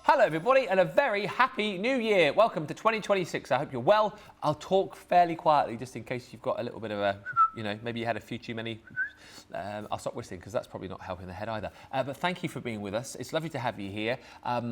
Hello everybody and a very happy new year. Welcome to 2026. I hope you're well. I'll talk fairly quietly just in case you've got a little bit of a, maybe you had a few too many. I'll stop whistling because that's probably not helping the head either. But thank you for being with us. It's lovely to have you here.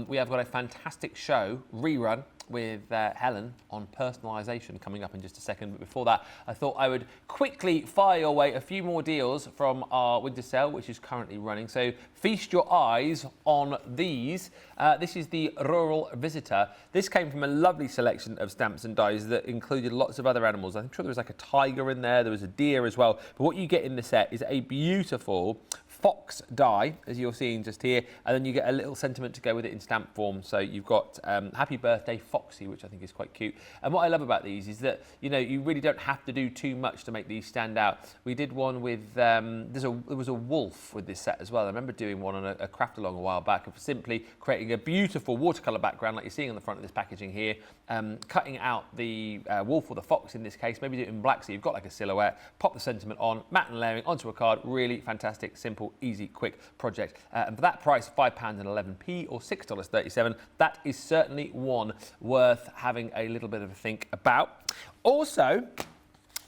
We have got a fantastic show, rerun, with Helen on personalisation coming up in just a second. But before that, I thought I would quickly fire your way a few more deals from our winter sale, which is currently running. So feast your eyes on these. This is the Rural Visitor. This came from a lovely selection of stamps and dies that included lots of other animals. I'm sure there was like a tiger in there. There was a deer as well. But what you get in the set is a beautiful fox die, as you're seeing just here, and then you get a little sentiment to go with it in stamp form. So you've got Happy Birthday Foxy, which I think is quite cute. And what I love about these is that, you really don't have to do too much to make these stand out. We did one with, there was a wolf with this set as well. I remember doing one on a craft along a while back of simply creating a beautiful watercolour background like you're seeing on the front of this packaging here, cutting out the wolf or the fox in this case, maybe do it in black so you've got like a silhouette, pop the sentiment on, matte and layering onto a card. Really fantastic, simple, easy, quick project. And for that price, £5.11 or $6.37, that is certainly one worth having a little bit of a think about. Also,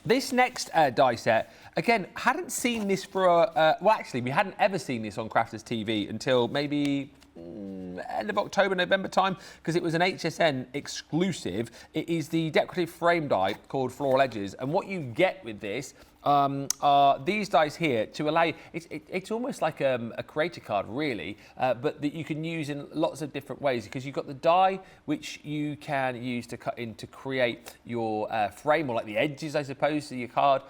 this next die set, again, hadn't seen this for well, actually, we hadn't ever seen this on Crafters TV until maybe end of October, November time, because it was an HSN exclusive. It is the decorative frame die called Floral Edges, and what you get with this are these dies here to allow you, it's almost like a creator card really, but that you can use in lots of different ways, because you've got the die which you can use to cut in to create your frame, or like the edges I suppose, of your card.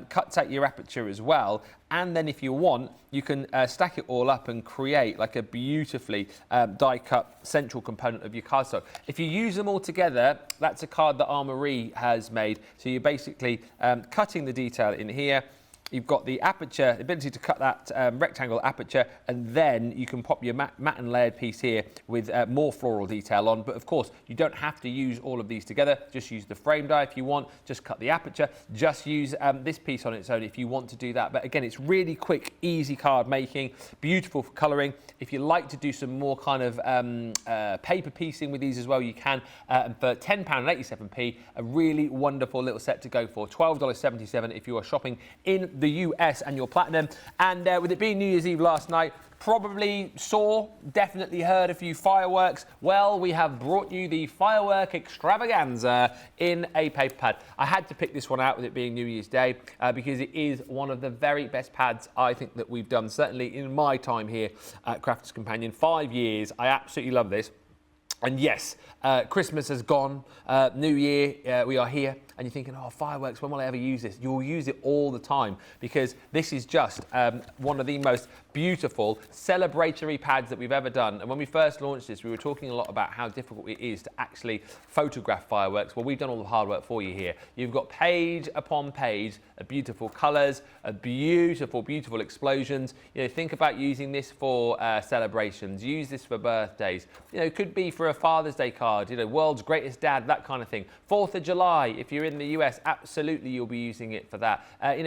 Cuts out your aperture as well, and then if you want you can stack it all up and create like a beautifully die cut central component of your cardstock. If you use them all together, that's a card that Marie has made. So you're basically cutting the detail in here. You've got the aperture, the ability to cut that rectangle aperture, and then you can pop your matte and layered piece here with more floral detail on. But of course, you don't have to use all of these together. Just use the frame die if you want. Just cut the aperture. Just use this piece on its own if you want to do that. But again, it's really quick, easy card making, beautiful for colouring. If you like to do some more kind of paper piecing with these as well, you can. And for £10.87, a really wonderful little set to go for. $12.77 if you are shopping in the US and your platinum. And with it being New Year's Eve last night, probably definitely heard a few fireworks. Well, we have brought you the firework extravaganza in a paper pad. I had to pick this one out with it being New Year's Day because it is one of the very best pads I think that we've done, certainly in my time here at Crafters Companion. 5 years. I absolutely love this. And yes, Christmas has gone, New Year, we are here, and you're thinking, oh, fireworks, when will I ever use this? You'll use it all the time, because this is just one of the most beautiful celebratory pads that we've ever done. And when we first launched this, we were talking a lot about how difficult it is to actually photograph fireworks. Well, we've done all the hard work for you here. You've got page upon page of beautiful colours, of beautiful, beautiful explosions. Think about using this for celebrations. Use this for birthdays. It could be for a Father's Day card, world's greatest dad, that kind of thing. 4th of July, if you're in the US, absolutely you'll be using it for that.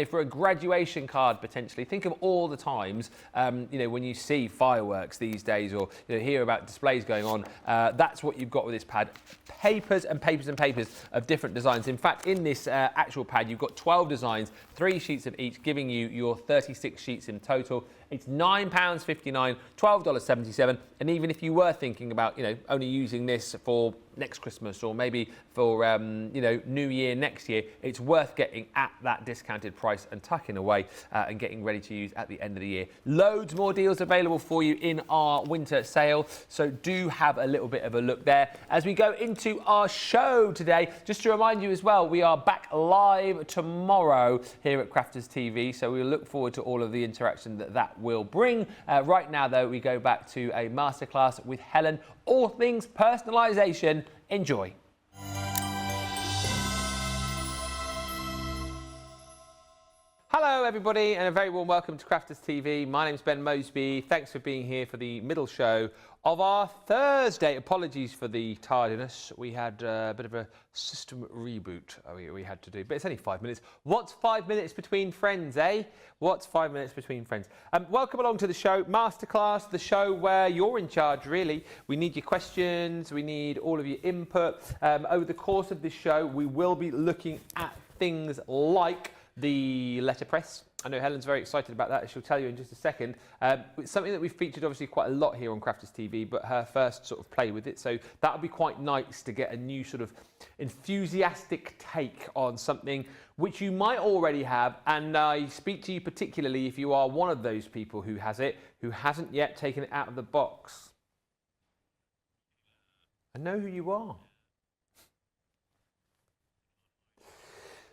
For a graduation card, potentially. Think of all the times, when you see fireworks these days, or hear about displays going on, that's what you've got with this pad. Papers and papers and papers of different designs. In fact, in this actual pad, you've got 12 designs, 3 sheets of each, giving you your 36 sheets in total. It's £9.59, $12.77, and even if you were thinking about, only using this for next Christmas or maybe for, New Year next year, it's worth getting at that discounted price and tucking away and getting ready to use at the end of the year. Loads more deals available for you in our winter sale, so do have a little bit of a look there. As we go into our show today, just to remind you as well, we are back live tomorrow here at Crafters TV, so we look forward to all of the interaction that will bring. Right now, though, we go back to a masterclass with Helen, all things personalisation. Enjoy. Hello Hello everybody and a very warm welcome to Crafters TV. My name's Ben Moseby. Thanks for being here for the middle show of our Thursday. Apologies for the tardiness. We had a bit of a system reboot we had to do, but it's only 5 minutes. What's 5 minutes between friends, eh? What's 5 minutes between friends? Welcome along to the show, Masterclass, the show where you're in charge, really. We need your questions, we need all of your input. Over the course of this show, we will be looking at things like the letterpress. I know Helen's very excited about that, as she'll tell you in just a second. It's something that we've featured obviously quite a lot here on Crafters TV, but her first sort of play with it, so that would be quite nice to get a new sort of enthusiastic take on something which you might already have, and I speak to you particularly if you are one of those people who has it, who hasn't yet taken it out of the box. I know who you are.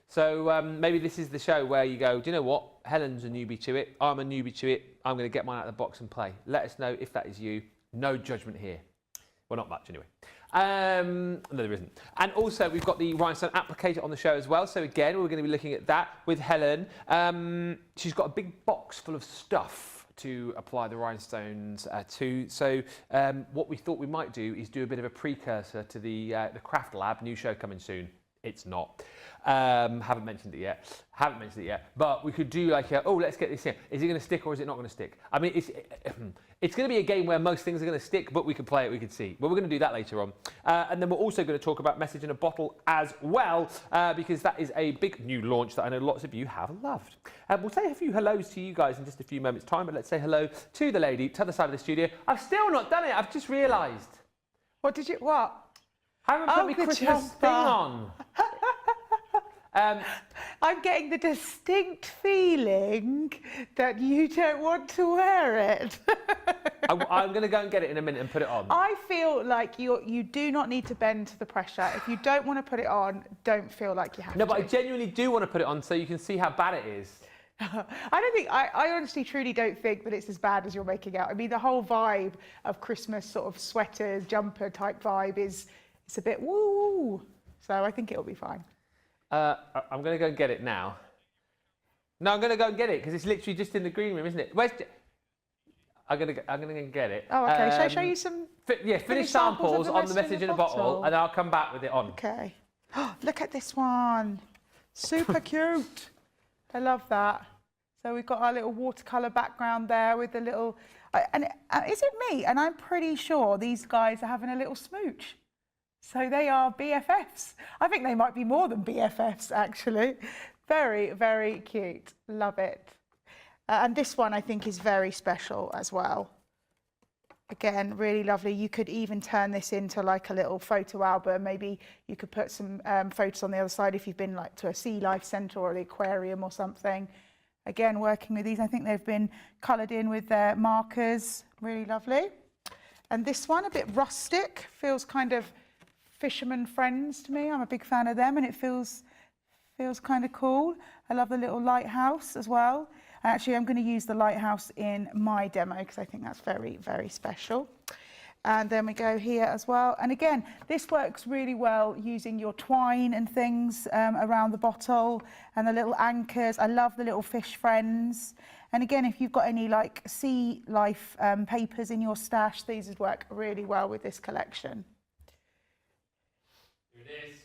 So maybe this is the show where you go, do you know what? Helen's a newbie to it. I'm a newbie to it. I'm going to get mine out of the box and play. Let us know if that is you. No judgment here. Well, not much anyway. No, there isn't. And also, we've got the rhinestone applicator on the show as well. So again, we're going to be looking at that with Helen. She's got a big box full of stuff to apply the rhinestones to. So what we thought we might do is do a bit of a precursor to the Craft Lab, new show coming soon. It's not. Haven't mentioned it yet. But we could do like a, oh, let's get this in. Is it going to stick or is it not going to stick? I mean, it's going to be a game where most things are going to stick, but we can play it, we can see. But we're going to do that later on. And then we're also going to talk about message in a bottle as well, because that is a big new launch that I know lots of you have loved. We'll say a few hellos to you guys in just a few moments' time, but let's say hello to the lady to the other side of the studio. I've still not done it. I've just realised. What did you, what? I haven't put my Christmas thing on. I'm getting the distinct feeling that you don't want to wear it. I'm going to go and get it in a minute and put it on. I feel like you do not need to bend to the pressure. If you don't want to put it on, don't feel like you have to. No, but I genuinely do want to put it on so you can see how bad it is. I honestly, truly don't think that it's as bad as you're making out. I mean, the whole vibe of Christmas sort of sweaters, jumper type vibe it's a bit woo. So I think it'll be fine. I'm going to go and get it now. No, I'm going to go and get it because it's literally just in the green room, isn't it? I'm going to go and get it. Oh, okay. Shall I show you some? Finish samples on the message in a bottle, and I'll come back with it on. Okay. Oh, look at this one. Super cute. I love that. So we've got our little watercolour background there with the little. Is it me? And I'm pretty sure these guys are having a little smooch. So they are BFFs. I think they might be more than BFFs, actually. Very, very cute. Love it. And this one, I think, is very special as well. Again, really lovely. You could even turn this into like a little photo album. Maybe you could put some photos on the other side if you've been like to a sea life centre or the aquarium or something. Again, working with these, I think they've been coloured in with their markers. Really lovely. And this one, a bit rustic, feels kind of fisherman friends to me. I'm a big fan of them and it feels kind of cool. I love the little lighthouse as well. Actually, I'm going to use the lighthouse in my demo because I think that's very, very special. And then we go here as well. And again, this works really well using your twine and things around the bottle and the little anchors. I love the little fish friends. And again, if you've got any like sea life papers in your stash, these would work really well with this collection. Here it is.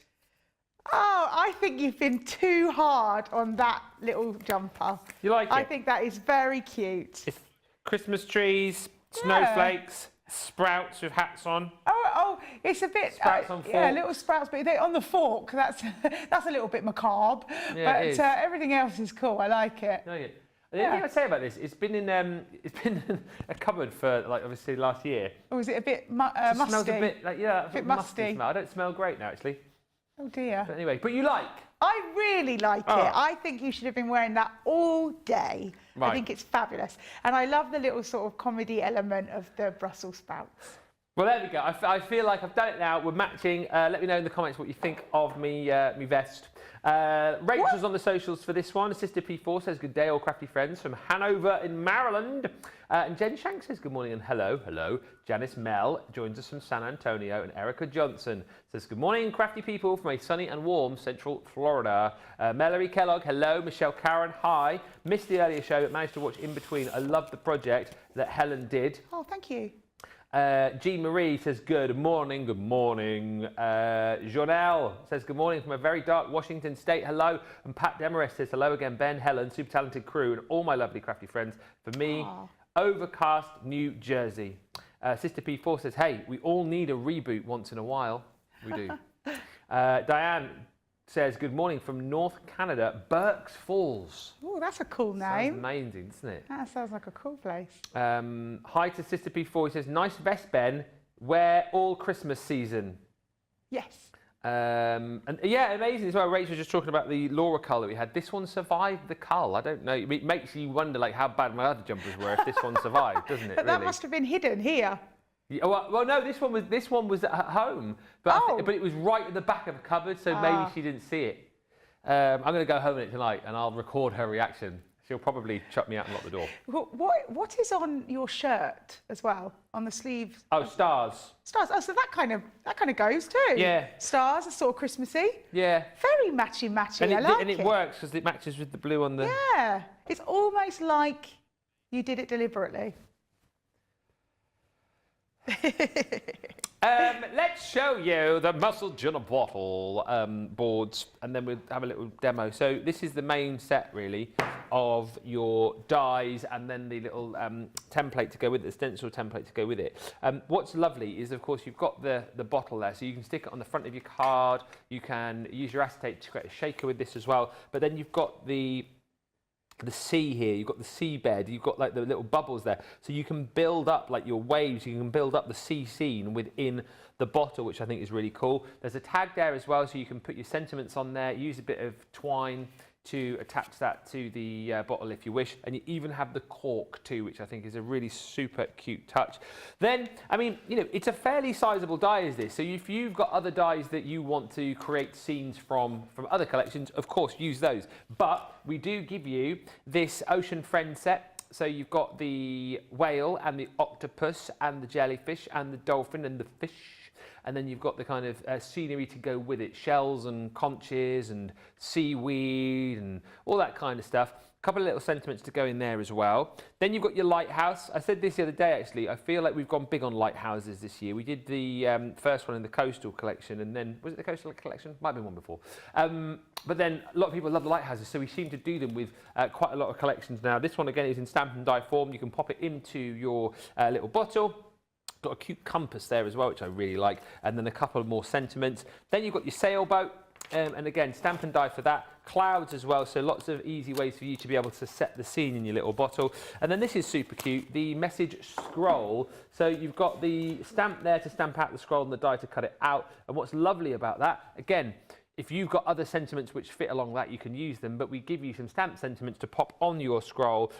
Oh, I think you've been too hard on that little jumper. You like it? I think that is very cute. It's Christmas trees, snowflakes, sprouts with hats on. Oh, it's a bit sprouts on fork. Yeah, little sprouts, but they're on the fork. That's a little bit macabre. Yeah, but it is. Everything else is cool. I like it. I like it. The only thing I'd say about this, it's been in a cupboard for like obviously last year. Oh, is it a bit musty? It smells a bit like a bit musty. Smell. I don't smell great now actually. Oh dear. But anyway, but you like? I really like it. I think you should have been wearing that all day. Right. I think it's fabulous. And I love the little sort of comedy element of the Brussels sprouts. Well, there we go. I feel like I've done it now. We're matching. Let me know in the comments what you think of me vest. Rachel's on the socials for this one. Sister P4 says, good day, all crafty friends from Hanover in Maryland. And Jen Shank says, good morning and hello, hello. Janice Mel joins us from San Antonio. And Erica Johnson says, good morning, crafty people from a sunny and warm Central Florida. Mallory Kellogg, hello. Michelle Karen, hi. Missed the earlier show, but managed to watch in between. I love the project that Helen did. Oh, thank you. Jean Marie says, good morning, good morning. Jonelle says, good morning from a very dark Washington state, hello. And Pat Demarest says, hello again, Ben, Helen, super talented crew, and all my lovely crafty friends. For me, overcast New Jersey. Sister P4 says, hey, we all need a reboot once in a while. We do. Diane says, good morning from North Canada, Berks Falls. Oh, that's a cool name. Sounds amazing, doesn't it? That sounds like a cool place. Hi to Sister P4. He says, nice vest, Ben. Wear all Christmas season. Yes. And yeah, amazing as well. Rachel was just talking about the Laura cull that we had. This one survived the cull. I don't know. It makes you wonder like how bad my other jumpers were if this one survived, doesn't it? But that must have been hidden here. Yeah, well, no, this one was at home, but but it was right at the back of a cupboard, so maybe she didn't see it. I'm going to go home in it tonight, and I'll record her reaction. She'll probably chuck me out and lock the door. What is on your shirt as well, on the sleeves? Oh, stars. Stars. Oh, so that kind of goes too. Yeah. Stars are sort of Christmassy. Yeah. Very matchy. And it works because it matches with the blue on the. Yeah. It's almost like you did it deliberately. Let's show you the muscle in a bottle boards, and then we'll have a little demo. So this is the main set really of your dies, and then the little template to go with it, the stencil template to go with it. What's lovely is, of course, you've got the bottle there, so you can stick it on the front of your card. You can use your acetate to create a shaker with this as well. But then you've got the sea here, you've got the seabed, you've got like the little bubbles there, so you can build up like your waves, you can build up the sea scene within the bottle, which I think is really cool. There's a tag there as well, so you can put your sentiments on there, use a bit of twine to attach that to the bottle if you wish, and you even have the cork too, which I think is a really super cute touch. Then, I mean, you know, it's a fairly sizable die is this, so if you've got other dies that you want to create scenes from other collections, of course use those, but we do give you this Ocean Friend set. So you've got the whale and the octopus and the jellyfish and the dolphin and the fish. And then you've got the kind of scenery to go with it, shells and conches and seaweed and all that kind of stuff. A couple of little sentiments to go in there as well. Then you've got your lighthouse. I said this the other day, actually. I feel like we've gone big on lighthouses this year. We did the first one in the Coastal collection, and then, was it the Coastal collection? Might have been one before. But then a lot of people love the lighthouses, so we seem to do them with quite a lot of collections now. This one, again, is in stamp and die form. You can pop it into your little bottle. Got a cute compass there as well, which I really like, and then a couple more sentiments. Then you've got your sailboat, and again, stamp and die for that. Clouds as well, so lots of easy ways for you to be able to set the scene in your little bottle. And then this is super cute, the message scroll. So you've got the stamp there to stamp out the scroll and the die to cut it out. And what's lovely about that, again, if you've got other sentiments which fit along that, you can use them, but we give you some stamped sentiments to pop on your scroll.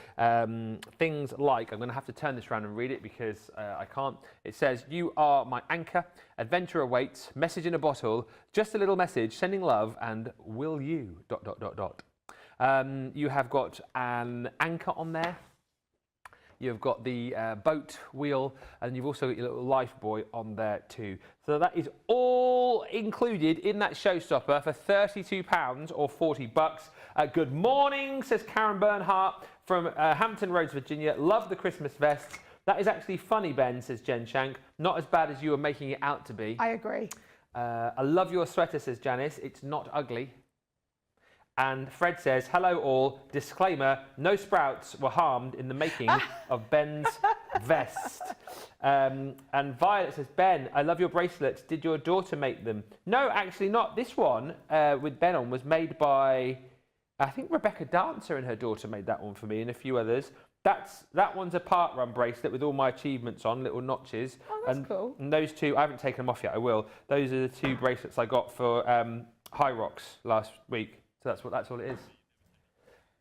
Things like, I'm going to have to turn this around and read it because I can't. It says, you are my anchor, adventure awaits, message in a bottle, just a little message, sending love, and will you, ... You have got an anchor on there. You've got the boat wheel, and you've also got your little life buoy on there too. So that is all included in that showstopper for £32 or $40. Good morning, says Karen Bernhardt from Hampton Roads, Virginia. Love the Christmas vests. That is actually funny, Ben, says Jen Shank. Not as bad as you were making it out to be. I agree. I love your sweater, says Janice. It's not ugly. And Fred says, hello all, disclaimer, no sprouts were harmed in the making of Ben's vest. And Violet says, Ben, I love your bracelets. Did your daughter make them? No, actually not. This one with Ben on was made by, I think Rebecca Dancer and her daughter made that one for me and a few others. That one's a part-run bracelet with all my achievements on, little notches. Oh, that's cool. And those two, I haven't taken them off yet, I will. Those are the two bracelets I got for High Rocks last week. So that's all it is.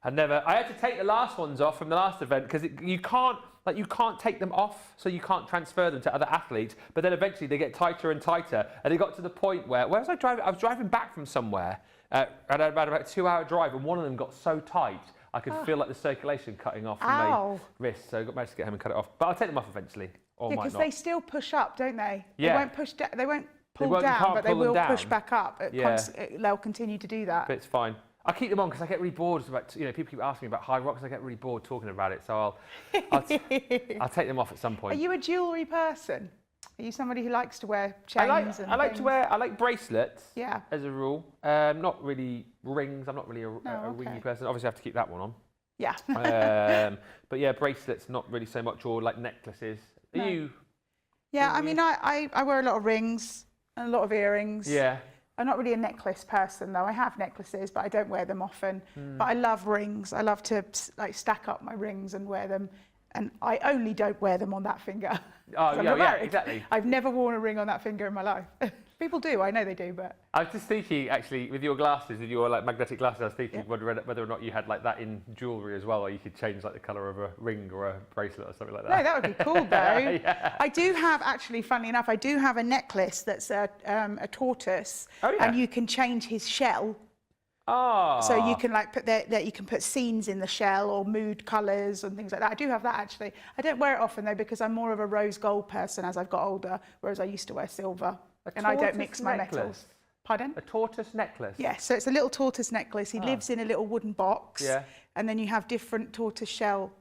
I had to take the last ones off from the last event because you can't like you can't take them off, so you can't transfer them to other athletes. But then eventually they get tighter and tighter, and it got to the point where was I driving? I was driving back from somewhere, and I had about a 2-hour drive, and one of them got so tight I could feel like the circulation cutting off from my wrist. So I managed to get home and cut it off. But I'll take them off eventually, or might not. Because they still push up, don't they? Yeah. They won't push down. They won't pull down, but they will push back up. They'll continue to do that. But it's fine. I keep them on because I get really bored about, people keep asking me about high rocks. I get really bored talking about it, so I'll take them off at some point. Are you a jewellery person? Are you somebody who likes to wear chains? I like bracelets. Yeah. As a rule, not really rings. I'm not really a ringy person. Obviously, I have to keep that one on. Yeah. But yeah, bracelets not really so much, or like necklaces. Are you? Yeah, I mean, I wear a lot of rings and a lot of earrings. Yeah. I'm not really a necklace person though. I have necklaces, but I don't wear them often. But I love rings. I love to like stack up my rings and wear them. And I only don't wear them on that finger. Oh, yeah, exactly. I've never worn a ring on that finger in my life. People do, I know they do, but... I was just thinking, actually, with your glasses, with your like magnetic glasses, I was thinking whether or not you had like that in jewellery as well, or you could change like the colour of a ring or a bracelet or something like that. No, that would be cool though. Yeah. I do have, actually, funnily enough, I do have a necklace that's a tortoise, and you can change his shell. Oh. So you can like put you can put scenes in the shell or mood colours and things like that. I do have that actually. I don't wear it often though because I'm more of a rose gold person as I've got older, whereas I used to wear silver. And I don't mix my metals. Pardon? A tortoise necklace? Yes, so it's a little tortoise necklace. He lives in a little wooden box. Yeah. And then you have different tortoise shell,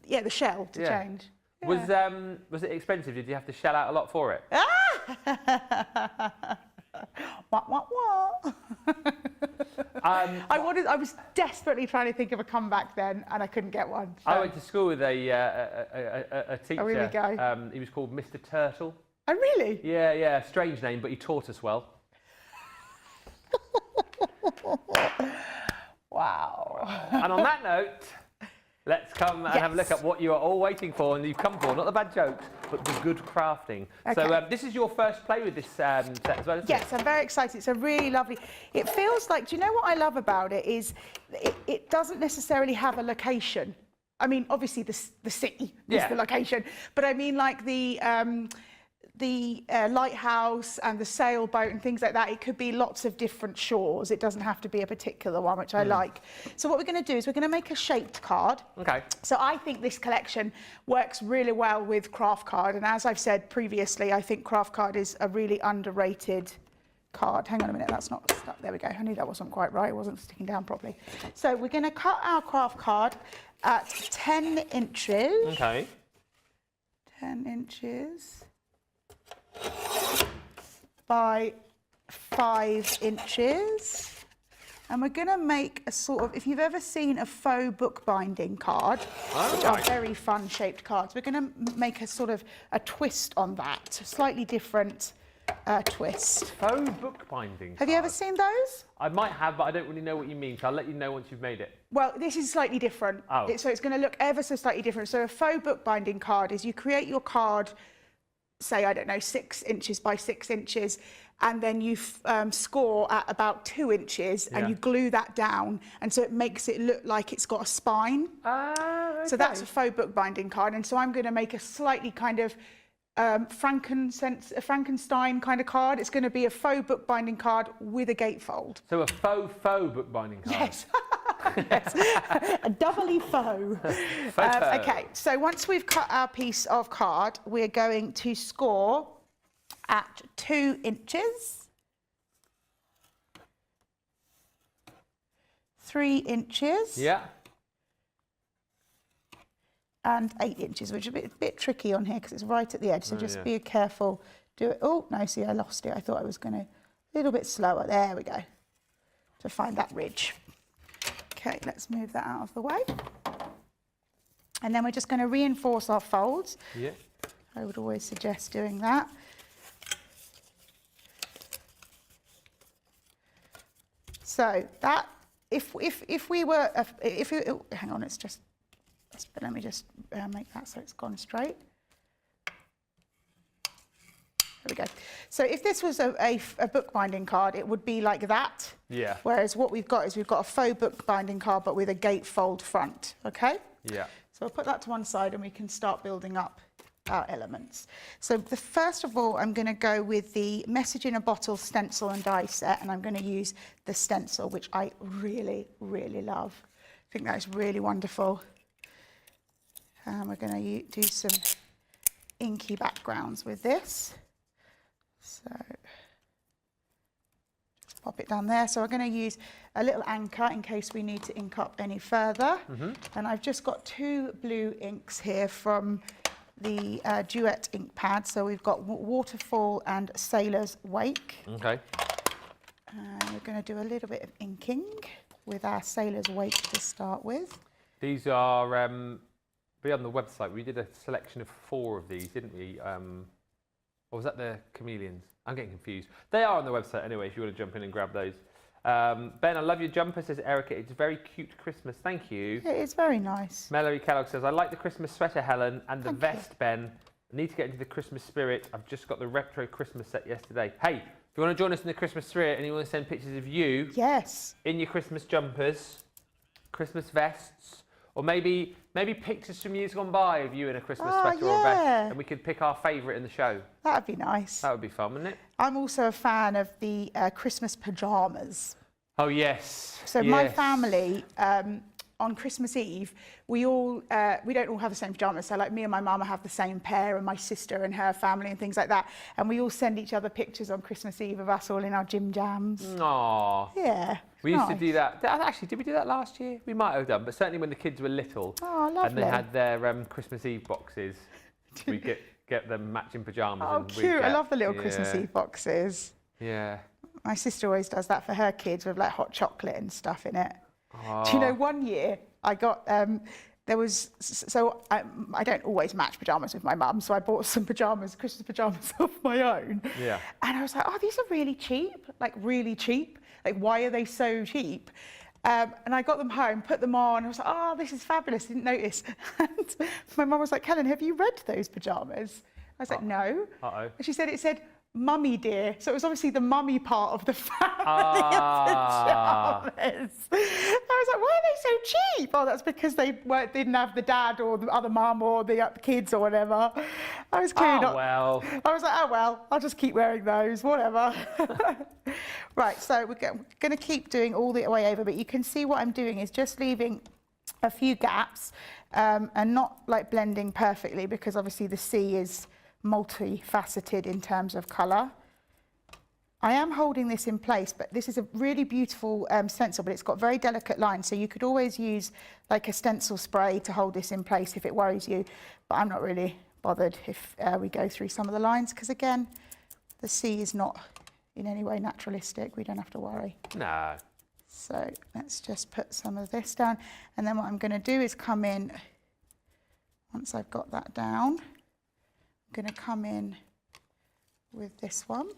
the shell to change. Yeah. Was it expensive? Did you have to shell out a lot for it? What? I was desperately trying to think of a comeback then, and I couldn't get one. So. I went to school with a teacher. Oh, here we go. He was called Mr. Turtle. Oh, really? Yeah. Strange name, but he taught us well. Wow. And on that note, let's come and have a look at what you are all waiting for, and you've come for, not the bad jokes, but the good crafting. Okay. So this is your first play with this set as well, isn't it? Yes, I'm very excited. It's a really lovely... It feels like... Do you know what I love about it is it doesn't necessarily have a location. I mean, obviously the city is the location, but I mean like the lighthouse and the sailboat and things like that. It could be lots of different shores. It doesn't have to be a particular one, which I like. So what we're going to do is we're going to make a shaped card. Okay. So I think this collection works really well with craft card. And as I've said previously, I think craft card is a really underrated card. Hang on a minute, that's not stuck. There we go. I knew that wasn't quite right. It wasn't sticking down properly. So we're going to cut our craft card at 10 inches. Okay. 10 inches. By 5 inches, and we're going to make a sort of, if you've ever seen a faux bookbinding card, which are very fun shaped cards, we're going to make a sort of a twist on that, a slightly different twist. Faux bookbinding. Have you ever seen those? I might have, but I don't really know what you mean, so I'll let you know once you've made it. Well, this is slightly different. So it's going to look ever so slightly different. So a faux bookbinding card is you create your card, say, I don't know, 6 inches by 6 inches, and then you score at about 2 inches and you glue that down, and so it makes it look like it's got a spine. Okay. So that's a faux bookbinding card, and so I'm going to make a slightly kind of Frankenstein kind of card. It's going to be a faux bookbinding card with a gatefold. So a faux bookbinding card? Yes. Yes. A doubly faux. Okay, so once we've cut our piece of card, we're going to score at 2 inches, 3 inches, and 8 inches, which is a bit tricky on here because it's right at the edge, so just be careful. Do it. Oh, no, see, I lost it. I thought I was going to... A little bit slower. There we go. To find that ridge. Okay, let's move that out of the way. And then we're just going to reinforce our folds. Yeah. I would always suggest doing that. So that, if we were, hang on, let me just make that so it's gone straight. There we go. So if this was a bookbinding card, it would be like that. Yeah. Whereas what we've got is we've got a faux bookbinding card, but with a gatefold front. Okay. Yeah. So So I'll put that to one side and we can start building up our elements. So first of all, I'm going to go with the Message in a Bottle stencil and die set, and I'm going to use the stencil, which I really, really love. I think that is really wonderful. And we're going to do some inky backgrounds with this. So just pop it down there. So we're going to use a little anchor in case we need to ink up any further. And I've just got 2 blue inks here from the Duet ink pad. So we've got Waterfall and Sailor's Wake. Okay. And we're going to do a little bit of inking with our Sailor's Wake to start with. These are be on the website. We did a selection of 4 of these, didn't we? Or was that the chameleons? I'm getting confused. They are on the website anyway, if you want to jump in and grab those. Ben, I love your jumper, says Erica. It's very cute Christmas. Thank you. It is very nice. Mallory Kellogg says, I like the Christmas sweater, Helen, and the vest, Ben. I need to get into the Christmas spirit. I've just got the retro Christmas set yesterday. Hey, if you want to join us in the Christmas spirit and you want to send pictures of you in your Christmas jumpers, Christmas vests, or maybe pictures from years gone by of you in a Christmas sweater or a vest, and we could pick our favourite in the show. That'd be nice. That would be fun, wouldn't it? I'm also a fan of the Christmas pyjamas. Oh, yes. So my family, on Christmas Eve, we don't all have the same pyjamas. So like me and my mama have the same pair, and my sister and her family and things like that. And we all send each other pictures on Christmas Eve of us all in our gym jams. Aww. Yeah. We used to do that. Actually, did we do that last year? We might have done, but certainly when the kids were little. Oh, lovely. And they had their Christmas Eve boxes, we get them matching pyjamas. Oh, cute. I love the little Christmas Eve boxes. Yeah. My sister always does that for her kids with like hot chocolate and stuff in it. Oh. Do you know, one year I got, I don't always match pyjamas with my mum, so I bought some Christmas pyjamas of my own. Yeah. And I was like, oh, these are really cheap, like really cheap. Like, why are they so cheap? And I got them home, put them on, I was like, oh, this is fabulous, didn't notice. And my mum was like, Helen, have you read those pyjamas? I was like, no. Uh-oh. And she said, it said, mummy dear. So it was obviously the mummy part of the family of pyjamas. I was like, why are they so cheap? Oh, that's because they didn't have the dad or the other mum or the kids or whatever. I was clearly not. Well. I was like, oh, well, I'll just keep wearing those, whatever. Right, so we're going to keep doing all the way over, but you can see what I'm doing is just leaving a few gaps and not like blending perfectly, because obviously the sea is multifaceted in terms of colour. I am holding this in place, but this is a really beautiful stencil, but it's got very delicate lines, so you could always use like a stencil spray to hold this in place if it worries you, but I'm not really bothered if we go through some of the lines, because again, the sea is not in any way naturalistic. We don't have to worry. No. So let's just put some of this down, and then what I'm going to do is come in, once I've got that down, I'm going to come in with this one.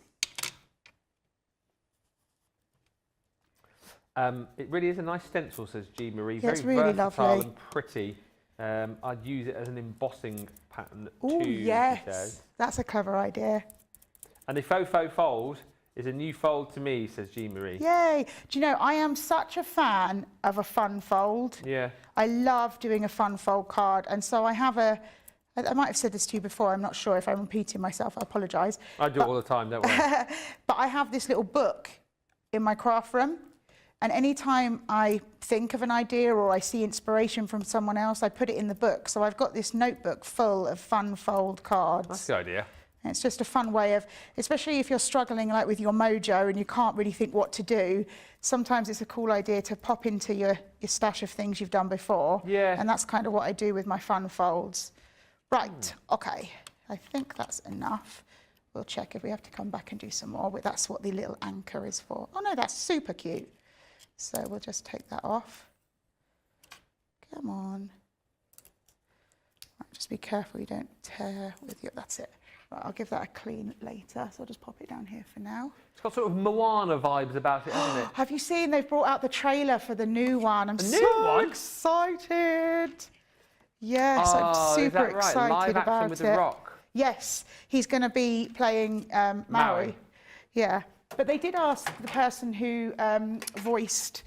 It really is a nice stencil, says G. Marie. Yeah, it's very really versatile lovely. and pretty. I'd use it as an embossing pattern Oh, too, yes. she says. That's a clever idea. And the faux fold is a new fold to me, says G. Marie. Yay. Do you know, I am such a fan of a fun fold. Yeah. I love doing a fun fold card. And so I have I might have said this to you before, I'm not sure if I'm repeating myself, I apologise. I do it all the time, don't worry. But I have this little book in my craft room. And anytime I think of an idea or I see inspiration from someone else, I put it in the book. So I've got this notebook full of fun fold cards. That's the idea. And it's just a fun way of, especially if you're struggling like with your mojo and you can't really think what to do, sometimes it's a cool idea to pop into your stash of things you've done before. Yeah. And that's kind of what I do with my fun folds. Right, okay, I think that's enough. We'll check if we have to come back and do some more, but that's what the little anchor is for. Oh no, that's super cute. So we'll just take that off. Come on. Right, just be careful you don't tear with your, that's it. Right, I'll give that a clean later, so I'll just pop it down here for now. It's got sort of Moana vibes about it, hasn't it? Have you seen they've brought out the trailer for the new one? I'm new one? excited. Yes, Oh, I'm super is that right? excited Live action about with it. The Rock. Yes, he's going to be playing Maui. Yeah, but they did ask the person who voiced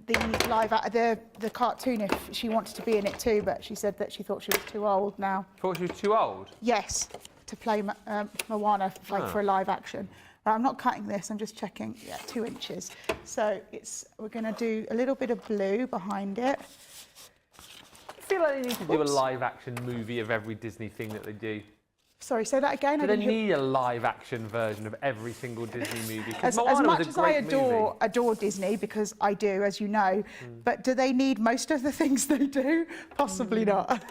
the cartoon if she wanted to be in it too, but she said that she thought she was too old now. Thought she was too old? Yes, to play Moana for a live action. Right, I'm not cutting this, I'm just checking. Yeah, 2 inches. So we're going to do a little bit of blue behind it. I feel like they need to do a live action movie of every Disney thing that they do. Sorry, say that again. Do they need a live action version of every single Disney movie? As much as I adore Disney, because I do, as you know, but do they need most of the things they do? Possibly not.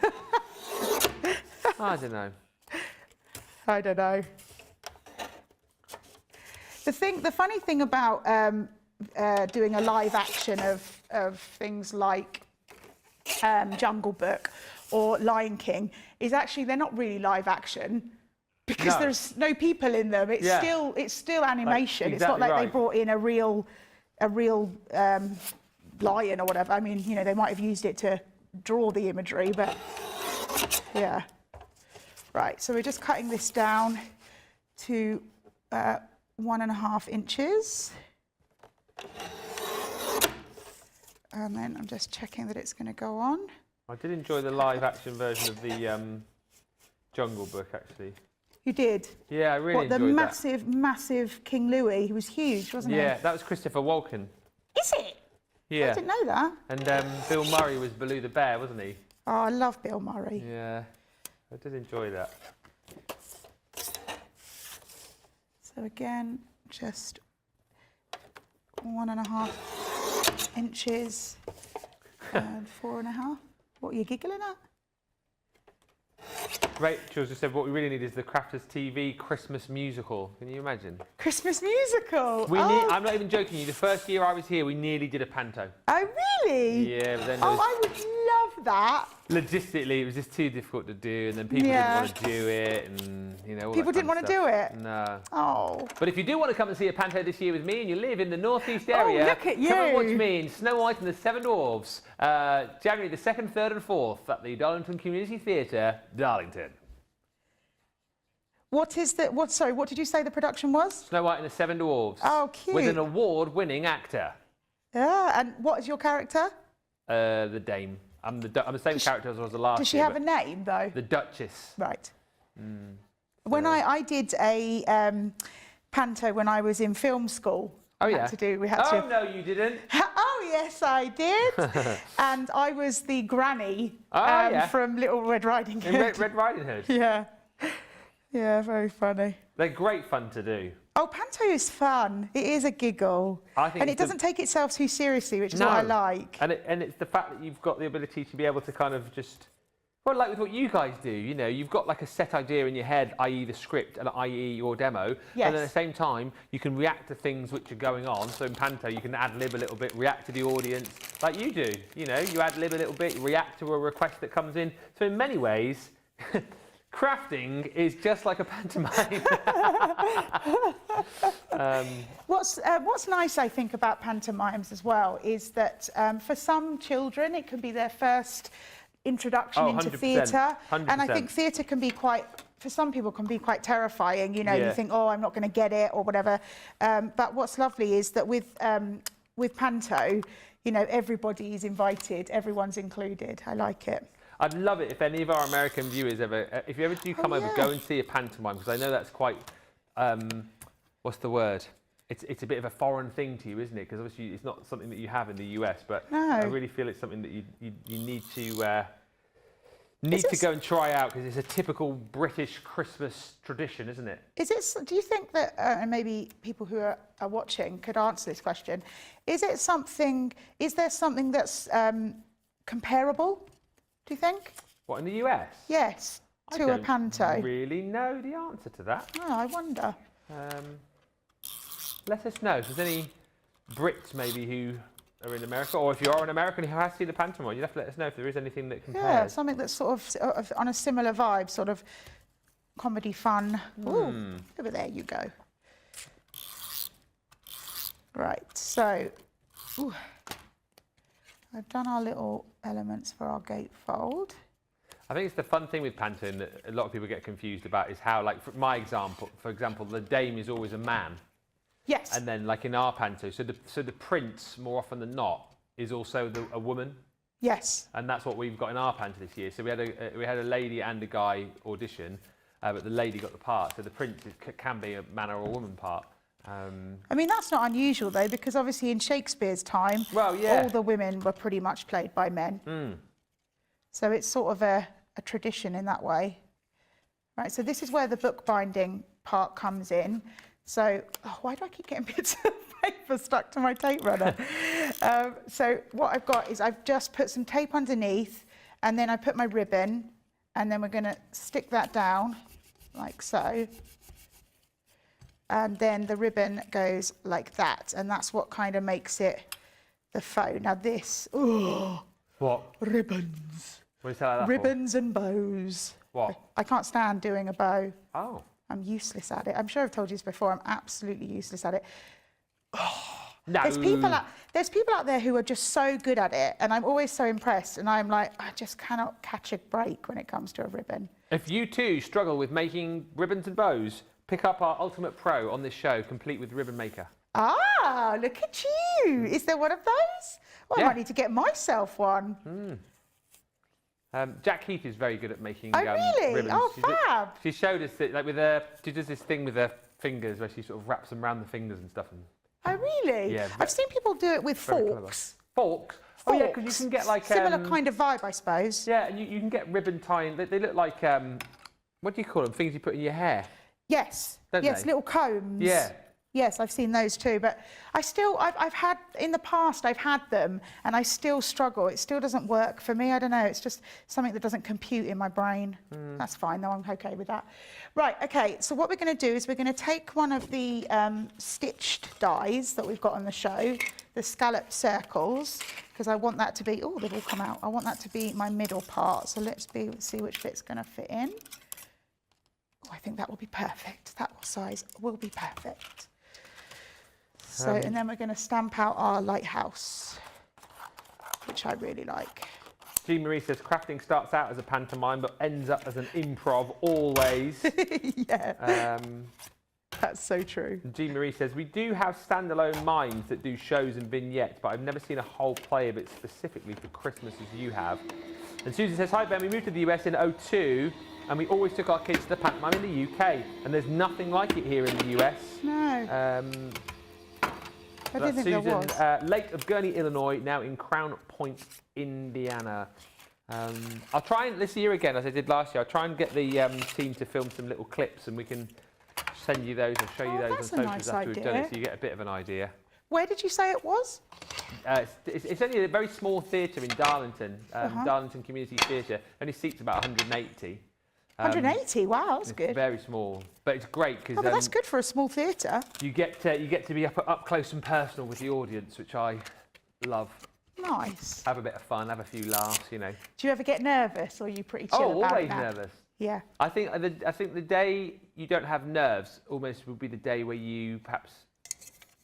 I don't know. I don't know. The funny thing about doing a live action of things like Jungle Book or Lion King is actually they're not really live action because there's no people in them. It's still animation. It's not like they brought in a real lion or whatever. I mean, you know, they might have used it to draw the imagery, but yeah. Right, so we're just cutting this down to 1.5 inches. And then I'm just checking that it's going to go on. I did enjoy the live action version of the Jungle Book, actually. You did? Yeah, I really enjoyed that. The massive King Louis, he was huge, wasn't he? Yeah, that was Christopher Walken. Is it? Yeah. I didn't know that. And Bill Murray was Baloo the Bear, wasn't he? Oh, I love Bill Murray. Yeah, I did enjoy that. So again, just 1.5 inches and 4.5. What are you giggling at? Rachel just said what we really need is the Crafters TV Christmas musical. Can you imagine? Christmas musical? I'm not even joking you. The first year I was here, we nearly did a panto. Oh, really? Yeah, but then I would love that. Logistically, it was just too difficult to do, and then people didn't want to do it, and you know. People didn't want to do it. No. Oh. But if you do want to come and see a panto this year with me, and you live in the northeast area, look at you. come and watch me in Snow White and the Seven Dwarfs, January the 2nd, 3rd, and 4th at the Darlington Community Theatre, Darlington. Sorry, what did you say the production was? Snow White and the Seven Dwarfs. Oh, cute. With an award-winning actor. Yeah, and what is your character? The Dame. I'm the same character as I was the last year. Does she have a name, though? The Duchess. Right. When I did a panto when I was in film school. Oh, yeah. Oh, no, you didn't. Oh, yes, I did. And I was the granny from Little Red Riding Hood. In Red Riding Hood? Yeah. Yeah, very funny. They're great fun to do. Oh, panto is fun. It is a giggle. And it doesn't take itself too seriously, which is what I like. And it's the fact that you've got the ability to be able to kind of just, well, like with what you guys do, you know, you've got like a set idea in your head, i.e. the script, and i.e. your demo. Yes. And at the same time, you can react to things which are going on. So in panto, you can ad-lib a little bit, react to the audience, like you do. You know, you ad-lib a little bit, react to a request that comes in. So in many ways, crafting is just like a pantomime. What's nice, I think, about pantomimes as well is that for some children it can be their first introduction into theatre, and I think theatre can be for some people can be quite terrifying. You know, you think, oh, I'm not going to get it or whatever. But what's lovely is that with panto, you know, everybody's invited, everyone's included. I like it. I'd love it if any of our American viewers if you ever do come over, go and see a pantomime, because I know that's quite, what's the word? It's a bit of a foreign thing to you, isn't it? Because obviously it's not something that you have in the US, but I really feel it's something that you need to go and try out, because it's a typical British Christmas tradition, isn't it? Do you think that, and maybe people who are watching could answer this question, is there something that's comparable? Do you think? What, in the US? Yes, to a panto. I don't really know the answer to that. Oh, I wonder. Let us know if there's any Brits maybe who are in America, or if you are an American who has seen the pantomime, you'd have to let us know if there is anything that compares. Yeah, something that's sort of on a similar vibe, sort of comedy fun. Ooh, over there you go. Right, so I've done our little elements for our gatefold. I think it's the fun thing with panto that a lot of people get confused about is how, like, for example, the dame is always a man. Yes. And then, like in our panto, so the prince, more often than not, is also a woman. Yes. And that's what we've got in our Panta this year. So we had a lady and a guy audition, but the lady got the part. So the prince can be a man or a woman part. I mean, that's not unusual though, because obviously in Shakespeare's time, well, yeah, all the women were pretty much played by men. So it's sort of a tradition in that way. Right, so this is where the bookbinding part comes in. So, why do I keep getting bits of paper stuck to my tape runner? So what I've got is I've just put some tape underneath, and then I put my ribbon, and then we're going to stick that down like so. And then the ribbon goes like that, and that's what kind of makes it the faux. Now this, what? Ribbons. What do you say like that Ribbons and bows. What? I can't stand doing a bow. Oh. I'm useless at it. I'm sure I've told you this before. I'm absolutely useless at it. No. There's people out there who are just so good at it, and I'm always so impressed. And I'm like, I just cannot catch a break when it comes to a ribbon. If you too struggle with making ribbons and bows, pick up our Ultimate Pro on this show, complete with Ribbon Maker. Ah, look at you. Is there one of those? Well, Yeah. I might need to get myself one. Jack Heath is very good at making Oh, really? ribbons. Oh, fab. She showed us that, like, she does this thing with her fingers where she sort of wraps them around the fingers and stuff. And Oh, really? Yeah, I've seen people do it with very clever. forks. Forks? Oh, yeah, because you can get like... Similar kind of vibe, I suppose. Yeah, and you can get ribbon tying. They look like, what do you call them? Things you put in your hair. Yes. Don't Yes, they? little combs. Yeah. Yes, I've seen those too, but I've had, in the past, I've had them, and I still struggle. It still doesn't work for me. I don't know. It's just something that doesn't compute in my brain. That's fine, though. I'm okay with that. Right, okay. So what we're going to do is we're going to take one of the stitched dies that we've got on the show, the scallop circles, because I want that to be, oh, they've all come out. I want that to be my middle part. So let's see which bit's going to fit in. Oh, I think that will be perfect. That size will be perfect. So, and then we're going to stamp out our lighthouse, which I really like. Jean Marie says, crafting starts out as a pantomime, but ends up as an improv always. Yeah, that's so true. Jean Marie says, we do have standalone minds that do shows and vignettes, but I've never seen a whole play of it specifically for Christmas as you have. And Susie says, hi Ben, we moved to the US in '02, and we always took our kids to the pantomime in the UK, and there's nothing like it here in the US. No. I didn't think Susan, there was. late of Gurney, Illinois, now in Crown Point, Indiana. I'll try and, this year again, as I did last year, I'll try and get the team to film some little clips, and we can send you those or show you those on that's a socials nice after we've done it, idea. so you get a bit of an idea. Where did you say it was? It's only a very small theatre in Darlington, Darlington Community Theatre. Only seats about 180. 180, wow, that's good. Very small, but it's great because But that's good for a small theatre. you get to be up close and personal with the audience, which I love. Nice. Have a bit of fun, have a few laughs, you know. Do you ever get nervous, or are you pretty chill about always that? nervous. Yeah. I think the day you don't have nerves almost would be the day where you perhaps,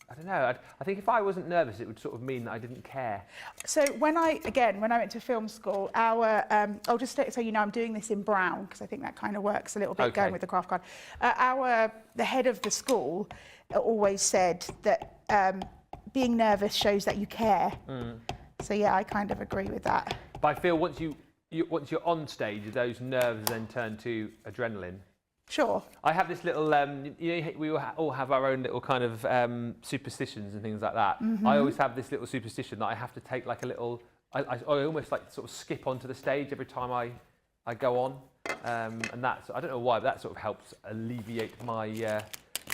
I don't know. I think if I wasn't nervous, it would sort of mean that I didn't care. So when I went to film school, I'll just so you know, I'm doing this in brown because I think that kind of works a little bit going with the craft card. The head of the school always said that being nervous shows that you care. So yeah, I kind of agree with that. But I feel once you're on stage, those nerves then turn to adrenaline. Sure. I have this little, you know, we all have our own little kind of superstitions and things like that. I always have this little superstition that I have to take like a little, I almost like sort of skip onto the stage every time I go on. And that's, I don't know why, but that sort of helps alleviate my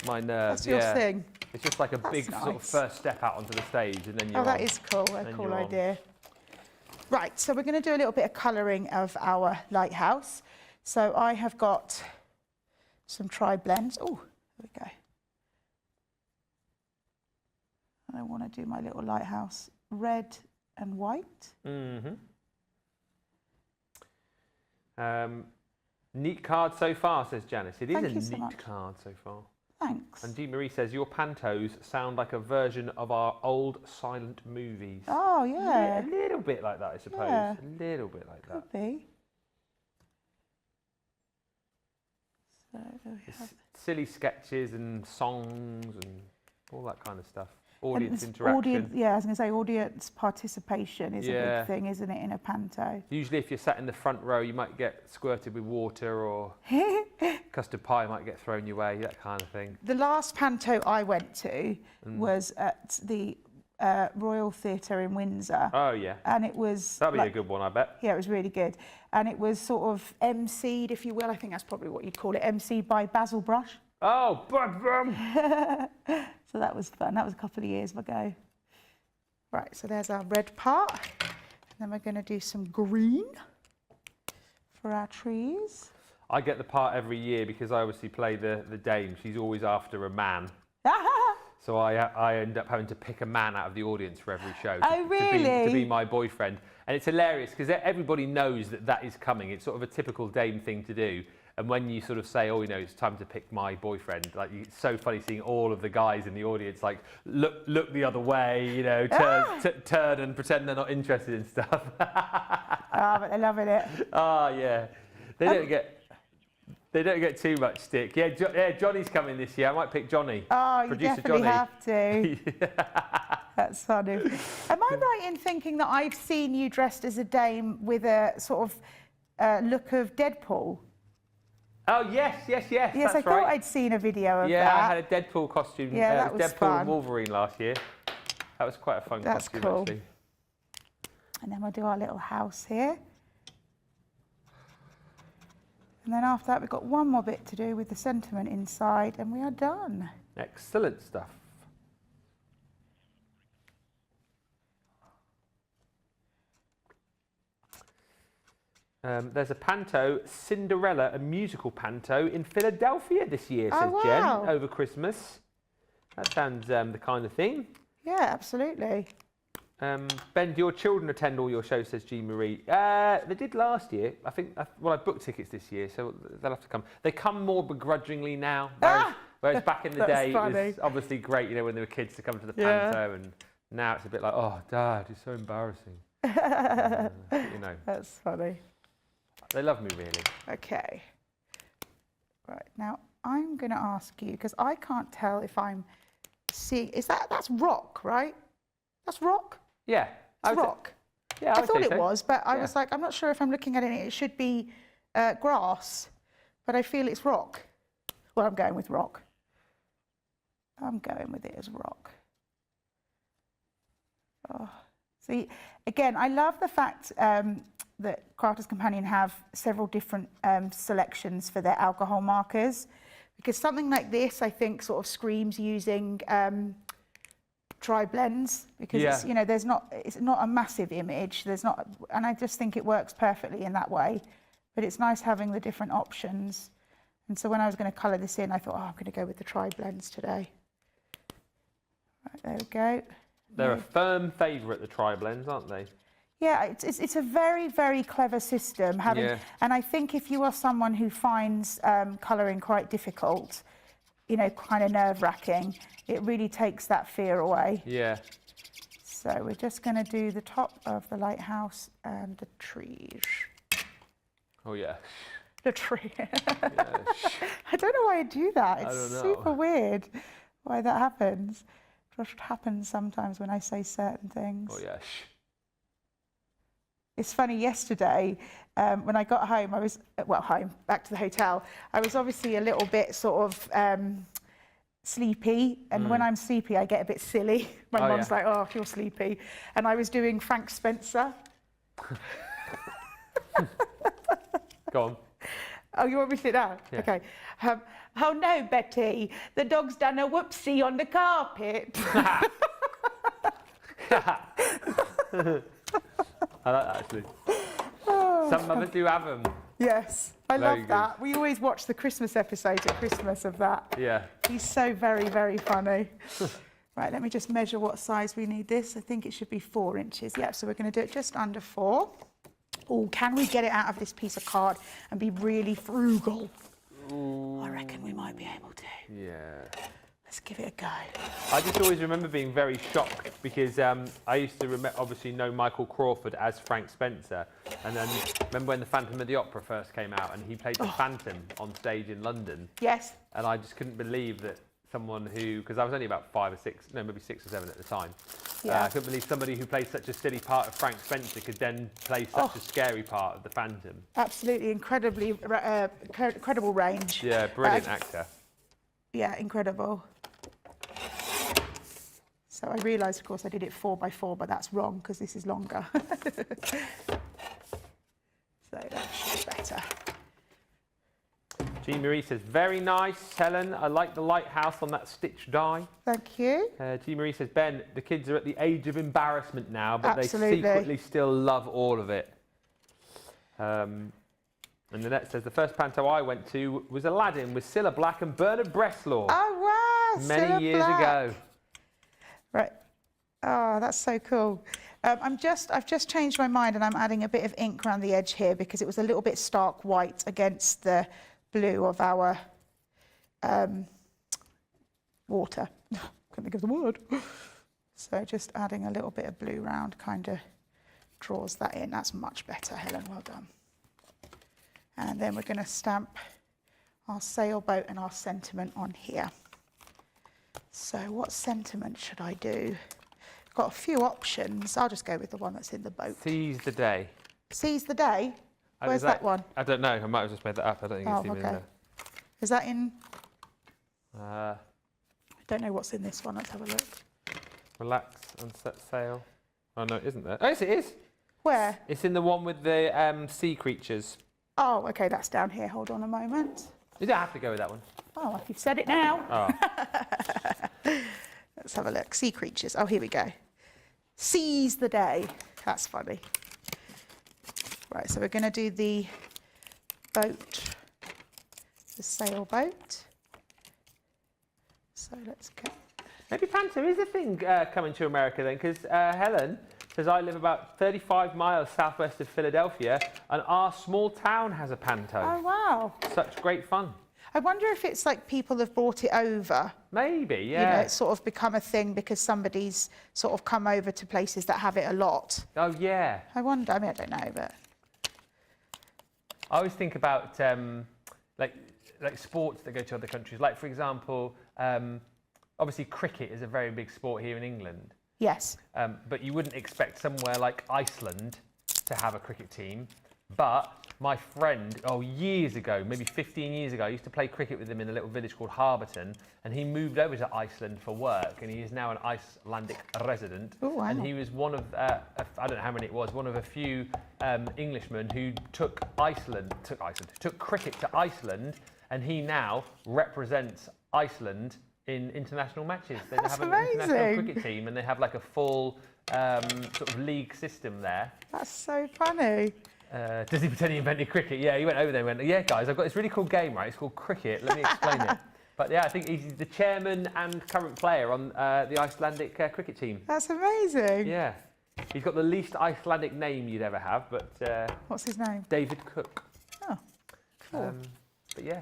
my nerves. That's your thing. It's just like a big sort of first step out onto the stage, and then you're that is cool. A cool idea. Right, so we're going to do a little bit of colouring of our lighthouse. So I have got some tri-blends. Oh, there we go. I want to do my little lighthouse red and white. Neat card so far, says Janice. It is Thank you a so neat much. card so far. Thanks. And Dee Marie says, your pantos sound like a version of our old silent movies. Oh, yeah. A little bit like that, I suppose. Yeah. A little bit like that. Could be. So there we have. Silly sketches and songs and all that kind of stuff. Audience And interaction. yeah, I was going to say audience participation is a big thing, isn't it, in a panto? Usually if you're sat in the front row, you might get squirted with water, or custard pie might get thrown your way, that kind of thing. The last panto I went to was at the Royal Theatre in Windsor. Oh, yeah. And it was... That'd be a good one, I bet. Yeah, it was really good. And it was sort of emceed, if you will. I think that's probably what you'd call it, emceed by Basil Brush. Oh, So that was fun. That was a couple of years ago. Right, so there's our red part. And then we're going to do some green for our trees. I get the part every year because I obviously play the dame. She's always after a man. So I end up having to pick a man out of the audience for every show to be my boyfriend. And it's hilarious because everybody knows that is coming. It's sort of a typical dame thing to do. And when you sort of say, oh, you know, it's time to pick my boyfriend, like, it's so funny seeing all of the guys in the audience, like, look the other way, you know, turn and pretend they're not interested in stuff. But they're loving it. Oh, yeah. They don't get too much stick. Yeah, Johnny's coming this year. I might pick Johnny. Oh, you Producer definitely Johnny. have to. That's funny. Am I right in thinking that I've seen you dressed as a dame with a sort of look of Deadpool? Oh, yes, Yes, that's I right. thought I'd seen a video of that. Yeah, I had a Deadpool costume. Yeah, that was Deadpool fun. and Wolverine last year. That was quite a fun costume, cool. actually. And then we'll do our little house here. And then after that, we've got one more bit to do with the sentiment inside, and we are done. Excellent stuff. There's a panto, Cinderella, a musical panto in Philadelphia this year, says Jen, over Christmas. That sounds the kind of thing. Yeah, absolutely. Ben, do your children attend all your shows, says Jean Marie? They did last year. I think, well, I booked tickets this year, so they'll have to come. They come more begrudgingly now, whereas back in the day, it was obviously great, you know, when there were kids to come to the panto, and now it's a bit like, oh, Dad, it's so embarrassing. You know. That's funny. They love me, really. Okay. Right, now I'm going to ask you, because I can't tell if I'm seeing, that's rock, right? That's rock? Yeah. It's rock. Yeah, I thought it so. was, but I was like, I'm not sure if I'm looking at it. It should be grass, but I feel it's rock. Well, I'm going with rock. I'm going with it as rock. Oh. See, again, I love the fact that Crafters Companion have several different selections for their alcohol markers, because something like this, I think, sort of screams using tri blends, because it's, you know, it's not a massive image. And I just think it works perfectly in that way. But it's nice having the different options. And so when I was going to colour this in, I thought, oh, I'm going to go with the tri blends today. Right, there we go. They're a firm favourite, the tri-blends, aren't they? Yeah, it's a very, very clever system. And I think if you are someone who finds colouring quite difficult, you know, kind of nerve-wracking, it really takes that fear away. Yeah. So we're just going to do the top of the lighthouse and the trees. Oh, yeah. The tree. Yeah. I don't know why I do that. I don't It's know. super weird why that happens. It just happens sometimes when I say certain things. Oh, yeah. It's funny, yesterday, when I got home, I was, back to the hotel, I was obviously a little bit sort of sleepy. And when I'm sleepy, I get a bit silly. My mum's like, oh, you're sleepy. And I was doing Frank Spencer. Go on. Oh, you want me to sit down? Yeah. Okay. Oh no, Betty, the dog's done a whoopsie on the carpet. I like that, actually. Some mothers do have them. Yes, I Very love good. that. We always watch the Christmas episode at Christmas of that. Yeah. He's so very, very funny. Right, let me just measure what size we need this. I think it should be 4 inches. Yeah, so we're going to do it just under 4. Oh, can we get it out of this piece of card and be really frugal? Ooh. I reckon we might be able to. Yeah. Let's give it a go. I just always remember being very shocked because I used to obviously know Michael Crawford as Frank Spencer, and then remember when the Phantom of the Opera first came out and he played the Phantom on stage in London. Yes. And I just couldn't believe that someone who, because I was only about 5 or 6, no, maybe 6 or 7 at the time. Yeah. I couldn't believe somebody who played such a silly part of Frank Spencer could then play such a scary part of the Phantom. Absolutely incredible range. Yeah, brilliant actor. Yeah, incredible. So I realised, of course, I did it 4 by 4, but that's wrong because this is longer. So that should be better. Jean Marie says, very nice, Helen. I like the lighthouse on that stitch die. Thank you. Jean Marie says, Ben, the kids are at the age of embarrassment now, but Absolutely. they secretly still love all of it. And Nanette says, the first panto I went to was Aladdin with Cilla Black and Bernard Bresslaw. Oh, wow. Many years ago. Right. Oh, that's so cool. I've just changed my mind and I'm adding a bit of ink around the edge here because it was a little bit stark white against the blue of our water. Couldn't think of the word. So just adding a little bit of blue round kind of draws that in. That's much better, Helen. Well done. And then we're going to stamp our sailboat and our sentiment on here. So what sentiment should I do? Got a few options. I'll just go with the one that's in the boat. Seize the day. Seize the day? Where's that one? I don't know. I might have just made that up. I don't think it's even in there. Is that in? I don't know what's in this one. Let's have a look. Relax and set sail. Oh, no, it isn't there. Oh, yes, it is. Where? It's in the one with the sea creatures. Oh, okay, that's down here. Hold on a moment. You don't have to go with that one. Oh, you've said it now. Oh. Let's have a look. Sea creatures. Oh, here we go. Seize the day. That's funny. Right, so we're going to do the boat, the sailboat. So let's go. Maybe Panto is a thing coming to America then, because Helen says I live about 35 miles southwest of Philadelphia and our small town has a Panto. Oh, wow. Such great fun. I wonder if it's like people have brought it over. Maybe, yeah. You know, it's sort of become a thing because somebody's sort of come over to places that have it a lot. Oh, yeah. I wonder, I mean, I don't know, but... I always think about like sports that go to other countries. Like, for example, obviously cricket is a very big sport here in England. Yes. But you wouldn't expect somewhere like Iceland to have a cricket team. But my friend, years ago, maybe 15 years ago, I used to play cricket with him in a little village called Harberton, and he moved over to Iceland for work, and he is now an Icelandic resident. Ooh, wow. And he was one of, I don't know how many it was, one of a few Englishmen who took cricket to Iceland, and he now represents Iceland in international matches. They have an international cricket team, and they have like a full sort of league system there. That's so funny. Does he pretend he invented cricket? Yeah, he went over there and went, yeah, guys, I've got this really cool game, right? It's called cricket. Let me explain it. But yeah, I think he's the chairman and current player on the Icelandic cricket team. That's amazing. Yeah. He's got the least Icelandic name you'd ever have, but... What's his name? David Cook. Oh, cool. But yeah,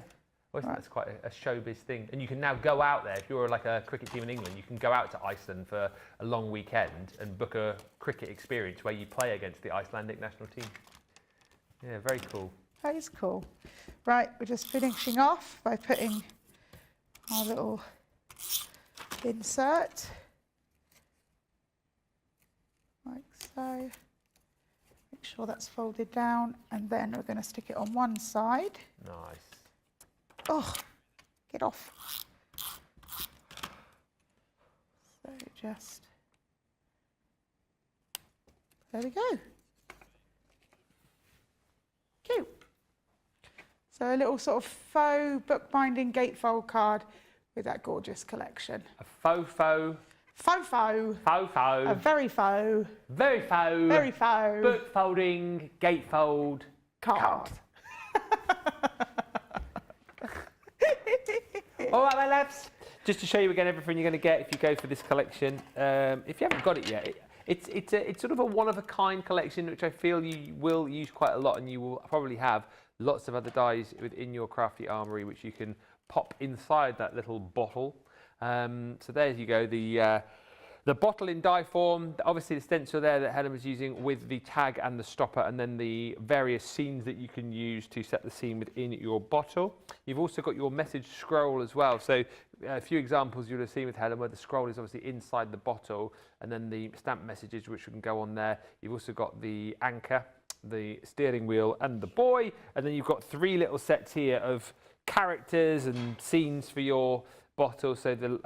I think that's quite a showbiz thing. And you can now go out there, if you're like a cricket team in England, you can go out to Iceland for a long weekend and book a cricket experience where you play against the Icelandic national team. Yeah, very cool. That is cool. Right, we're just finishing off by putting our little insert, like so. Make sure that's folded down, and then we're going to stick it on one side. Nice. Oh, get off. So just, there we go. Cute. So a little sort of faux bookbinding gatefold card with that gorgeous collection. A faux. A very faux. Very faux. Very faux. Book folding, gatefold card. All right, my lads. Just to show you again everything you're going to get if you go for this collection. If you haven't got it yet, it's sort of a one-of-a-kind collection, which I feel you will use quite a lot, and you will probably have lots of other dies within your crafty armoury, which you can pop inside that little bottle. So there you go, the The bottle in die form, obviously the stencil there that Helen was using with the tag and the stopper, and then the various scenes that you can use to set the scene within your bottle. You've also got your message scroll as well. So a few examples you'll have seen with Helen where the scroll is obviously inside the bottle, and then the stamp messages which can go on there. You've also got the anchor, the steering wheel and the buoy, and then you've got 3 little sets here of characters and scenes for your bottle. So the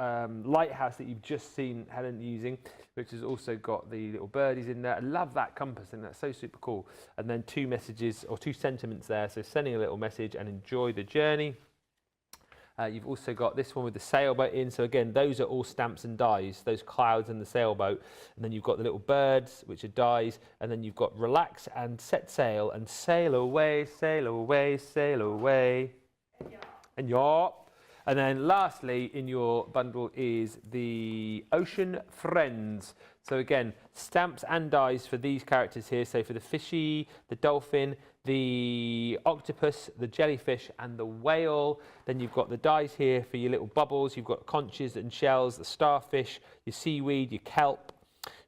lighthouse that you've just seen Helen using, which has also got the little birdies in there. I love that compass, and that's so super cool. And then 2 messages or 2 sentiments there, so sending a little message and enjoy the journey. You've also got this one with the sailboat in. So again, those are all stamps and dies, those clouds and the sailboat. And then you've got the little birds, which are dies. And then you've got relax and set sail and sail away, sail away, sail away. And yaw. And then lastly in your bundle is the Ocean Friends. So again, stamps and dies for these characters here. So for the fishy, the dolphin, the octopus, the jellyfish and the whale. Then you've got the dies here for your little bubbles. You've got conches and shells, the starfish, your seaweed, your kelp.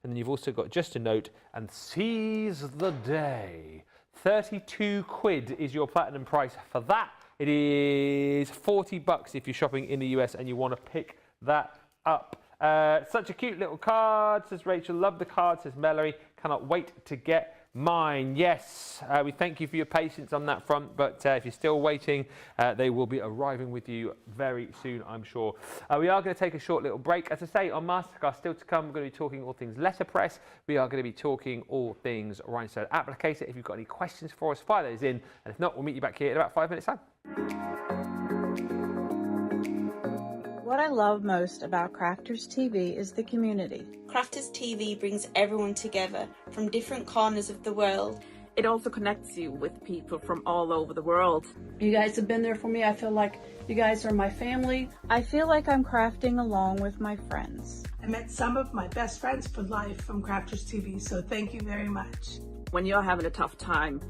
And then you've also got just a note and seize the day. 32 quid is your platinum price for that. It is 40 bucks if you're shopping in the US and you want to pick that up. Such a cute little card, says Rachel. Love the card, says Mallory. Cannot wait to get mine. Yes, we thank you for your patience on that front, but if you're still waiting, they will be arriving with you very soon, I'm sure. We are going to take a short little break. As I say, on Masterclass still to come, we're going to be talking all things letterpress. We are going to be talking all things rhinestone applicator. If you've got any questions for us, fire those in, and if not, we'll meet you back here in about 5 minutes time. What I love most about Crafters TV is the community. Crafters TV brings everyone together from different corners of the world. It also connects you with people from all over the world. You guys have been there for me. I feel like you guys are my family. I feel like I'm crafting along with my friends. I met some of my best friends for life from Crafters TV, so thank you very much. When you're having a tough time,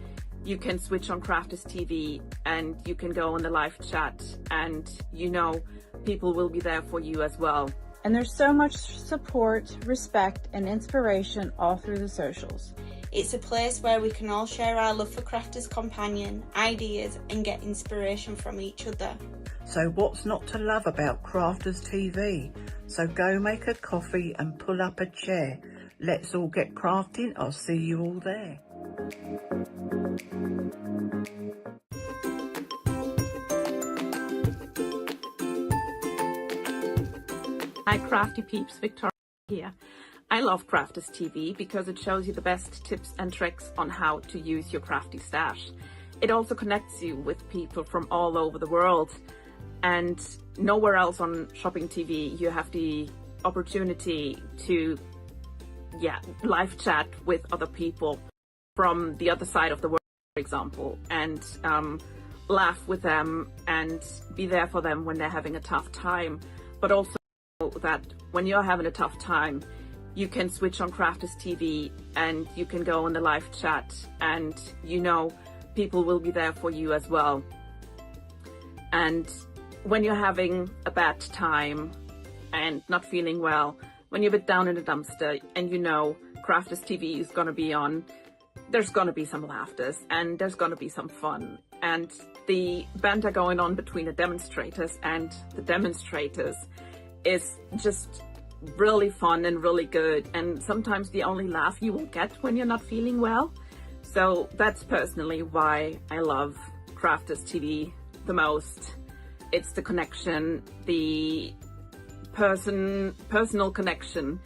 you can switch on Crafters TV and you can go on the live chat, and you know people will be there for you as well. And there's so much support, respect, and inspiration all through the socials. It's a place where we can all share our love for Crafters Companion, ideas, and get inspiration from each other. So what's not to love about Crafters TV? So go make a coffee and pull up a chair. Let's all get crafting. I'll see you all there. Hi Crafty Peeps, Victoria here. I love Crafters TV because it shows you the best tips and tricks on how to use your crafty stash. It also connects you with people from all over the world, and nowhere else on Shopping TV you have the opportunity to live chat with other people from the other side of the world, for example, and laugh with them and be there for them when they're having a tough time. But also that when you're having a tough time, you can switch on Crafters TV and you can go on the live chat, and you know people will be there for you as well. And when you're having a bad time and not feeling well, when you're a bit down in the dumpster and you know Crafters TV is going to be on, there's going to be some laughters and there's going to be some fun. And the banter going on between the demonstrators and the demonstrators is just really fun and really good, and sometimes the only laugh you will get when you're not feeling well. So that's personally why I love Crafters TV the most. It's the connection, the personal connection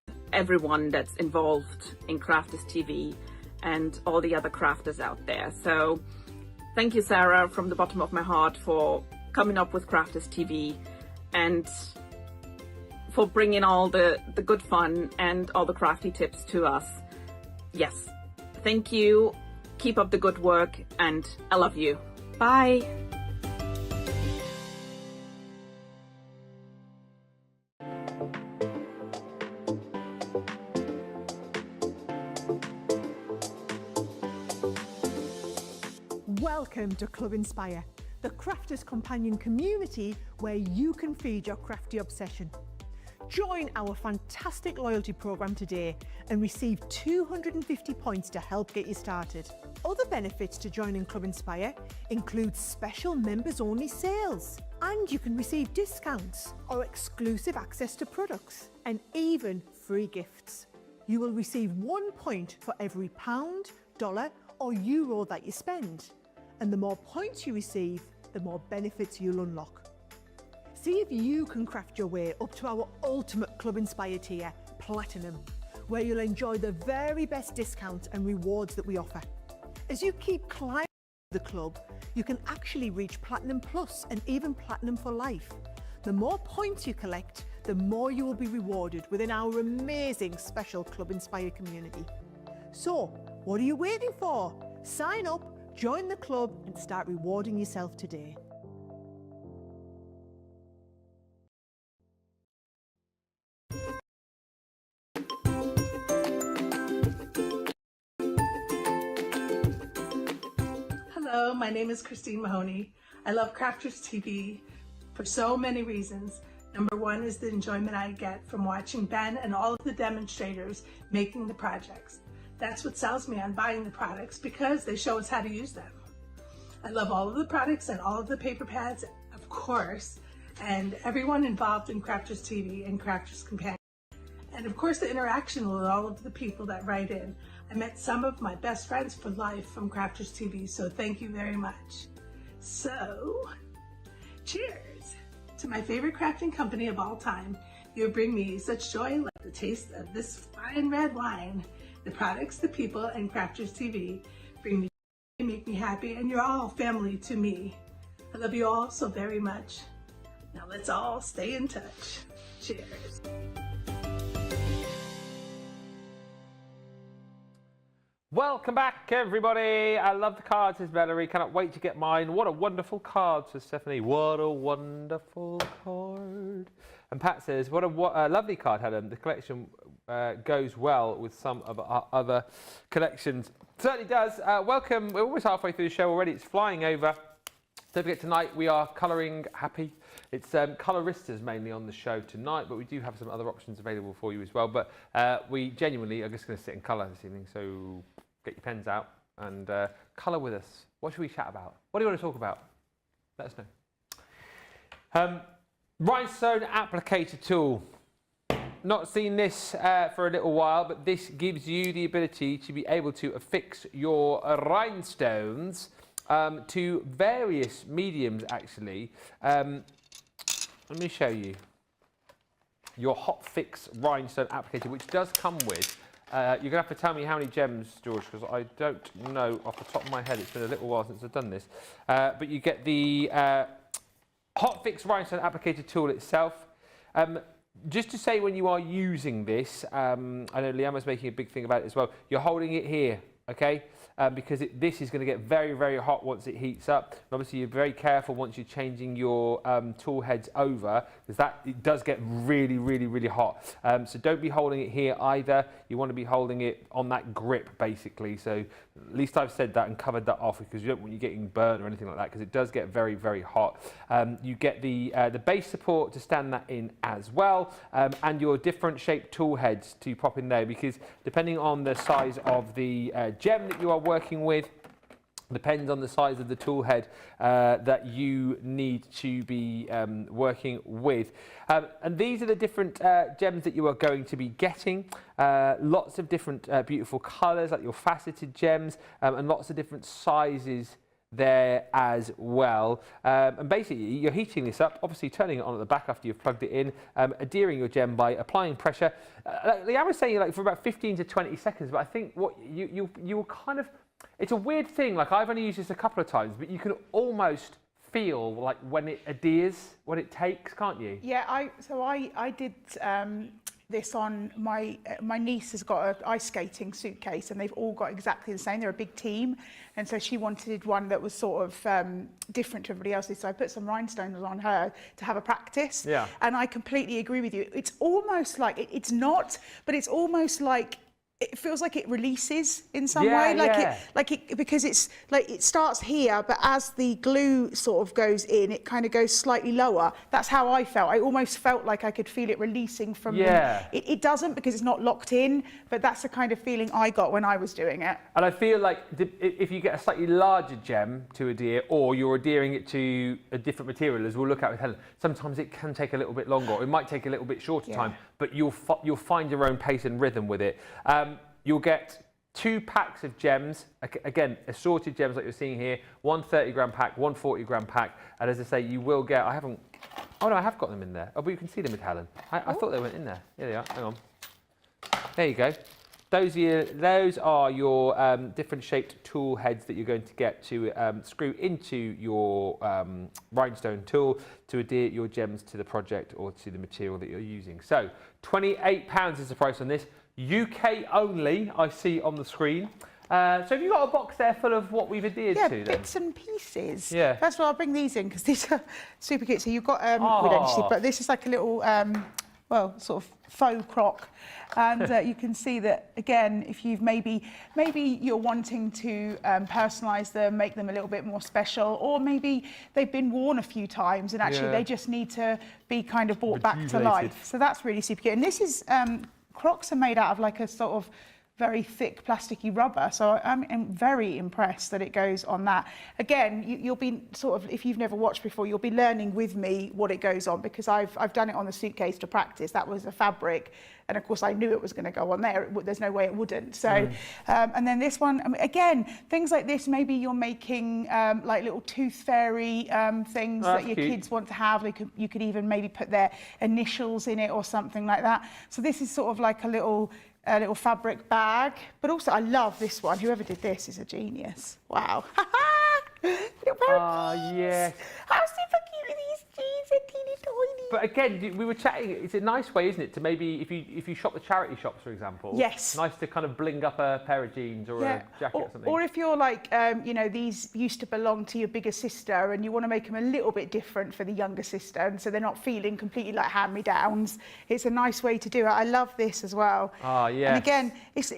with everyone that's involved in Crafters TV and all the other crafters out there. So thank you, Sarah, from the bottom of my heart for coming up with Crafters TV and for bringing all the good fun and all the crafty tips to us. Yes, thank you. Keep up the good work, and I love you. Bye. Welcome to Club Inspire, the Crafters Companion community where you can feed your crafty obsession. Join our fantastic loyalty program today and receive 250 points to help get you started. Other benefits to joining Club Inspire include special members-only sales, and you can receive discounts or exclusive access to products, and even free gifts. You will receive 1 point for every pound, dollar or euro that you spend, and the more points you receive, the more benefits you'll unlock. See if you can craft your way up to our ultimate Club Inspire tier, Platinum, where you'll enjoy the very best discounts and rewards that we offer. As you keep climbing the club, you can actually reach Platinum Plus and even Platinum for life. The more points you collect, the more you will be rewarded within our amazing special Club Inspire community. So, what are you waiting for? Sign up, join the club and start rewarding yourself today. Hello, my name is Christine Mahoney. I love Crafters TV for so many reasons. Number one is the enjoyment I get from watching Ben and all of the demonstrators making the projects. That's what sells me on buying the products, because they show us how to use them. I love all of the products and all of the paper pads, of course, and everyone involved in Crafters TV and Crafters Companion. And of course the interaction with all of the people that write in. I met some of my best friends for life from Crafters TV, so thank you very much. So, cheers to my favorite crafting company of all time. You bring me such joy, like the taste of this fine red wine. The products, the people, and Crafters TV bring me joy, make me happy, and you're all family to me. I love you all so very much. Now let's all stay in touch. Cheers. Welcome back, everybody. I love the cards, says Valerie. Cannot wait to get mine. What a wonderful card, says Stephanie. What a wonderful card. And Pat says, what a lovely card, Helen. The collection goes well with some of our other collections. Certainly does. Welcome. We're almost halfway through the show already. It's flying over. Don't forget, tonight we are colouring happy. It's coloristas mainly on the show tonight, but we do have some other options available for you as well. But we genuinely are just going to sit and colour this evening, so get your pens out and colour with us. What should we chat about? What do you want to talk about? Let us know. Rhinestone applicator tool. Not seen this for a little while, but this gives you the ability to be able to affix your rhinestones to various mediums, actually. Let me show you your hot fix rhinestone applicator, which does come with, you're going to have to tell me how many gems, George, because I don't know off the top of my head. It's been a little while since I've done this. But you get the hot fix rhinestone applicator tool itself. Just to say, when you are using this, I know Liam was making a big thing about it as well, you're holding it here, okay? Because this is going to get very, very hot once it heats up. And obviously, you're very careful once you're changing your tool heads over, because it does get really, really, really hot. So don't be holding it here either. You want to be holding it on that grip, basically. So at least I've said that and covered that off, because you don't want you getting burnt or anything like that, because it does get very, very hot. You get the base support to stand that in as well, and your different shaped tool heads to pop in there, because depending on the size of the gem that you are working with, depends on the size of the tool head that you need to be working with. And these are the different gems that you are going to be getting. Lots of different beautiful colours, like your faceted gems, and lots of different sizes there as well. And basically, you're heating this up, obviously turning it on at the back after you've plugged it in, adhering your gem by applying pressure. I was saying, like, for about 15 to 20 seconds, but I think what you will kind of, it's a weird thing. Like, I've only used this a couple of times, but you can almost feel like when it adheres, what it takes, can't you? Yeah, I did this on my niece has got an ice skating suitcase, and they've all got exactly the same. They're a big team, and so she wanted one that was sort of different to everybody else's. So I put some rhinestones on her to have a practice. Yeah. And I completely agree with you. It's almost like it's not, but it's almost like it feels like it releases in some way, because it's like it starts here, but as the glue sort of goes in, it kind of goes slightly lower. That's how I felt. I almost felt like I could feel it releasing from it doesn't, because it's not locked in, but that's the kind of feeling I got when I was doing it. And I feel like if you get a slightly larger gem to adhere, or you're adhering it to a different material, as we'll look at with Helen, sometimes it can take a little bit longer, or it might take a little bit shorter time, but you'll find your own pace and rhythm with it. You'll get 2 packs of gems, again, assorted gems like you're seeing here, 1 30-gram pack, 1 40-gram pack, and as I say, you will get, I have got them in there. Oh, but you can see them with Helen. I thought they went in there. Here they are, hang on. There you go. Those are your different shaped tool heads that you're going to get to screw into your rhinestone tool to adhere your gems to the project or to the material that you're using. So, £28 is the price on this. UK only, I see on the screen. So have you got a box there full of what we've adhered to then? Yeah, bits and pieces. Yeah. First of all, I'll bring these in because these are super cute. So you've got, we don't see, but this is like a little, well, sort of faux croc. And you can see that, again, if you've maybe you're wanting to personalise them, make them a little bit more special, or maybe they've been worn a few times and actually they just need to be kind of brought back to life. So that's really super cute. And this is, crocs are made out of like a sort of very thick plasticky rubber, so I'm very impressed that it goes on that. Again, you'll be sort of, if you've never watched before, you'll be learning with me what it goes on, because I've done it on the suitcase to practice. That was a fabric, and of course I knew it was going to go on there. There's no way it wouldn't. So, and then this one, I mean, again, things like this, maybe you're making like little tooth fairy things that your kids want to have. You could even maybe put their initials in it or something like that. So this is sort of like a little fabric bag, but also I love this one. Whoever did this is a genius. Wow. Little parakeets. Yes. How super cute are these jeans? They're teeny tiny. But again, we were chatting, it's a nice way, isn't it, to maybe, if you shop the charity shops, for example, yes, nice to kind of bling up a pair of jeans or a jacket or something. Or if you're like, you know, these used to belong to your bigger sister and you want to make them a little bit different for the younger sister, and so they're not feeling completely like hand-me-downs. It's a nice way to do it. I love this as well. Ah, yeah. And again, it's,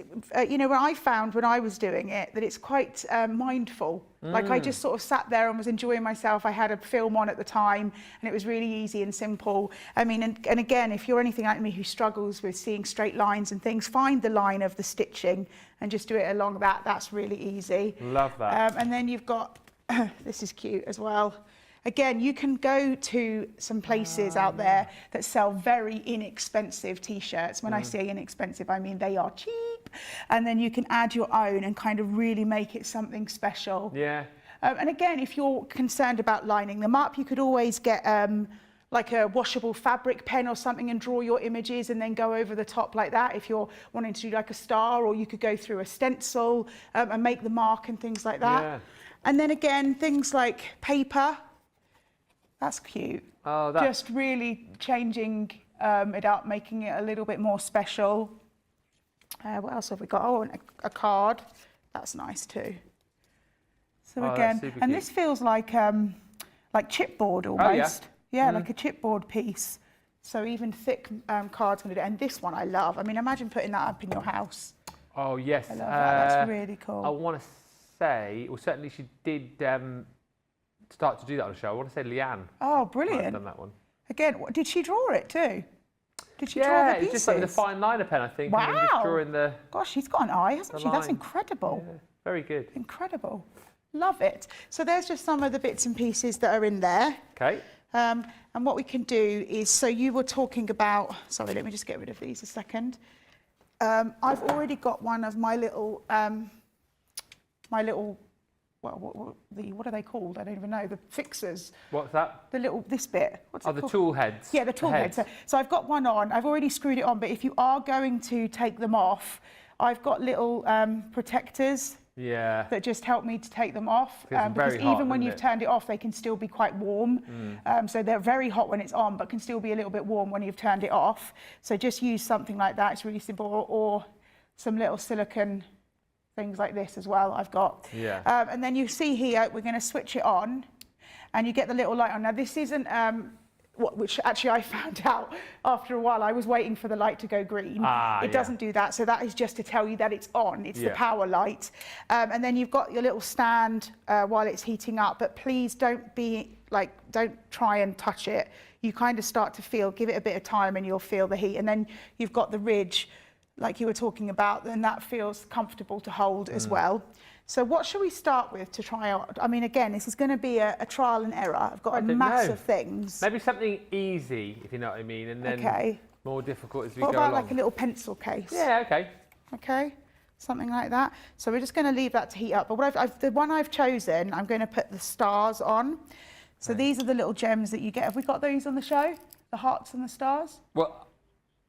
you know, what I found when I was doing it, that it's quite mindful. Like I just sort of sat there and was enjoying myself. I had a film on at the time and it was really easy and simple. I mean, and again, if you're anything like me who struggles with seeing straight lines and things, find the line of the stitching and just do it along that. That's really easy. Love that. And then you've got, this is cute as well. Again, you can go to some places out there that sell very inexpensive t-shirts. When I say inexpensive, I mean they are cheap. And then you can add your own and kind of really make it something special. Yeah. And again, if you're concerned about lining them up, you could always get like a washable fabric pen or something and draw your images and then go over the top like that if you're wanting to do like a star, or you could go through a stencil and make the mark and things like that. Yeah. And then again, things like paper. That's cute. Oh, just really changing it up, making it a little bit more special. What else have we got? Oh, and a card. That's nice too. So again, and this feels like chipboard almost. Yeah, like a chipboard piece. So even thick cards can do it. And this one I love. I mean, imagine putting that up in your house. Oh yes, I love that. That's really cool. I want to say, well, certainly she did start to do that on the show. I want to say Leanne. Oh, brilliant! Might have done that one. Again, did she draw it too? Did she draw the pieces? Yeah, it's just like the fine liner pen, I think. Wow! And then just drawing the. Gosh, she's got an eye, hasn't she? That's incredible. Yeah, very good. Incredible. Love it. So there's just some of the bits and pieces that are in there. Okay. And what we can do is, so you were talking about. Sorry, let me just get rid of these a second. I've already got one of my little. Well, what are they called? I don't even know. The fixers. What's that? This bit. What's it called? The tool heads. Yeah, the tool heads. So I've got one on. I've already screwed it on, but if you are going to take them off, I've got little protectors. Yeah. That just help me to take them off. Because even when you've turned it off, they can still be quite warm. So they're very hot when it's on, but can still be a little bit warm when you've turned it off. So just use something like that. It's really simple. Or some little silicone things like this as well I've got. Yeah. And then you see here, we're going to switch it on and you get the little light on. Now this isn't, which actually I found out after a while. I was waiting for the light to go green. It doesn't do that, so that is just to tell you that it's on. It's the power light. And then you've got your little stand while it's heating up, but please don't try and touch it. You kind of start to feel, give it a bit of time and you'll feel the heat. And then you've got the ridge, like you were talking about, and that feels comfortable to hold as well. So what should we start with to try out? I mean, again, this is going to be a trial and error. I've got a mass of things. Maybe something easy, if you know what I mean, and then more difficult as we go along. What about like a little pencil case? Yeah, okay. Okay, something like that. So we're just going to leave that to heat up. But what the one I've chosen, I'm going to put the stars on. So these are the little gems that you get. Have we got those on the show? The hearts and the stars? Well,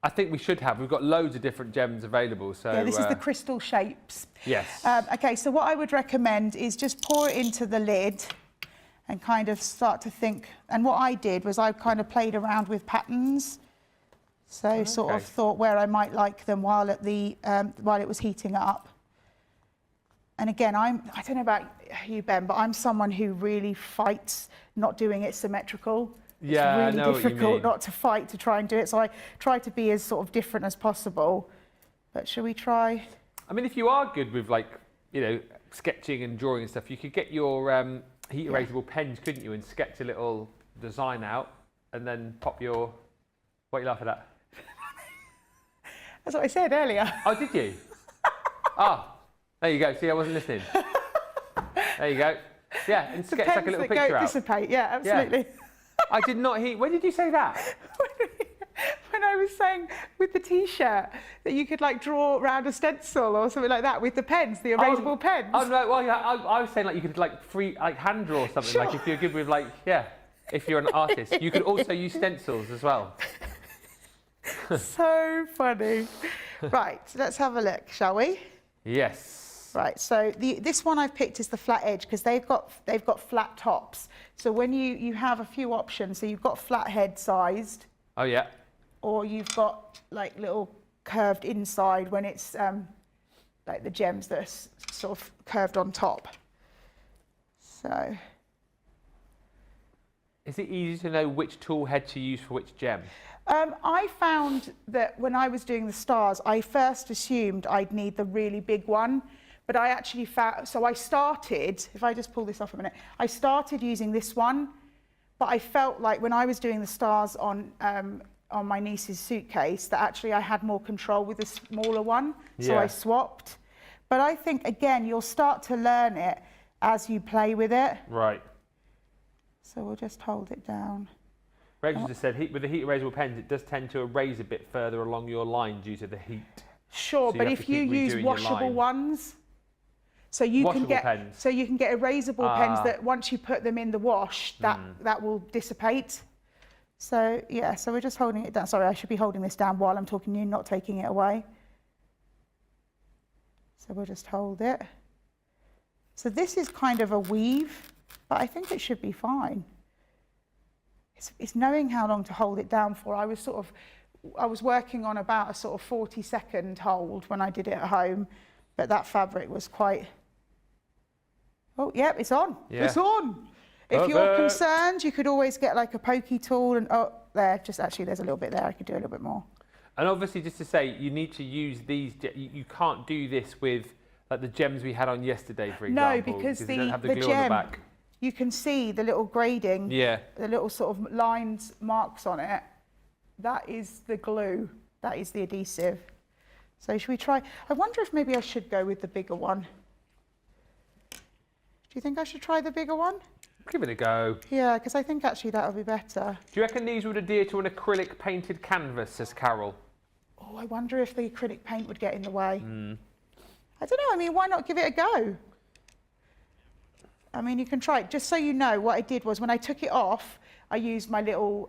I think we should have. We've got loads of different gems available. So yeah, this is the crystal shapes. Yes. Okay, so what I would recommend is just pour it into the lid and kind of start to think. And what I did was I kind of played around with patterns. So sort of thought where I might like them while it was heating up. And again, I don't know about you, Ben, but I'm someone who really fights not doing it symmetrical. Yeah, it's really difficult not to fight to try and do it. So I try to be as sort of different as possible. But shall we try? I mean, if you are good with sketching and drawing and stuff, you could get your heat erasable pens, couldn't you, and sketch a little design out and then pop your... What are you laughing at? That's what I said earlier. Oh, did you? There you go. See, I wasn't listening. There you go. Yeah, and sketch like a little picture out. Dissipate. Yeah, absolutely. Yeah. I did not hear. When did you say that? When I was saying with the T-shirt that you could like draw around a stencil or something like that with the pens, the erasable pens. Oh no! Well, yeah, I was saying like you could hand draw something. Sure. Like if you're good with if you're an artist, you could also use stencils as well. So funny. Right, let's have a look, shall we? Yes. Right, so this one I've picked is the flat edge because they've got flat tops. So when you have a few options, so you've got flat head sized. Oh yeah. Or you've got like little curved inside when it's like the gems that are sort of curved on top. So. Is it easy to know which tool head to use for which gem? I found that when I was doing the stars, I first assumed I'd need the really big one. But I actually found, so I started, if I just pull this off a minute, I started using this one, but I felt like when I was doing the stars on my niece's suitcase, that actually I had more control with the smaller one, so I swapped. But I think, again, you'll start to learn it as you play with it. Right. So we'll just hold it down. Rachel just said, with the heat erasable pens, it does tend to erase a bit further along your line due to the heat. Sure, so but if you use washable ones, so you can get erasable pens that once you put them in the wash, that will dissipate. So yeah, so we're just holding it down. Sorry, I should be holding this down while I'm talking to you, not taking it away. So we'll just hold it. So this is kind of a weave, but I think it should be fine. It's knowing how long to hold it down for. I was working on about a sort of 40-second hold when I did it at home, but that fabric was quite... Oh, yep, it's on. Yeah. It's on. If you're concerned, you could always get like a pokey tool and, there's a little bit there. I could do a little bit more. And obviously, just to say, you need to use these, you can't do this with like the gems we had on yesterday, for example. No, because they don't have the glue gem, on the back. You can see the little grading, the little sort of lines, marks on it. That is the glue. That is the adhesive. So should we try? I wonder if maybe I should go with the bigger one. Do you think I should try the bigger one? Give it a go. Yeah, because I think actually that would be better. Do you reckon these would adhere to an acrylic painted canvas, says Carol? Oh, I wonder if the acrylic paint would get in the way. I don't know. I mean, why not give it a go? I mean, you can try it. Just so you know, what I did was when I took it off, I used my little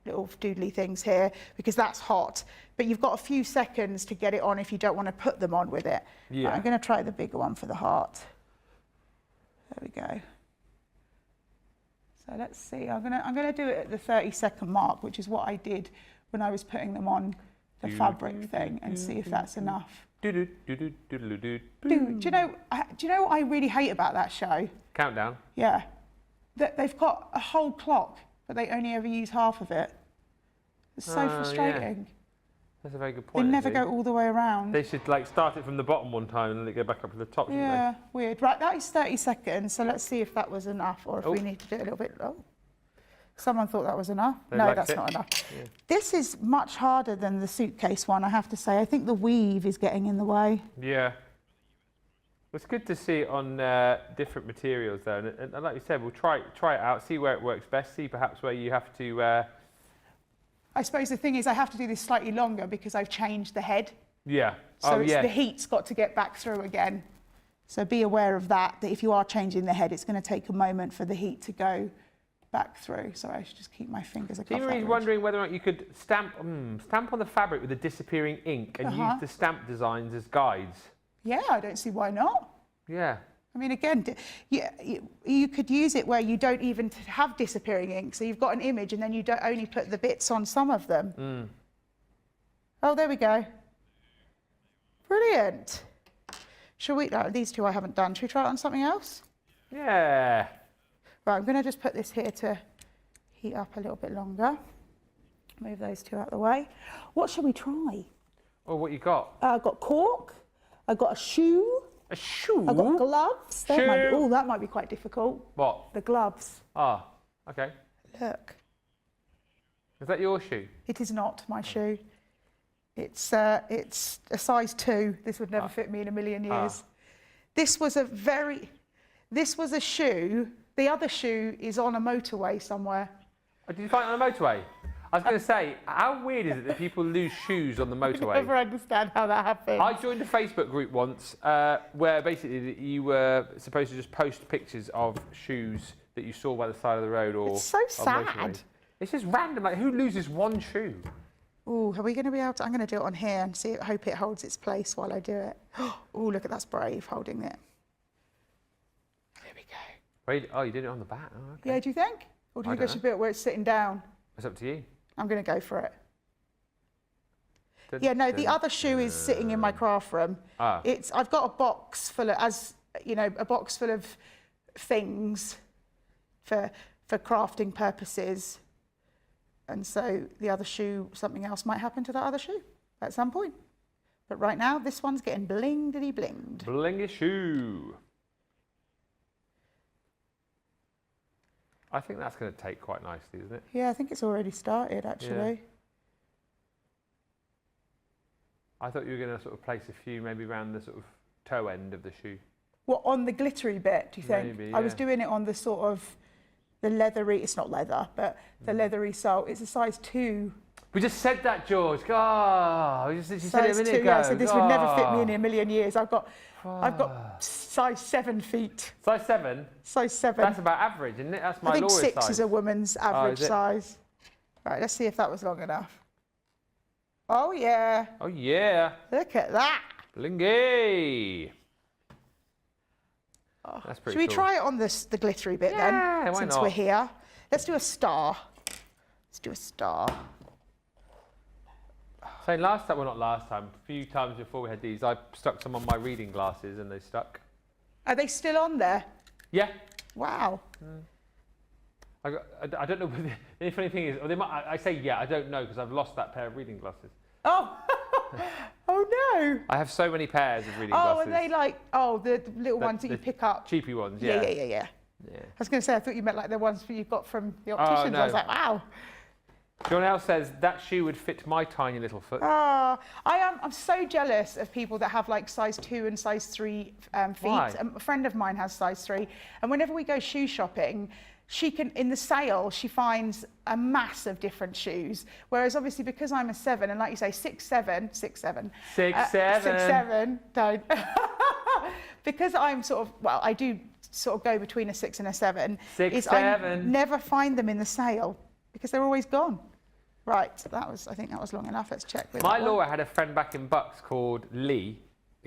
doodly things here because that's hot. But you've got a few seconds to get it on if you don't want to put them on with it. Yeah. Right, I'm going to try the bigger one for the heart. There we go. So let's see. I'm gonna do it at the 30-second mark, which is what I did when I was putting them on the fabric thing, and see if that's enough. Do you know what I really hate about that show? Countdown. Yeah, they've got a whole clock but they only ever use half of it. It's so frustrating. Yeah. That's a very good They point. never go all the way around. They should like start it from the bottom one time and then they go back up to the top. Yeah, weird. Right, that is 30 seconds, so let's see if that was enough or if Oh. we need to do it a little bit. Oh, someone thought that was enough. They No, liked that's it. not enough. Yeah. This is much harder than the suitcase one, I have to say. I think the weave is getting in the way. Yeah. It's good to see it on different materials though, and like you said, we'll try it out, see where it works best, see perhaps where you have to. I suppose the thing is I have to do this slightly longer because I've changed the head. Yeah. So the heat's got to get back through again. So be aware of that if you are changing the head, it's going to take a moment for the heat to go back through. So I should just keep my fingers across that You're ridge. wondering whether or not you could stamp on the fabric with the disappearing ink and use the stamp designs as guides. Yeah, I don't see why not. Yeah. I mean, again, you could use it where you don't even have disappearing ink. So you've got an image and then you don't only put the bits on some of them. Oh, there we go. Brilliant. Shall we, these two I haven't done. Should we try it on something else? Yeah. Right, I'm going to just put this here to heat up a little bit longer. Move those two out of the way. What shall we try? Oh, what you got? I've got cork. I've got a shoe. A shoe? I've got gloves. Oh, that might be quite difficult. What? The gloves. Ah, okay. Look. Is that your shoe? It is not my shoe. It's a size 2. This would never fit me in a million years. This was a shoe. The other shoe is on a motorway somewhere. Oh, did you find it on a motorway? I was going to say, how weird is it that people lose shoes on the motorway? I never understand how that happens. I joined a Facebook group once where basically you were supposed to just post pictures of shoes that you saw by the side of the road or It's so on sad. motorways. It's just random. Like, who loses one shoe? Oh, are we going to be able to? I'm going to do it on here and see. Hope it holds its place while I do it. Oh, look at that's brave holding it. There we go. Wait, oh, you did it on the back. Oh, okay. Yeah, do you think? Or do you think I should do it where it's sitting down? It's up to you. I'm going to go for it. Yeah, no, the other shoe is sitting in my craft room. I've got a box full of, a box full of things for crafting purposes. And so the other shoe, something else might happen to that other shoe at some point. But right now, this one's getting blinged. Blingy shoe. I think that's going to take quite nicely, isn't it? Yeah, I think it's already started, actually. Yeah. I thought you were going to sort of place a few maybe around the sort of toe end of the shoe. What, on the glittery bit, do you think? Maybe, I was yeah. doing it on the sort of, the leathery, it's not leather, but the leathery sole. It's a size 2. We just said that, George. Oh, you said it a minute ago. Yeah, so this would never fit me in a million years. I've got size 7 feet. Size 7? Size 7. That's about average, isn't it? That's my I think Laura's 6 size. is a woman's average is it? size. Right, let's see if that was long enough. Oh, yeah. Oh, yeah. Look at that. Blingy. Oh. That's pretty Should we cool. try it on the glittery bit then? Yeah, why since not? we're here. Let's do a star. Let's do a star. So last time, well not last time, a few times before we had these, I stuck some on my reading glasses and they stuck. Are they still on there? Yeah. Wow. I don't know. The funny thing is, or they might, I say yeah, I don't know because I've lost that pair of reading glasses. Oh. Oh no. I have so many pairs of reading Oh, glasses. are they like, the little ones that you pick up? Cheapy ones, Yeah, yeah. yeah. I was going to say, I thought you meant like the ones you got from the opticians. no. I was like, wow. John L says that shoe would fit my tiny little foot. I'm so jealous of people that have like size 2 and size 3 feet. Why? A friend of mine has size 3, and whenever we go shoe shopping, she can, in the sale, she finds a mass of different shoes. Whereas obviously because I'm a 7, and like you say, 6'7", 6'7", don't. Because I'm sort of, well, I do sort of go between a 6 and a 7. 6'7". I never find them in the sale because they're always gone. Right, I think that was long enough. Let's check with My that one. Laura had a friend back in Bucks called Lee,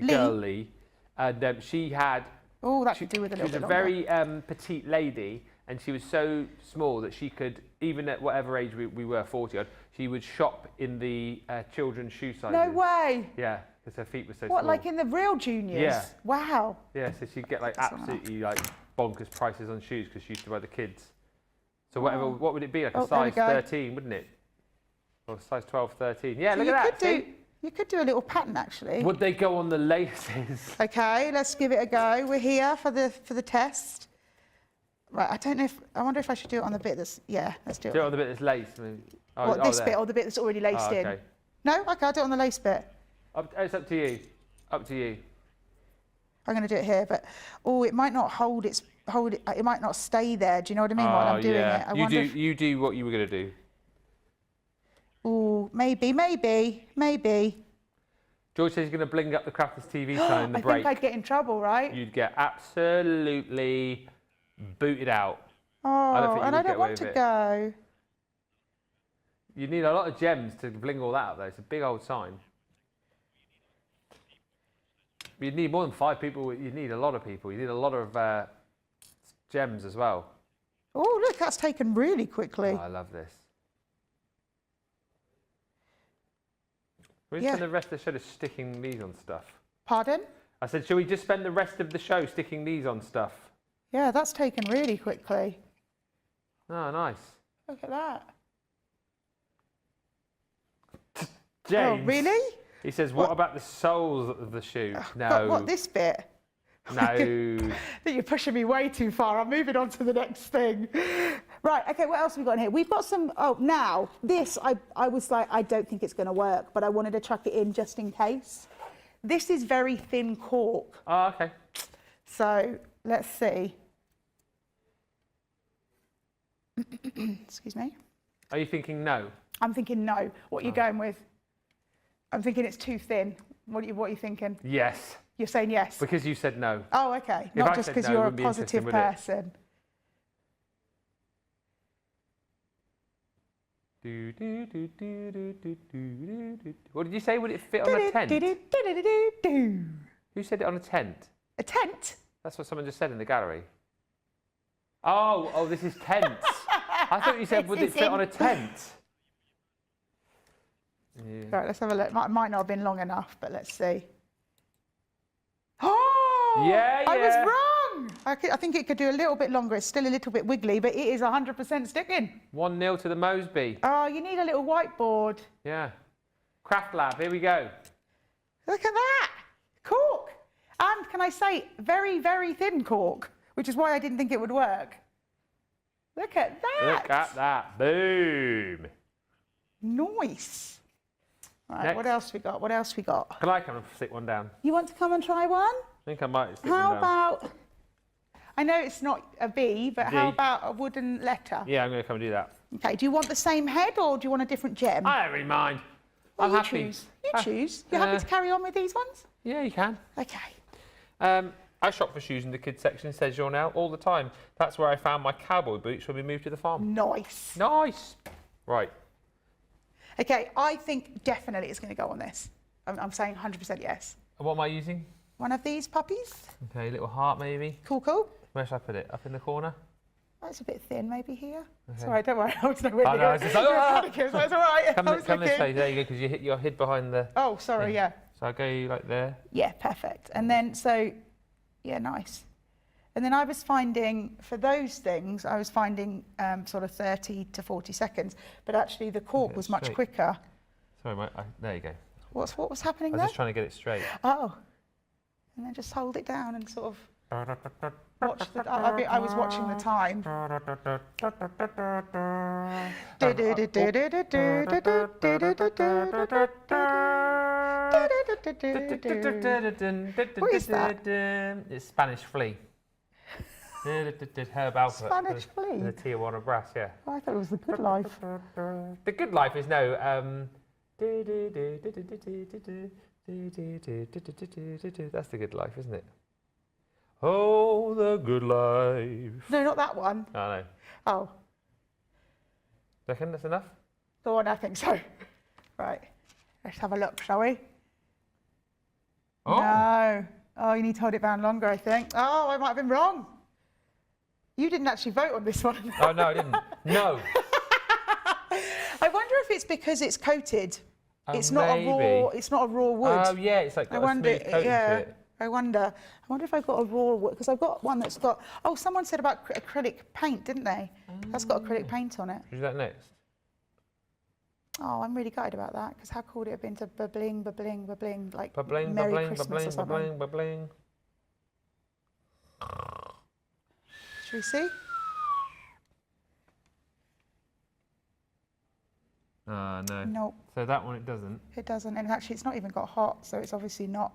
girl Lee, and she had. Oh, that could do with a little bit She was a longer. very petite lady, and she was so small that she could, even at whatever age we were, 40 odd, she would shop in the children's shoe sizes. No way. Yeah, because her feet were so What, small. like in the real juniors? Yeah. Wow. Yeah, so she'd get like That's not absolutely like bonkers prices on shoes because she used to buy the kids. So whatever, what would it be? Like a Oh, there we size go. 13, wouldn't it? Or size 12, 13. Yeah, So look you at could that. do, See? you could do a little pattern actually. Would they go on the laces? Okay, let's give it a go. We're here for the test. Right, I don't know if, I wonder if I should do it on the bit that's, yeah, let's do it. Do it on the bit that's laced. I mean, What, this there. bit or the bit that's already laced Oh, in? okay. No? Okay, I'll do it on the lace bit. It's up to you. Up to you. I'm going to do it here, but, oh, it might not hold it, it might not stay there. Do you know what I mean while I'm doing it? I wonder if, You do what you were going to do. oh, maybe. George says he's going to bling up the Crafters TV sign in the I break. think I'd get in trouble, right? You'd get absolutely booted out. Oh, think you and would I get don't away want to with it. go. You need a lot of gems to bling all that up, though. It's a big old sign. You'd need more than 5 people. You need a lot of people. You need a lot of gems as well. Oh, look, that's taken really quickly. Oh, I love this. We Yeah. spend the rest of the show just sticking these on stuff. Pardon? I said, shall we just spend the rest of the show sticking these on stuff? Yeah, that's taken really quickly. Oh, nice. Look at that. James. Oh, really? He says, what about the soles of the shoe? But what, this bit? No. I think you're pushing me way too far. I'm moving on to the next thing. Right, okay, what else have we got in here? We've got some, oh, now, this, I was like, I don't think it's going to work, but I wanted to chuck it in just in case. This is very thin cork. Oh, okay. So, let's see. Excuse me. Are you thinking no? I'm thinking no. What are you going with? I'm thinking it's too thin. What are you thinking? Yes. You're saying yes? Because you said no. Oh, okay. If Not I just said because no, it you're a wouldn't be positive interesting, would it? person. What did you say? Would it fit on a tent? Who said it on a tent? A tent? That's what someone just said in the gallery. Oh, this is tents. I thought you said, would it fit on a tent? Yeah. Right, let's have a look. Might not have been long enough, but let's see. Oh! Yeah, I was yeah. wrong! I think it could do a little bit longer. It's still a little bit wiggly, but it is 100% sticking. 1-0 to the Moseby. Oh, you need a little whiteboard. Yeah. Craft Lab, here we go. Look at that! Cork! And can I say, very, very thin cork, which is why I didn't think it would work. Look at that! Look at that. Boom. Nice. Right, Next. what else we got? What else we got? Can I come and stick one down? You want to come and try one? I think I might stick How one down. about, I know it's not a B, but how D. about a wooden letter? Yeah, I'm going to come and do that. Okay, do you want the same head or do you want a different gem? I don't really mind. Well, I'm you happy. choose. You choose. You're happy to carry on with these ones? Yeah, you can. Okay. I shop for shoes in the kids section, says you're now, all the time. That's where I found my cowboy boots when we moved to the farm. Nice. Nice. Right. Okay, I think definitely it's going to go on this. I'm saying 100% yes. And what am I using? One of these puppies. Okay, a little heart maybe. Cool, cool. Where should I put it? Up in the corner? That's a bit thin, maybe here. It's Okay. all right, don't worry. I was nowhere Oh, near no, it. it's just like, ah! It's all right. Come, I was come this looking. way. There you go, because you're hid behind the... Oh, sorry, thing. yeah. So I go like there. Yeah, perfect. And then, so, yeah, nice. And then I was finding, for those things, I was finding sort of 30 to 40 seconds, but actually the cork Get it was much straight. quicker. Sorry, there you go. What was happening I was there? just trying to get it straight. Oh, and then just hold it down and sort of watch the, I was watching the time. What is that? It's Spanish flea. Herb Alpha. Spanish flea? The Tijuana brass, yeah. Oh, I thought it was the good life. The good life is no. That's the good life, isn't it? Oh, the good life. No, not that one. I know. Oh, Reckon that's enough? go on, I think so. Right, let's have a look, shall we? Oh. No. Oh, you need to hold it down longer, I think. Oh, I might have been wrong. You didn't actually vote on this one. Oh, no, I didn't. No. I wonder if it's because it's coated. Oh, It's not a raw. maybe. It's not a raw wood. Oh, yeah, it's like I got a wonder. smooth coating to Yeah. it. I wonder if I've got a raw wood, because I've got one that's got, oh, someone said about acrylic paint, didn't they? That's got acrylic paint on it. Should we do that next? Oh, I'm really gutted about that, because how cool would it have been to bubbling, bubbling, bubbling, like Bubbling, Merry bubbling, Christmas bubbling, or something. bubbling, bubbling. Should we see? Ah, no. Nope. So that one, it doesn't. It doesn't, and actually it's not even got hot, so it's obviously not,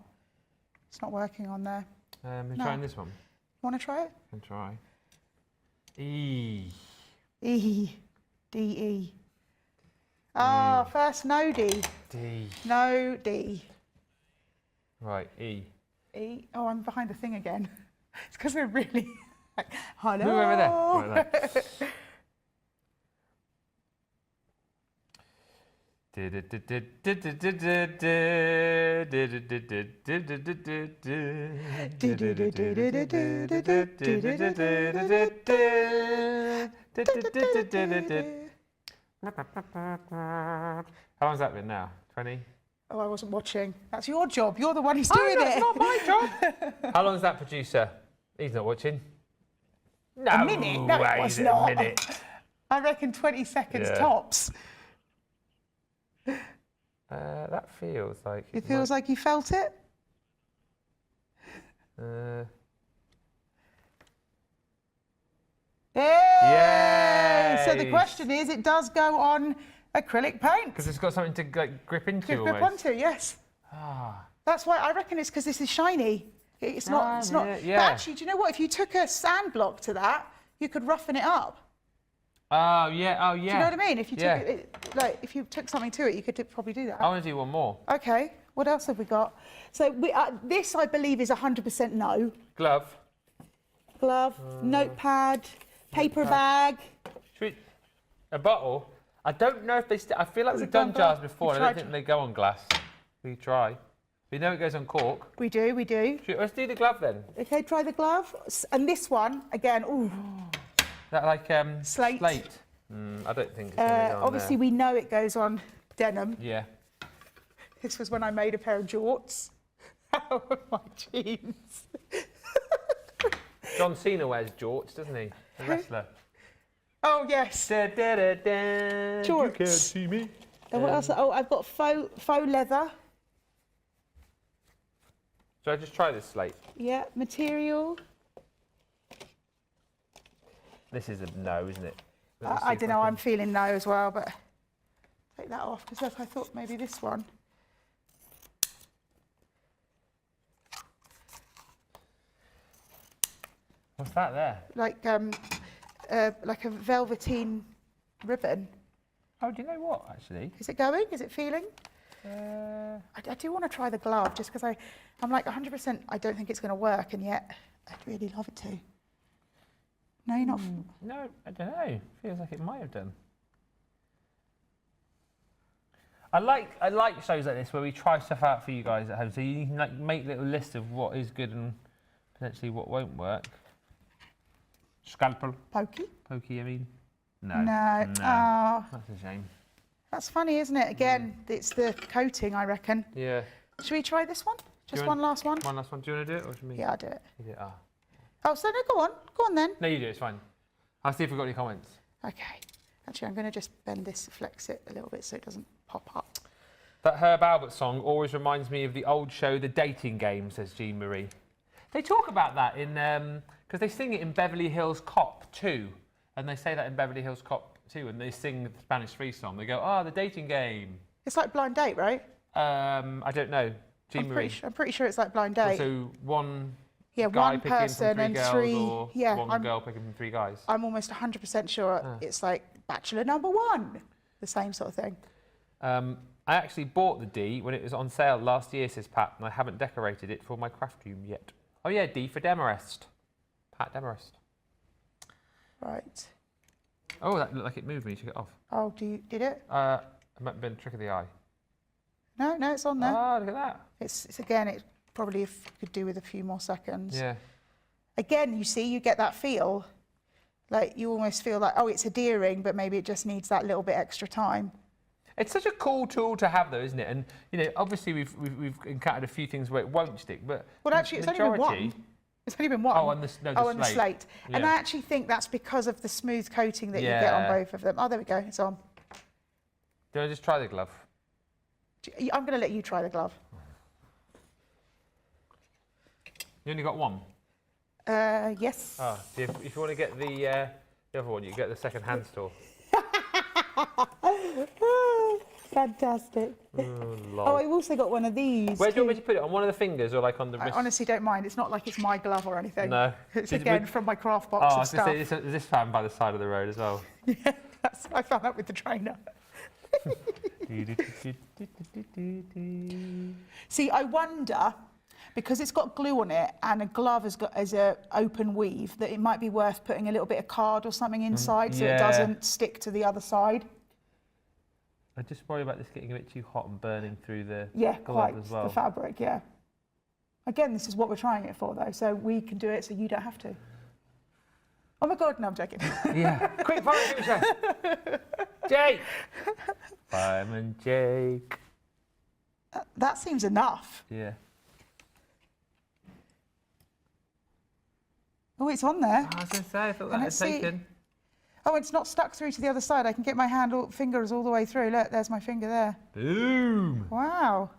it's not working on there. We're No. trying this one. You want to try it? Can try. E. E. D-E. Ah, first no D. D. No D. Right, E. E. Oh, I'm behind the thing again. It's because we're really like, hello. Move over there. Right there. How long's that been now? 20? Oh, I wasn't watching. That's your job. You're the one who's doing That's it. not my job. How long's that producer? He's not watching. No, A minute? No, it was not. A minute. I reckon 20 seconds Yeah. tops. That feels like... It feels like you felt it? Yay! So the question is, it does go on acrylic paint. Because it's got something to like grip into Grip almost. onto, yes. Ah. That's why I reckon it's because this is shiny. It's not. It's not. yeah. But actually, do you know what? If you took a sand block to that, you could roughen it up. Oh yeah, oh yeah. Do you know what I mean? If you Yeah. took it, like if you took something to it, you could probably do that. I want to do one more. Okay. What else have we got? So this, I believe, is 100% no. Glove. Glove, notepad, paper bag. A bottle. I don't know if they. I feel like Has we've it done gone jars black? before. We've And I don't tried think they go on glass. We try. We know it goes on cork. We do. We do. Let's do the glove then. Okay. Try the glove. And this one again. Ooh. That like Slate. Slate. I don't think it's going to go on Obviously, we know it goes on denim. there. Yeah. This was when I made a pair of jorts out of my jeans. John Cena wears jorts, doesn't he? The wrestler. Oh yes. Da, da, da, da. You Jorts. can't see me. And what else? Oh, I've got faux leather. Should I just try this slate? Yeah, material. This is a no, isn't it? I don't know. I'm feeling no as well, but take that off because I thought maybe this one. What's that there? Like a velveteen ribbon. Oh, do you know what, actually? Is it going? Is it feeling? I do want to try the glove just because I'm like 100%. I don't think it's going to work, and yet I'd really love it to. No, you're not. No, I don't know. Feels like it might have done. I like shows like this where we try stuff out for you guys at home, so you can like make little lists of what is good and potentially what won't work. Scalpel. Pokey. Pokey, I mean. No. No. Oh, That's a shame. that's funny, isn't it? Again, it's the coating, I reckon. Yeah. Should we try this one? Just you one want- last one? One last one. Do you want to do it or should me? Yeah, I'll do it. You do it. Ah. Oh, so no, go on. Go on then. No, you do it. It's fine. I'll see if we've got any comments. Okay. Actually, I'm going to just bend this, flex it a little bit so it doesn't pop up. That Herb Albert song always reminds me of the old show The Dating Game, says Jean Marie. They talk about that in, because they sing it in Beverly Hills Cop 2, and they say that in Beverly Hills Cop 2, and they sing the Spanish Free song. They go, the dating game. It's like Blind Date, right? I don't know. Jean Marie. I'm pretty sure it's like Blind Date. So one yeah, guy one picking from person three and girls, three. or Yeah, one girl picking from three guys. I'm almost 100% sure it's like Bachelor number 1, the same sort of thing. I actually bought the D when it was on sale last year, says Pat, and I haven't decorated it for my craft room yet. Oh yeah, D for Demarest. Pat Demarest. Right. Oh, that looked like it moved when you took it off. Oh, did it? It might have been a trick of the eye. No, it's on there. Oh, look at that. It's again, it probably could do with a few more seconds. Yeah. Again, you see, you get that feel. Like, you almost feel like, oh, it's adhering, but maybe it just needs that little bit extra time. It's such a cool tool to have, though, isn't it? And you know, obviously we've encountered a few things where it won't stick, but well, actually, it's only been one. It's only been one. Oh, on the slate. Yeah. And I actually think that's because of the smooth coating that you get on both of them. Oh, there we go. It's on. Do I just try the glove? I'm going to let you try the glove. You only got one? Yes. Oh, if you want to get the other one, you get the second-hand store. Fantastic. Oh, I've also got one of these. Where do you want me to put it? On one of the fingers or like on the wrist? I honestly don't mind. It's not like it's my glove or anything. No. It's again from my craft box and stuff. Is this found by the side of the road as well? Yeah, I found that with the trainer. See, I wonder, because it's got glue on it and a glove has got as a open weave, that it might be worth putting a little bit of card or something inside so it doesn't stick to the other side. I just worry about this getting a bit too hot and burning through the glove as well. The fabric, yeah. Again, this is what we're trying it for, though, so we can do it so you don't have to. Oh my God, no, I'm joking. Yeah. Quick, fire, Jake! Fireman Jake. That seems enough. Yeah. Oh, it's on there. I was going to say, I thought that had taken. Oh, it's not stuck through to the other side. I can get my fingers all the way through. Look, there's my finger there. Boom! Wow.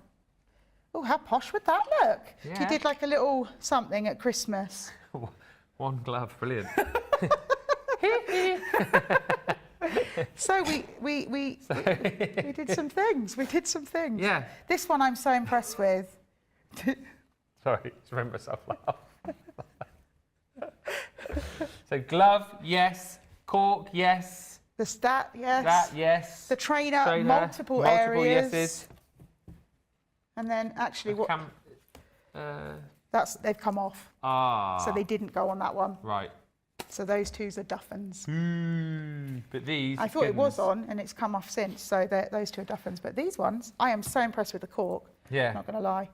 Oh, how posh would that look? Yeah. You did like a little something at Christmas. One glove, brilliant. So we did some things. We did some things. Yeah. This one I'm so impressed with. Sorry, just remember myself laugh. So glove, yes. Cork, yes. The stat, yes. That, yes. The trainer multiple areas. Yeses. And then actually they've come off. Ah. So they didn't go on that one. Right. So those two's are Duffins. But these... I thought it was on and it's come off since, so those two are Duffins. But these ones, I am so impressed with the cork. Yeah. Not going to lie.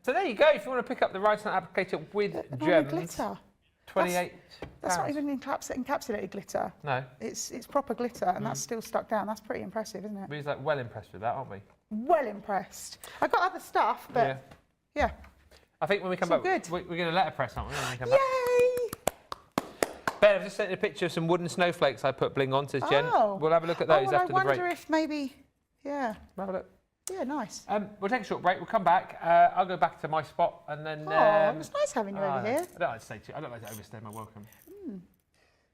So there you go. If you want to pick up the Right Hand applicator with gems... glitter. 28 That's not even encapsulated glitter. No. It's proper glitter and that's still stuck down. That's pretty impressive, isn't it? We're like well impressed with that, aren't we? Well impressed. I've got other stuff, but yeah. I think when we come back, we're going to letterpress, aren't we? When we come back. Yay! Ben, I've just sent you a picture of some wooden snowflakes I put bling on, says Jen. We'll have a look at those after the break. I wonder if maybe, Have a look. Yeah, nice. We'll take a short break. We'll come back. I'll go back to my spot and then... it was nice having you over here. I don't like to overstay my welcome.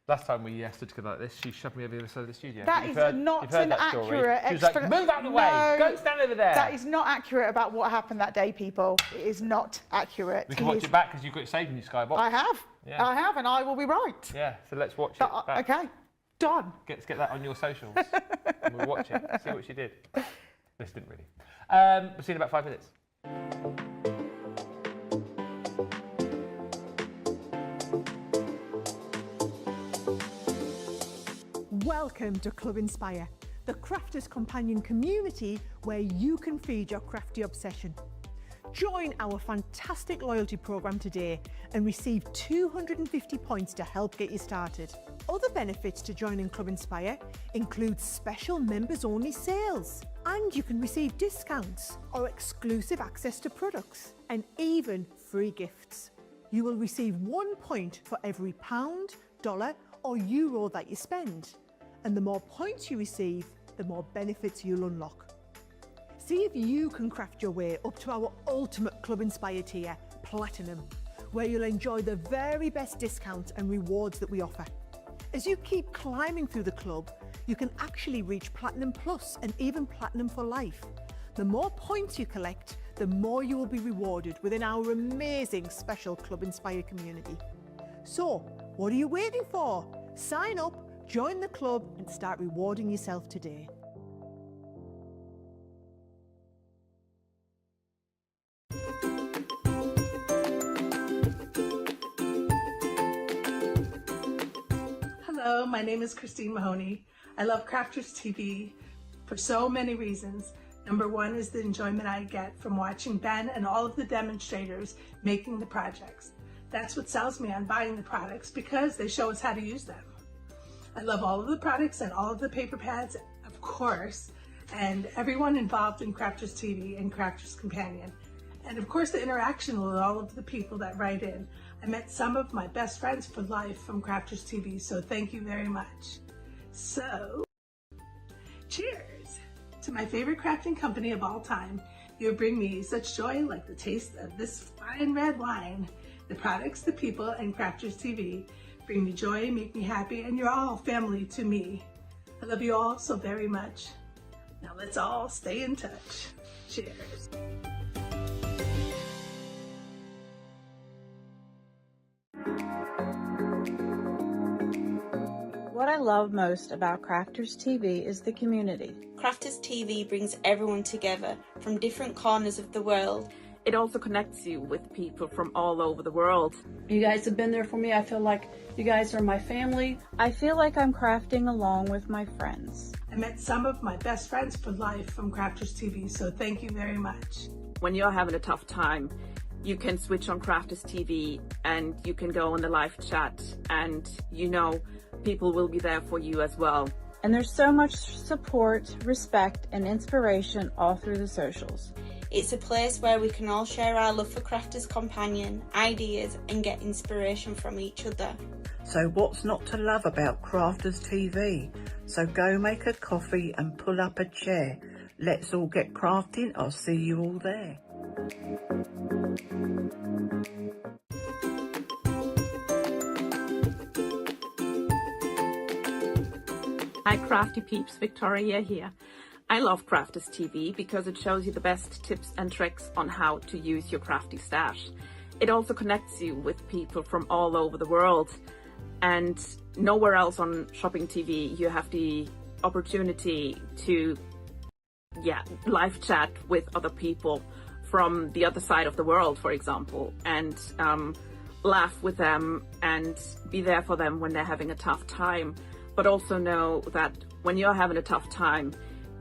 Last time we stood together like this, she shoved me over the other side of the studio. That is not an accurate... She was like, move out of the way. Go stand over there. That is not accurate about what happened that day, people. It is not accurate. We can watch it back because you've got it saved in your Skybox. I have. Yeah. I have, and I will be right. Yeah, so let's watch it back. Okay, done. Let's get that on your socials. And we'll watch it, see what she did. This didn't really. We'll see you in about 5 minutes. Welcome to Club Inspire, the Crafters Companion community where you can feed your crafty obsession. Join our fantastic loyalty program today and receive 250 points to help get you started. Other benefits to joining Club Inspire include special members-only sales, and you can receive discounts or exclusive access to products, and even free gifts. You will receive 1 point for every £1, $, or euro that you spend. And the more points you receive, the more benefits you'll unlock. See if you can craft your way up to our ultimate Club Inspire tier, Platinum, where you'll enjoy the very best discounts and rewards that we offer. As you keep climbing through the club, you can actually reach Platinum Plus and even Platinum for life. The more points you collect, the more you will be rewarded within our amazing special Club Inspire community. So, what are you waiting for? Sign up, join the club and start rewarding yourself today. Hello, my name is Christine Mahoney. I love Crafters TV for so many reasons. Number one is the enjoyment I get from watching Ben and all of the demonstrators making the projects. That's what sells me on buying the products because they show us how to use them. I love all of the products and all of the paper pads, of course, and everyone involved in Crafters TV and Crafters Companion. And of course, the interaction with all of the people that write in. I met some of my best friends for life from Crafters TV, so thank you very much. So, cheers to my favorite crafting company of all time. You bring me such joy like the taste of this fine red wine. The products, the people, and Crafters TV bring me joy, make me happy, and you're all family to me. I love you all so very much. Now let's all stay in touch. Cheers. What I love most about Crafters TV is the community. Crafters TV brings everyone together from different corners of the world. It also connects you with people from all over the world. You guys have been there for me. I feel like you guys are my family. I feel like I'm crafting along with my friends. I met some of my best friends for life from Crafters TV, so thank you very much. When you're having a tough time, you can switch on Crafters TV and you can go on the live chat, and people will be there for you as well. And there's so much support, respect, and inspiration all through the socials. It's a place where we can all share our love for Crafters Companion, ideas, and get inspiration from each other. So what's not to love about Crafters TV? So go make a coffee and pull up a chair. Let's all get crafting. I'll see you all there. Hi Crafty Peeps, Victoria here. I love Crafters TV because it shows you the best tips and tricks on how to use your crafty stash. It also connects you with people from all over the world, and nowhere else on Shopping TV you have the opportunity to live chat with other people from the other side of the world, for example, and laugh with them and be there for them when they're having a tough time. But also know that when you're having a tough time,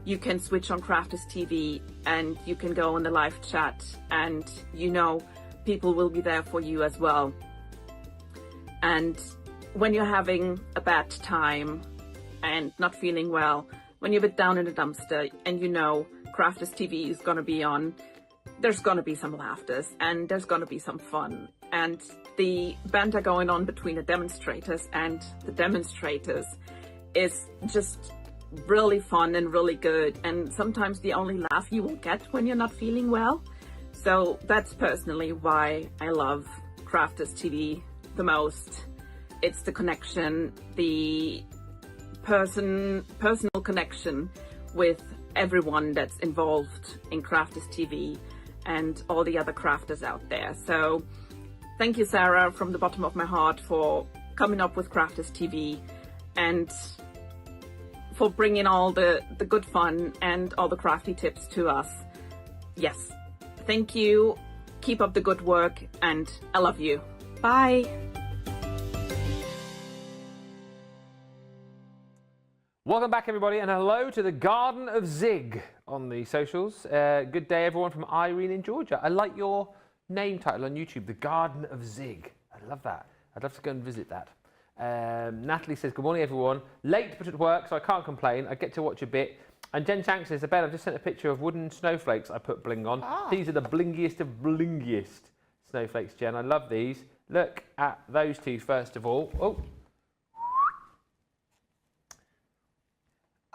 you can switch on Crafters TV and you can go on the live chat, and people will be there for you as well. And when you're having a bad time and not feeling well, when you're a bit down in the dumpster and Crafters TV is going to be on, there's going to be some laughters and there's going to be some fun. And the banter going on between the demonstrators and the demonstrators is just really fun and really good, and sometimes the only laugh you will get when you're not feeling well. So that's personally why I love Crafters TV the most. It's the connection, the personal connection with everyone that's involved in Crafters TV and all the other crafters out there. So thank you, Sarah, from the bottom of my heart for coming up with Crafters TV and for bringing all the good fun and all the crafty tips to us. Yes, thank you. Keep up the good work, and I love you. Bye. Welcome back, everybody, and hello to the Garden of Zig on the socials. Good day, everyone, from Irene in Georgia. I like your name title on YouTube, the Garden of Zig. I love that. I'd love to go and visit that. Natalie says, good morning, everyone. Late, but at work, so I can't complain. I get to watch a bit. And Jen Shanks says, Ben, I've just sent a picture of wooden snowflakes I put bling on. These are the blingiest of blingiest snowflakes, Jen. I love these. Look at those two, first of all.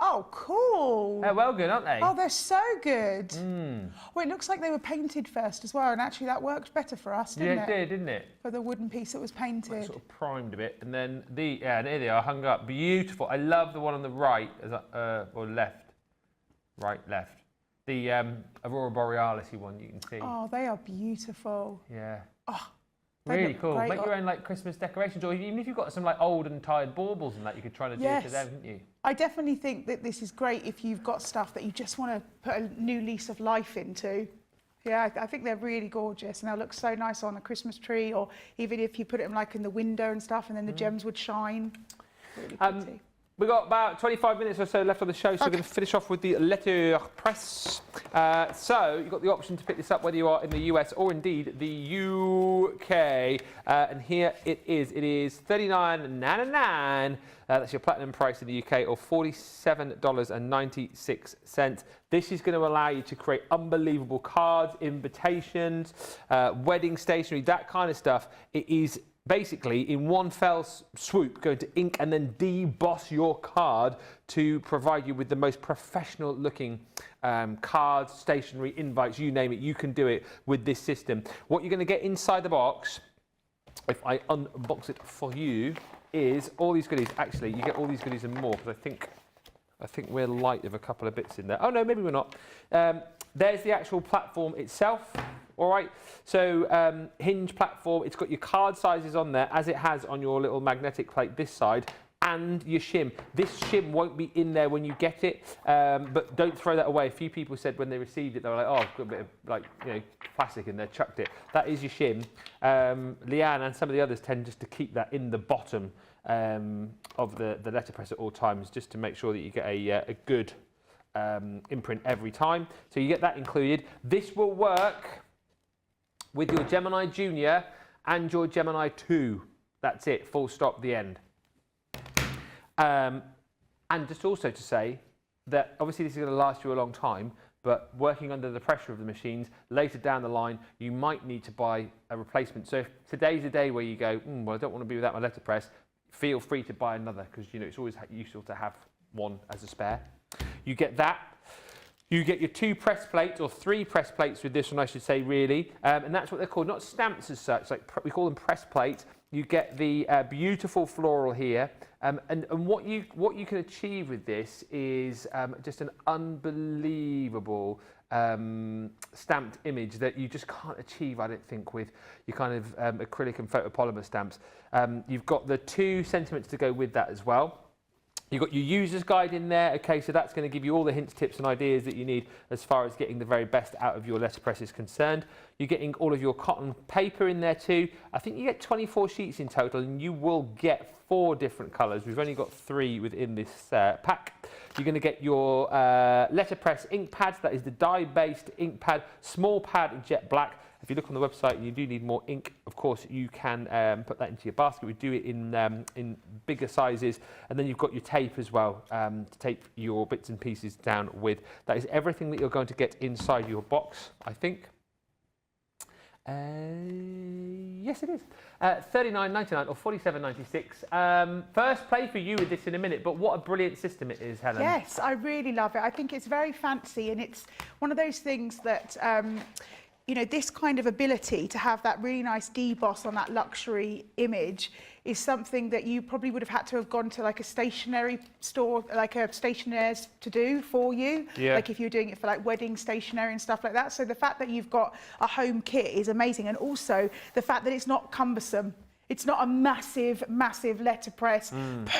Oh, cool. They're well good, aren't they? Oh, they're so good. Well, it looks like they were painted first as well, and actually that worked better for us, didn't it? Yeah, it did, didn't it? For the wooden piece that was painted. Sort of primed a bit, and then and here they are, hung up. Beautiful. I love the one on the right, or left. Right, left. The Aurora Borealis one you can see. Oh, they are beautiful. Yeah. Oh, really cool. Make your own Christmas decorations, or even if you've got some old and tired baubles and that, you could try to do it to them, couldn't you? I definitely think that this is great if you've got stuff that you just want to put a new lease of life into. Yeah, I think they're really gorgeous, and they'll look so nice on a Christmas tree, or even if you put them in the window and stuff, and then the gems would shine. Really pretty. We've got about 25 minutes or so left on the show, so we're going to finish off with the letterpress. So you've got the option to pick this up whether you are in the US or indeed the UK. And here it is. It is $39.99. That's your platinum price in the UK, or $47.96. This is going to allow you to create unbelievable cards, invitations, wedding stationery, that kind of stuff. It is basically in one fell swoop going to ink and then deboss your card to provide you with the most professional looking cards, stationery, invites, you name it. You can do it with this system. What you're going to get inside the box, if I unbox it for you, is all these goodies. Actually, you get all these goodies and more, because I think we're light of a couple of bits in there. Oh no, maybe we're not. There's the actual platform itself. All right, so hinge platform, it's got your card sizes on there, as it has on your little magnetic plate this side, and your shim. This shim won't be in there when you get it, but don't throw that away. A few people said when they received it, they were like, oh, I've got a bit of plastic in there, chucked it. That is your shim. Leanne and some of the others tend just to keep that in the bottom of the letterpress at all times, just to make sure that you get a good imprint every time. So you get that included. This will work with your Gemini Junior and your Gemini 2. That's it, full stop, the end. And just also to say that obviously this is going to last you a long time, but working under the pressure of the machines, later down the line, you might need to buy a replacement. So if today's a day where you go, well, I don't want to be without my letterpress, feel free to buy another, because it's always useful to have one as a spare. You get that. You get your 2 press plates, or 3 press plates with this one, I should say, really. And that's what they're called, not stamps as such, like we call them press plates. You get the beautiful floral here. And what you can achieve with this is just an unbelievable stamped image that you just can't achieve, I don't think, with your kind of acrylic and photopolymer stamps. You've got the 2 sentiments to go with that as well. You've got your user's guide in there, okay, so that's going to give you all the hints, tips and ideas that you need as far as getting the very best out of your letterpress is concerned. You're getting all of your cotton paper in there too. I think you get 24 sheets in total, and you will get 4 different colours. We've only got 3 within this pack. You're going to get your letterpress ink pads. That is the dye-based ink pad, small pad, jet black. If you look on the website and you do need more ink, of course, you can put that into your basket. We do it in bigger sizes. And then you've got your tape as well to tape your bits and pieces down with. That is everything that you're going to get inside your box, I think. Yes, it is. $39.99 or $47.96. First play for you with this in a minute, but what a brilliant system it is, Helen. Yes, I really love it. I think it's very fancy, and it's one of those things that this kind of ability to have that really nice deboss on that luxury image is something that you probably would have had to have gone to like a stationery store, like a stationer's to do for you. Yeah. Like if you're doing it for like wedding stationery and stuff like that. So the fact that you've got a home kit is amazing. And also the fact that it's not cumbersome. It's not a massive, massive letterpress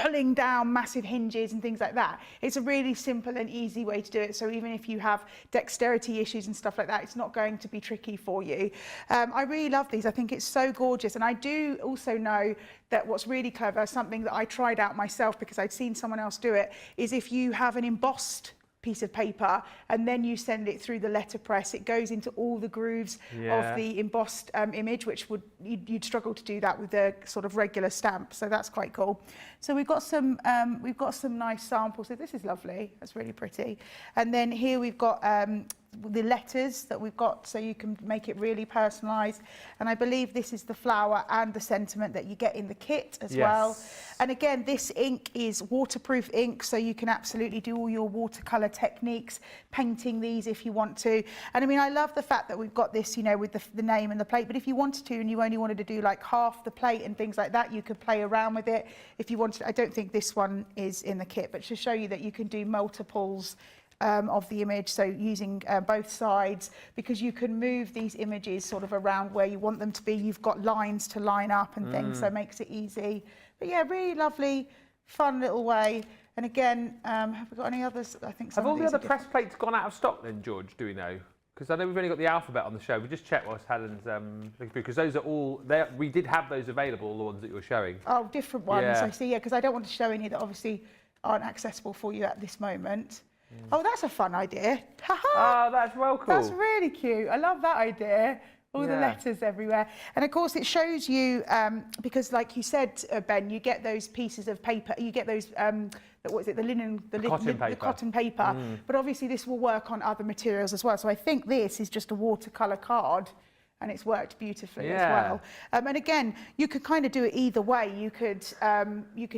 pulling down massive hinges and things like that. It's a really simple and easy way to do it. So even if you have dexterity issues and stuff like that, it's not going to be tricky for you. I really love these. I think it's so gorgeous. And I do also know that what's really clever, something that I tried out myself because I'd seen someone else do it, is if you have an embossed piece of paper and then you send it through the letterpress, it goes into all the grooves of the embossed image, which you'd struggle to do that with a sort of regular stamp. So that's quite cool. So we've got some nice samples. So this is lovely. That's really pretty. And then here we've got the letters that we've got, so you can make it really personalised. And I believe this is the flower and the sentiment that you get in the kit as well. And again, this ink is waterproof ink, so you can absolutely do all your watercolour techniques, painting these if you want to. And I mean, I love the fact that we've got this, with the name and the plate, but if you wanted to and you only wanted to do like half the plate and things like that, you could play around with it. If you wanted, I don't think this one is in the kit, but to show you that you can do multiples of the image, so using both sides, because you can move these images sort of around where you want them to be. You've got lines to line up and things, so it makes it easy. But yeah, really lovely, fun little way. And again, have we got any others? I think some have all the other press plates gone out of stock then, George? Do we know? Because I know we've only got the alphabet on the show. We just checked whilst Helen's looking through, because those are all there. We did have those available, the ones that you're showing. Oh, different ones. I see. Yeah, because I don't want to show any that obviously aren't accessible for you at this moment. Oh, that's a fun idea. Oh, that's well cool. That's really cute. I love that idea. All the letters everywhere. And of course it shows you, because like you said, Ben, you get those pieces of paper, you get those, what is it, the cotton paper. But obviously this will work on other materials as well. So I think this is just a watercolour card, and it's worked beautifully as well. And again, you could kind of do it either way. You could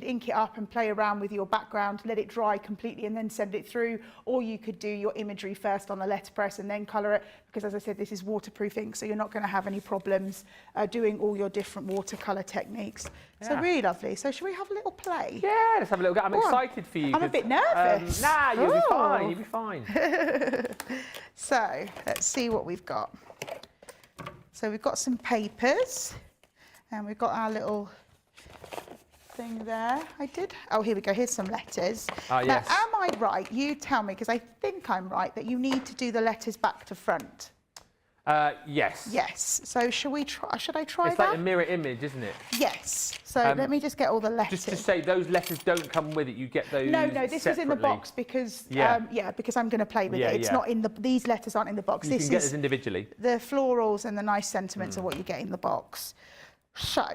ink it up and play around with your background, let it dry completely and then send it through, or you could do your imagery first on the letterpress and then colour it, because as I said, this is waterproof ink, so you're not going to have any problems doing all your different watercolour techniques. So really lovely. So should we have a little play? Yeah, let's have a little go. I'm excited for you. I'm a bit nervous. Nah, you'll be fine, you'll be fine. So let's see what we've got. So we've got some papers, and we've got our little thing there. Oh, here we go, here's some letters. Ah, yes. Now, am I right, you tell me, because I think I'm right, that you need to do the letters back to front? Yes. Yes, so should I try it's that? It's like a mirror image, isn't it? Yes, so let me just get all the letters. Just to say, those letters don't come with it, you get those No, this is in the box because, because I'm going to play with it. It's not in these letters aren't in the box. You can get those individually. The florals and the nice sentiments are what you get in the box. So,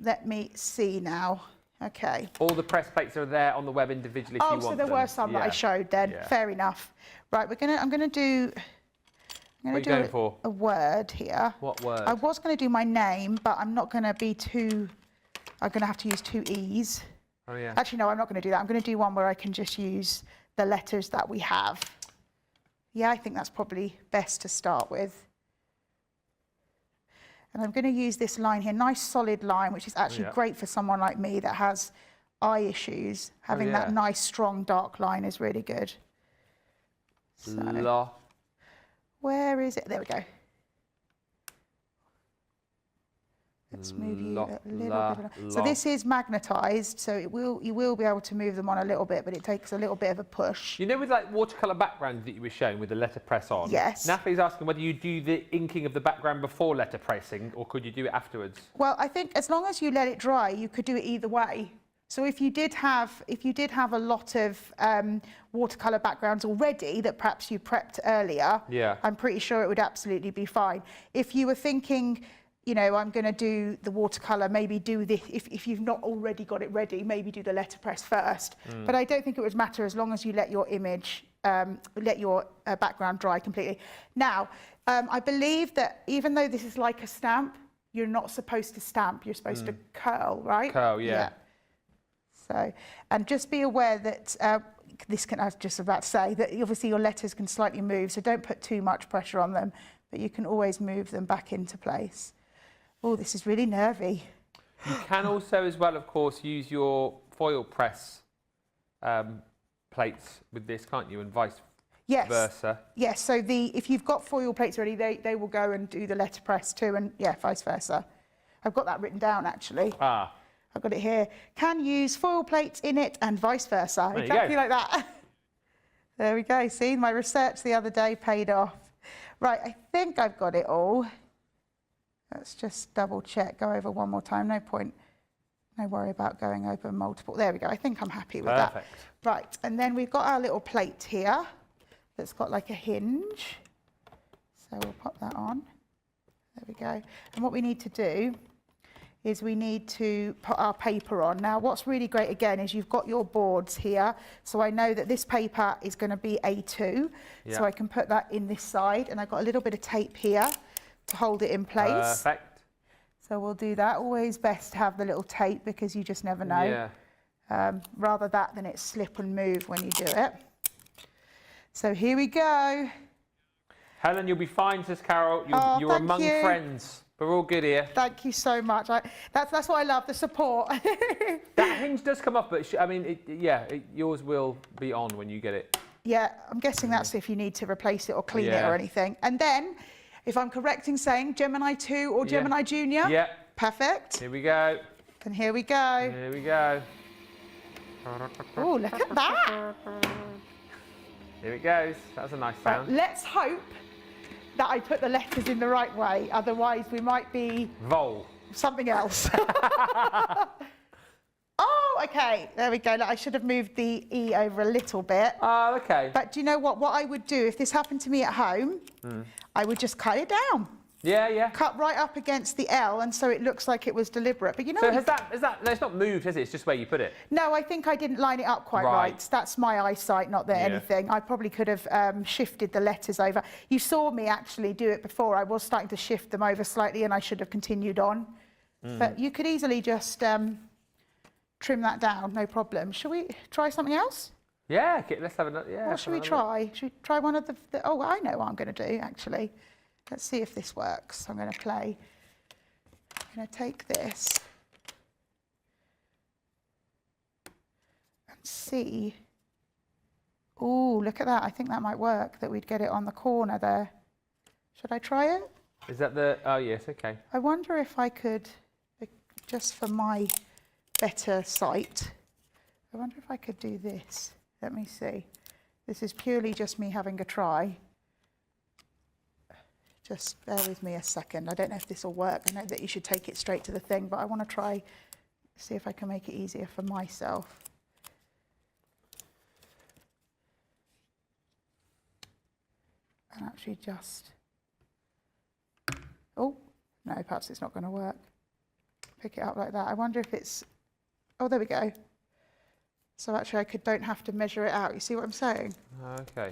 let me see now. Okay. All the press plates are there on the web individually if you want them. Oh, so there were some that I showed then. Fair enough. Right, I'm going to do a word here. What word? I was going to do my name, but I'm not going to be too... I'm going to have to use 2 E's. Oh, yeah. Actually, no, I'm not going to do that. I'm going to do one where I can just use the letters that we have. Yeah, I think that's probably best to start with. And I'm going to use this line here, nice solid line, which is actually great for someone like me that has eye issues. Having that nice, strong, dark line is really good. So, where is it? There we go. Let's move you a little bit. So this is magnetised, so you will be able to move them on a little bit, but it takes a little bit of a push. You know, with like watercolour background that you were showing with the letterpress on. Yes. Natalie's asking whether you do the inking of the background before letterpressing, or could you do it afterwards? Well, I think as long as you let it dry, you could do it either way. So if you did have a lot of watercolour backgrounds already that perhaps you prepped earlier, I'm pretty sure it would absolutely be fine. If you were thinking, you know, I'm going to do the watercolour, maybe do this, if you've not already got it ready, maybe do the letterpress first. But I don't think it would matter as long as you let your image, let your background dry completely. Now, I believe that even though this is like a stamp, you're not supposed to stamp, you're supposed to curl, right? Curl, yeah. So, and just be aware that this can, I was just about to say, that obviously your letters can slightly move, so don't put too much pressure on them, but you can always move them back into place. Oh, this is really nervy. You can also, as well, of course, use your foil press plates with this, can't you, and vice versa? Yes, so if you've got foil plates already, they will go and do the letterpress too, and vice versa. I've got that written down, actually. Ah. I've got it here. Can use foil plates in it and vice versa. Exactly like that. There we go. See, my research the other day paid off. Right, I think I've got it all. Let's just double check, go over one more time. No point, no worry about going over multiple. There we go. I think I'm happy with that. Right, and then we've got our little plate here that's got like a hinge. So we'll pop that on. There we go. And what we need to do is we need to put our paper on. Now, what's really great again is you've got your boards here. So I know that this paper is going to be A2. So I can put that in this side, and I've got a little bit of tape here to hold it in place. Perfect. So we'll do that. Always best to have the little tape because you just never know. Rather that than it slip and move when you do it. So here we go. Helen, you'll be fine, says Carol. You're among friends. We're all good here. Thank you so much. That's what I love, the support. That hinge does come off, but I mean, yours will be on when you get it. Yeah, I'm guessing that's if you need to replace it or clean it or anything. And then, if I'm correct in saying Gemini 2 or Gemini Junior. Yeah. Perfect. Here we go. And here we go. Here we go. Oh, look at that. Here it goes. That's a nice sound. Right, let's hope that I put the letters in the right way. Otherwise, we might be... Vol. Something else. Oh, Oh, okay. There we go. Look, I should have moved the E over a little bit. Oh, okay. But do you know what? What I would do if this happened to me at home, I would just cut it down. Yeah, yeah. Cut right up against the L, and so it looks like it was deliberate. But you know, So has that, no, it's not moved, has it? It's just where you put it. no, I think I didn't line it up quite right. That's my eyesight, not anything. I probably could have shifted the letters over. You saw me actually do it before. I was starting to shift them over slightly, and I should have continued on. But you could easily just trim that down, no problem. Shall we try something else? Yeah, okay, let's have another. Yeah. What should we try? Should we try one of the oh, I know what I'm going to do, actually. Let's see if this works. I'm going to play. I'm going to take this and see. Oh, look at that. I think that might work, that we'd get it on the corner there. Should I try it? Is that the... Oh, yes, okay. I wonder if I could, just for my better sight, I wonder if I could do this. Let me see. This is purely just me having a try. Just bear with me a second. I don't know if this will work. I know that you should take it straight to the thing, but I want to try, see if I can make it easier for myself. And actually just, oh, no, perhaps it's not going to work. Pick it up like that. I wonder if it's, oh, there we go. So actually don't have to measure it out. You see what I'm saying? Okay.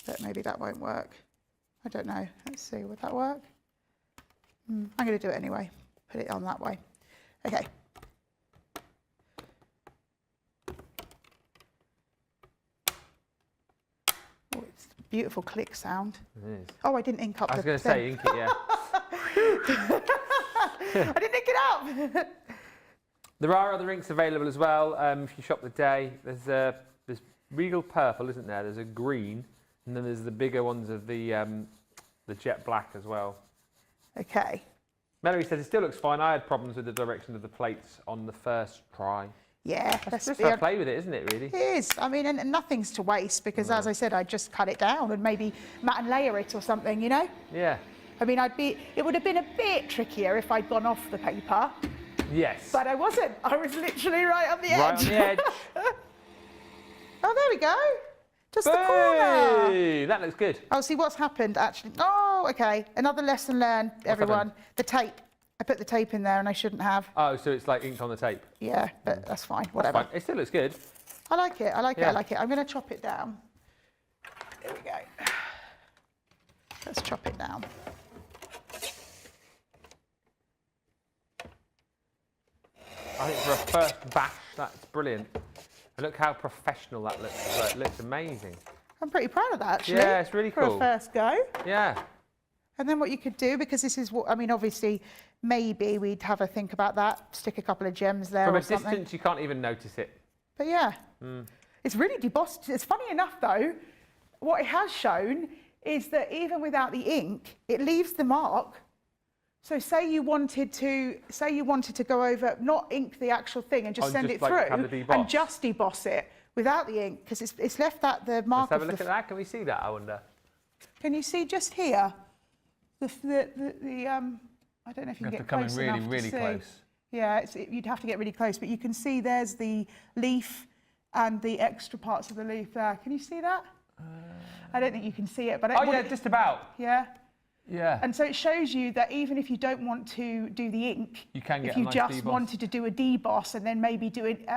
But maybe that won't work. I don't know. Let's see, would that work? I'm going to do it anyway. Put it on that way. Okay. Oh, it's a beautiful click sound. It is. Oh, I didn't ink up the thing. I was going to say, ink it, yeah. I didn't ink it up. There are other inks available as well. If you shop the day, there's Regal Purple, isn't there? There's a green, and then there's the bigger ones of the jet black as well. Okay. Melanie says it still looks fine. I had problems with the direction of the plates on the first try. Yeah, That's just fair play with it, isn't it, really? It is. I mean, and nothing's to waste because, as I said, I'd just cut it down and maybe matte and layer it or something, you know? Yeah. I mean, it would have been a bit trickier if I'd gone off the paper. Yes. But I wasn't. I was literally right on the edge. Right on the edge. Oh, there we go. Just the corner. Hey, that looks good. Oh, see what's happened, actually. Oh, okay. Another lesson learned, everyone. The tape. I put the tape in there and I shouldn't have. Oh, so it's like inked on the tape? Yeah, but that's fine. Whatever. That's fine. It still looks good. I like it. I like it. I like it. I'm going to chop it down. There we go. Let's chop it down. I think for a first batch, that's brilliant. And look how professional that looks as well. It looks amazing. I'm pretty proud of that, actually. Yeah, it's really cool. For a first go. Yeah. And then what you could do, because this is what, I mean, obviously, maybe we'd have a think about that, stick a couple of gems there From or a something. distance, you can't even notice it. But yeah, it's really debossed. It's funny enough, though, what it has shown is that even without the ink, it leaves the mark. So say you wanted to go over, not ink the actual thing and just send it through and just deboss it without the ink, because it's left that the mark. Let's have a look at that. Can we see that, I wonder? Can you see just here? I don't know if you can get close enough to see. really close. Yeah, you'd have to get really close, but you can see there's the leaf and the extra parts of the leaf there. Can you see that? I don't think you can see it, but yeah, just about. Yeah. Yeah. And so it shows you that even if you don't want to do the ink, you can get if you a nice just deboss. wanted to do a deboss and then maybe do it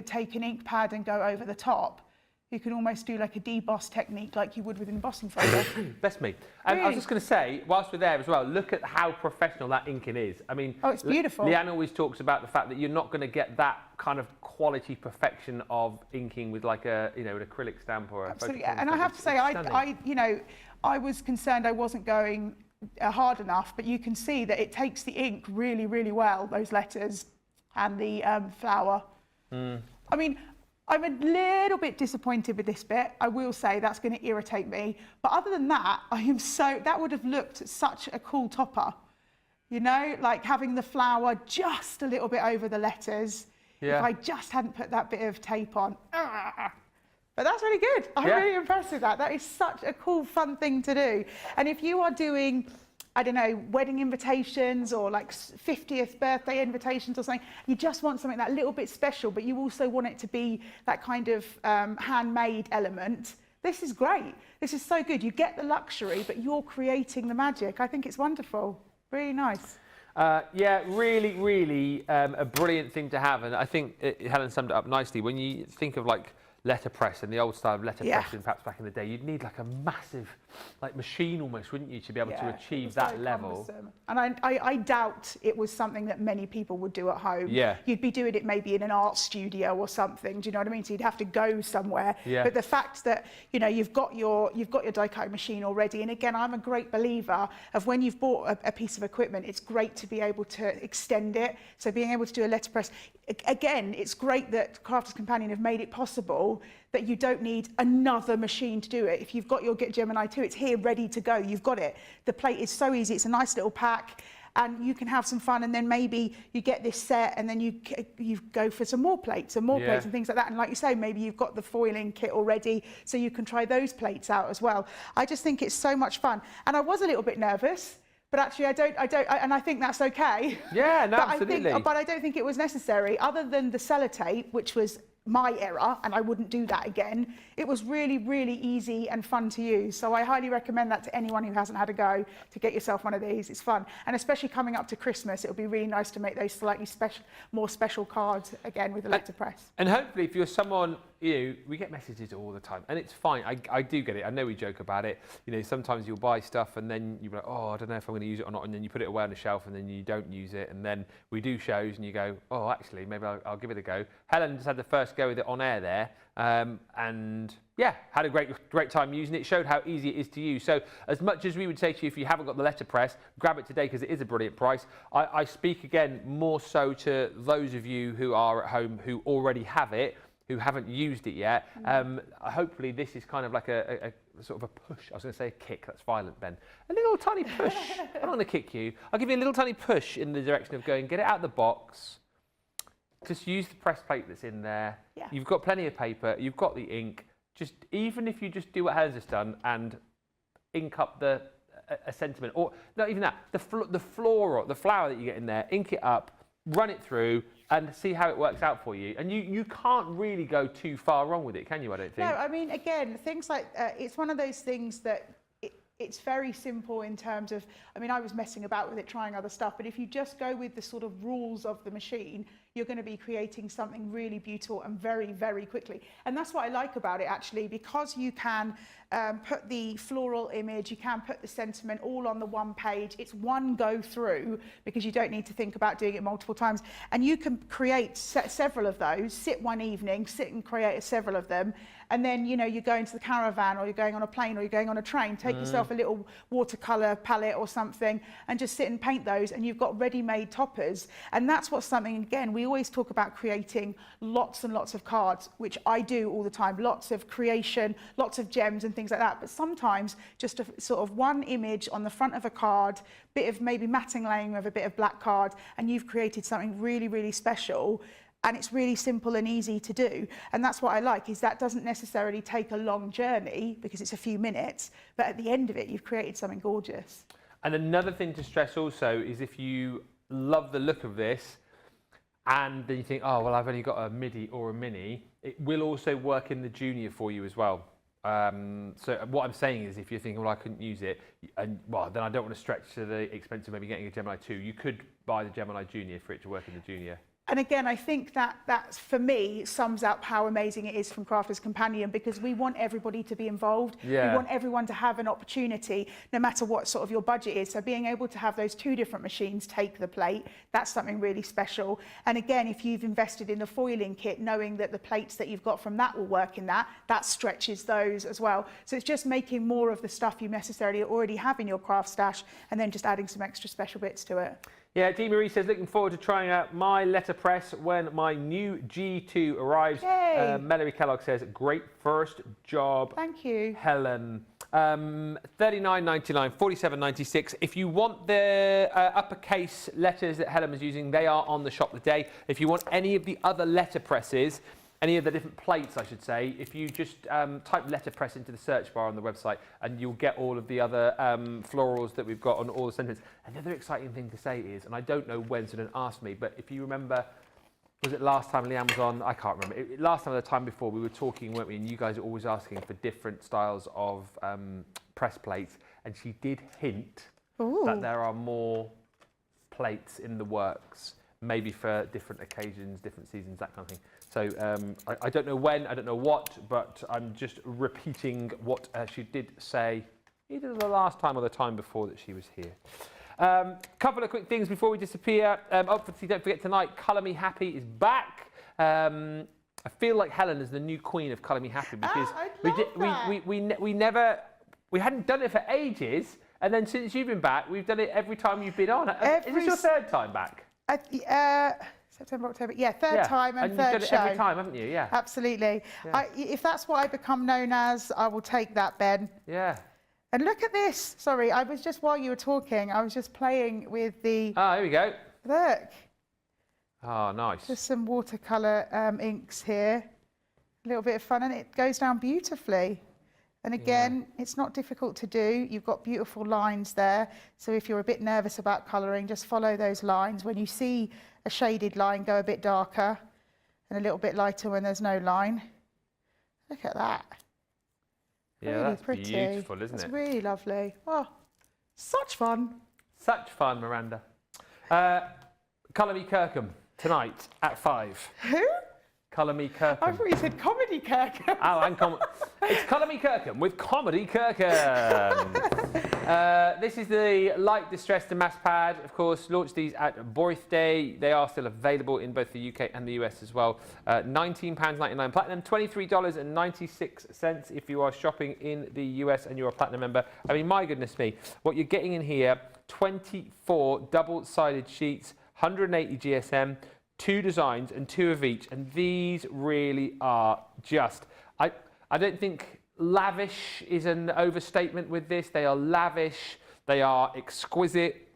take an ink pad and go over the top, you can almost do like a deboss technique like you would with an embossing folder. Bless me. I was just going to say, whilst we're there as well, look at how professional that inking is. I mean, oh, it's beautiful. Leanne always talks about the fact that you're not going to get that kind of quality perfection of inking with like an acrylic stamp or a Absolutely. photo. And I have to say, I was concerned I wasn't going hard enough, but you can see that it takes the ink really, really well, those letters and the flower. I mean, I'm a little bit disappointed with this bit. I will say that's going to irritate me. But other than that, that would have looked such a cool topper. You know, like having the flower just a little bit over the letters. Yeah. If I just hadn't put that bit of tape on. But that's really good. I'm really impressed with that. That is such a cool, fun thing to do. And if you are doing I don't know, wedding invitations or like 50th birthday invitations or something. You just want something that little bit special, but you also want it to be that kind of handmade element. This is great. This is so good. You get the luxury, but you're creating the magic. I think it's wonderful. Really nice. Yeah, really, really a brilliant thing to have. And I think Helen summed it up nicely. When you think of like letterpress and the old style of letterpressing, perhaps back in the day, you'd need like a massive like machine almost, wouldn't you, to be able to achieve that level? And I doubt it was something that many people would do at home. Yeah. You'd be doing it maybe in an art studio or something. Do you know what I mean? So you'd have to go somewhere. Yeah. But the fact that, you know, you've got your die cutting machine already. And again, I'm a great believer of when you've bought a piece of equipment, it's great to be able to extend it. So being able to do a letterpress, again, it's great that Crafters Companion have made it possible that you don't need another machine to do it. If you've got your Gemini 2, it's here ready to go. You've got it. The plate is so easy. It's a nice little pack and you can have some fun. And then maybe you get this set and then you go for some more plates and more plates and things like that. And like you say, maybe you've got the foiling kit already, so you can try those plates out as well. I just think it's so much fun. And I was a little bit nervous, but actually and I think that's okay. Yeah, no, but absolutely. But I don't think it was necessary, other than the sellotape, which was my error, and I wouldn't do that again. It was really, really easy and fun to use. So I highly recommend that to anyone who hasn't had a go, to get yourself one of these. It's fun. And especially coming up to Christmas, it'll be really nice to make those slightly more special cards again with the letterpress. And hopefully if you're someone, you know, we get messages all the time and it's fine. I do get it. I know we joke about it. You know, sometimes you'll buy stuff and then you're like, oh, I don't know if I'm going to use it or not. And then you put it away on the shelf and then you don't use it. And then we do shows and you go, oh, actually, maybe I'll give it a go. Helen just had the first go with it on air there. And yeah, had a great time using it. Showed how easy it is to use. So as much as we would say to you, if you haven't got the letterpress, grab it today because it is a brilliant price. I speak again more so to those of you who are at home who already have it, who haven't used it yet. Hopefully this is kind of like a sort of a push. I was going to say a kick. That's violent, Ben. A little tiny push. I'm not going to kick you. I'll give you a little tiny push in the direction of going, get it out of the box. Just use the press plate that's in there. Yeah. You've got plenty of paper. You've got the ink. Just even if you just do what Helen's just done and ink up a sentiment, or not even that, the flower that you get in there, ink it up, run it through, and see how it works out for you. And you can't really go too far wrong with it, can you? I don't think. No, I mean, again, things like it's one of those things that. It's very simple in terms of, I mean, I was messing about with it, trying other stuff, but if you just go with the sort of rules of the machine, you're going to be creating something really beautiful and very, very quickly. And that's what I like about it, actually, because you can put the floral image, you can put the sentiment all on the one page. It's one go through because you don't need to think about doing it multiple times. And you can create several of those, sit one evening, sit and create several of them. And then, you know, you're going to the caravan or you're going on a plane or you're going on a train, take yourself a little watercolour palette or something and just sit and paint those, and you've got ready-made toppers. And that's what's something, again, we always talk about creating lots and lots of cards, which I do all the time, lots of creation, lots of gems and things like that. But sometimes just a sort of one image on the front of a card, bit of maybe matting laying of a bit of black card, and you've created something really, really special. And it's really simple and easy to do. And that's what I like, is that doesn't necessarily take a long journey because it's a few minutes, but at the end of it, you've created something gorgeous. And another thing to stress also is if you love the look of this and then you think, oh, well, I've only got a midi or a mini, it will also work in the junior for you as well. So what I'm saying is if you're thinking, well, I couldn't use it, and well, then I don't want to stretch to the expense of maybe getting a Gemini 2. You could buy the Gemini Junior for it to work in the junior. And again, I think that for me sums up how amazing it is from Crafters Companion, because we want everybody to be involved. Yeah. We want everyone to have an opportunity, no matter what sort of your budget is. So being able to have those two different machines take the plate, that's something really special. And again, if you've invested in the foiling kit, knowing that the plates that you've got from that will work in that stretches those as well. So it's just making more of the stuff you necessarily already have in your craft stash and then just adding some extra special bits to it. Yeah, Dee Marie says, looking forward to trying out my letterpress when my new G2 arrives. Melody Kellogg says, great first job. Thank you. Helen. $39.99, $47.96. If you want the uppercase letters that Helen was using, they are on the shop today. If you want any of the other letterpresses, any of the different plates, I should say, if you just type letterpress into the search bar on the website, and you'll get all of the other florals that we've got on all the sentiments. Another exciting thing to say is, and I don't know when, so don't ask me, but if you remember, was it last time Leanne was on? I can't remember. Last time or the time before, we were talking, weren't we? And you guys are always asking for different styles of press plates. And she did hint that there are more plates in the works, maybe for different occasions, different seasons, that kind of thing. So I don't know when, I don't know what, but I'm just repeating what she did say either the last time or the time before that she was here. Couple of quick things before we disappear. Obviously, don't forget tonight, Colour Me Happy is back. I feel like Helen is the new queen of Colour Me Happy because we hadn't done it for ages, and then since you've been back, we've done it every time you've been on. Is this your third time back? September, October, third time and third you've done it show. every time, haven't you? Yeah. Absolutely. Yeah. If that's what I become known as, I will take that, Ben. Yeah. And look at this. Sorry, I was just, while you were talking, I was just playing with the... Oh, here we go. Look. Oh, nice. Just some watercolour inks here. A little bit of fun, and it goes down beautifully. And again, it's not difficult to do. You've got beautiful lines there. So if you're a bit nervous about colouring, just follow those lines. When you see a shaded line, go a bit darker and a little bit lighter when there's no line. Look at that. Yeah, really that's pretty. beautiful, isn't it? It's really lovely. Oh, such fun. Such fun, Miranda. Colour Me Kirkham tonight at 5. Who? Colour Me Kirkham. I thought you said Comedy Kirkham. Oh, and it's Colour Me Kirkham with Comedy Kirkham. This is the light distress damask pad. Of course, launched these at birthday. They are still available in both the UK and the US as well. £19.99 platinum, $23.96 if you are shopping in the US and you're a platinum member. I mean, my goodness me, what you're getting in here, 24 double-sided sheets, 180 GSM, 2 designs and 2 of each, and these really are just, I don't think lavish is an overstatement with this. They are lavish, they are exquisite,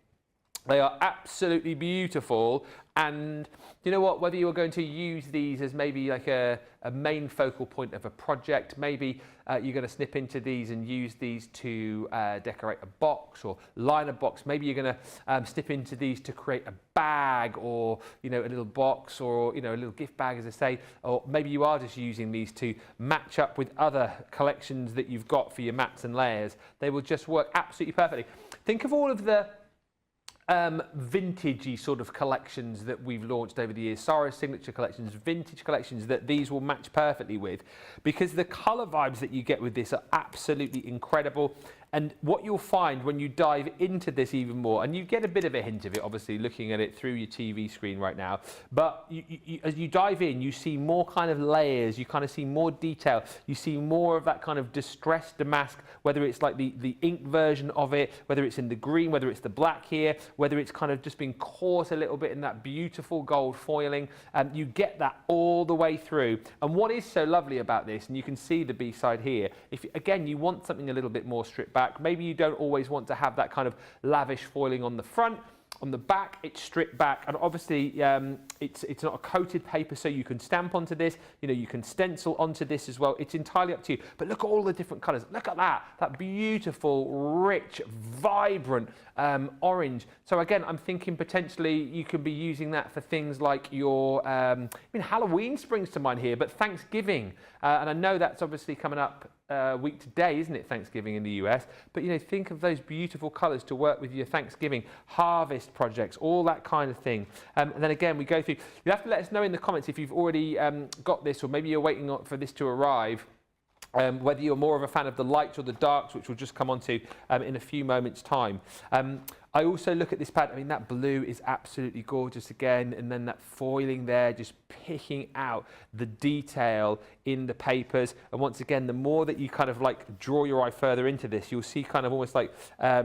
they are absolutely beautiful. And you know what, whether you're going to use these as maybe like a main focal point of a project, maybe you're going to snip into these and use these to decorate a box or line a box. Maybe you're going to snip into these to create a bag, or a little box, or a little gift bag, as I say. Or maybe you are just using these to match up with other collections that you've got for your mats and layers. They will just work absolutely perfectly. Think of all of the vintagey sort of collections that we've launched over the years, Sarah's signature collections, vintage collections that these will match perfectly with, because the colour vibes that you get with this are absolutely incredible. And what you'll find when you dive into this even more, and you get a bit of a hint of it, obviously, looking at it through your TV screen right now, but as you dive in, you see more kind of layers, you kind of see more detail, you see more of that kind of distressed damask, whether it's like the ink version of it, whether it's in the green, whether it's the black here, whether it's kind of just been caught a little bit in that beautiful gold foiling. You get that all the way through. And what is so lovely about this, and you can see the B-side here, if again you want something a little bit more stripped back, maybe you don't always want to have that kind of lavish foiling on the front. On the back, it's stripped back, and obviously it's not a coated paper, so you can stamp onto this. You can stencil onto this as well. It's entirely up to you. But look at all the different colours. Look at that beautiful, rich, vibrant orange. So again, I'm thinking potentially you could be using that for things like your, Halloween springs to mind here, but Thanksgiving, and I know that's obviously coming up week today, isn't it, Thanksgiving in the US? But think of those beautiful colours to work with your Thanksgiving harvest projects, all that kind of thing. And then again, we go through. You have to let us know in the comments if you've already got this, or maybe you're waiting for this to arrive. Whether you're more of a fan of the lights or the darks, which we'll just come on to in a few moments' time. I also look at this pad, that blue is absolutely gorgeous again, and then that foiling there, just picking out the detail in the papers. And once again, the more that you kind of like draw your eye further into this, you'll see kind of almost like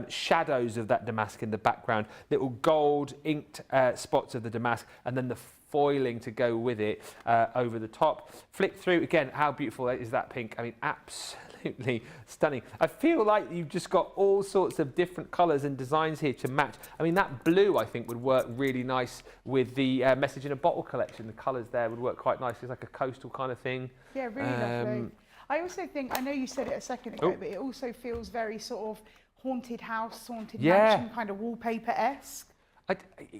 shadows of that damask in the background, little gold inked spots of the damask, and then the foiling to go with it over the top. Flick through, again, how beautiful is that pink? Absolutely stunning. I feel like you've just got all sorts of different colours and designs here to match. I mean, that blue, I think, would work really nice with the message in a bottle collection. The colours there would work quite nicely. It's like a coastal kind of thing. Yeah, really lovely. I also think, I know you said it a second ago, but it also feels very sort of haunted house, haunted mansion, kind of wallpaper-esque.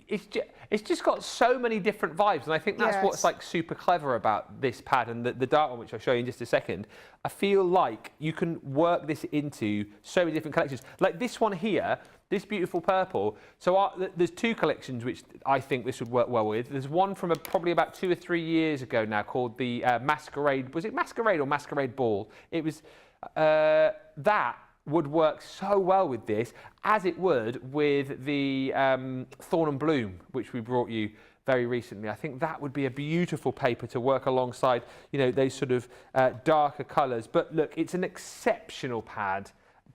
It's just got so many different vibes, and I think that's what's like super clever about this pad and the dark one, which I'll show you in just a second. I feel like you can work this into so many different collections. Like this one here, this beautiful purple. So there's two collections which I think this would work well with. There's one from probably about 2 or 3 years ago now called the Masquerade. Was it Masquerade or Masquerade Ball? It was that would work so well with this, as it would with the Thorn and Bloom, which we brought you very recently. I think that would be a beautiful paper to work alongside, you know, those sort of darker colours. But look, it's an exceptional pad,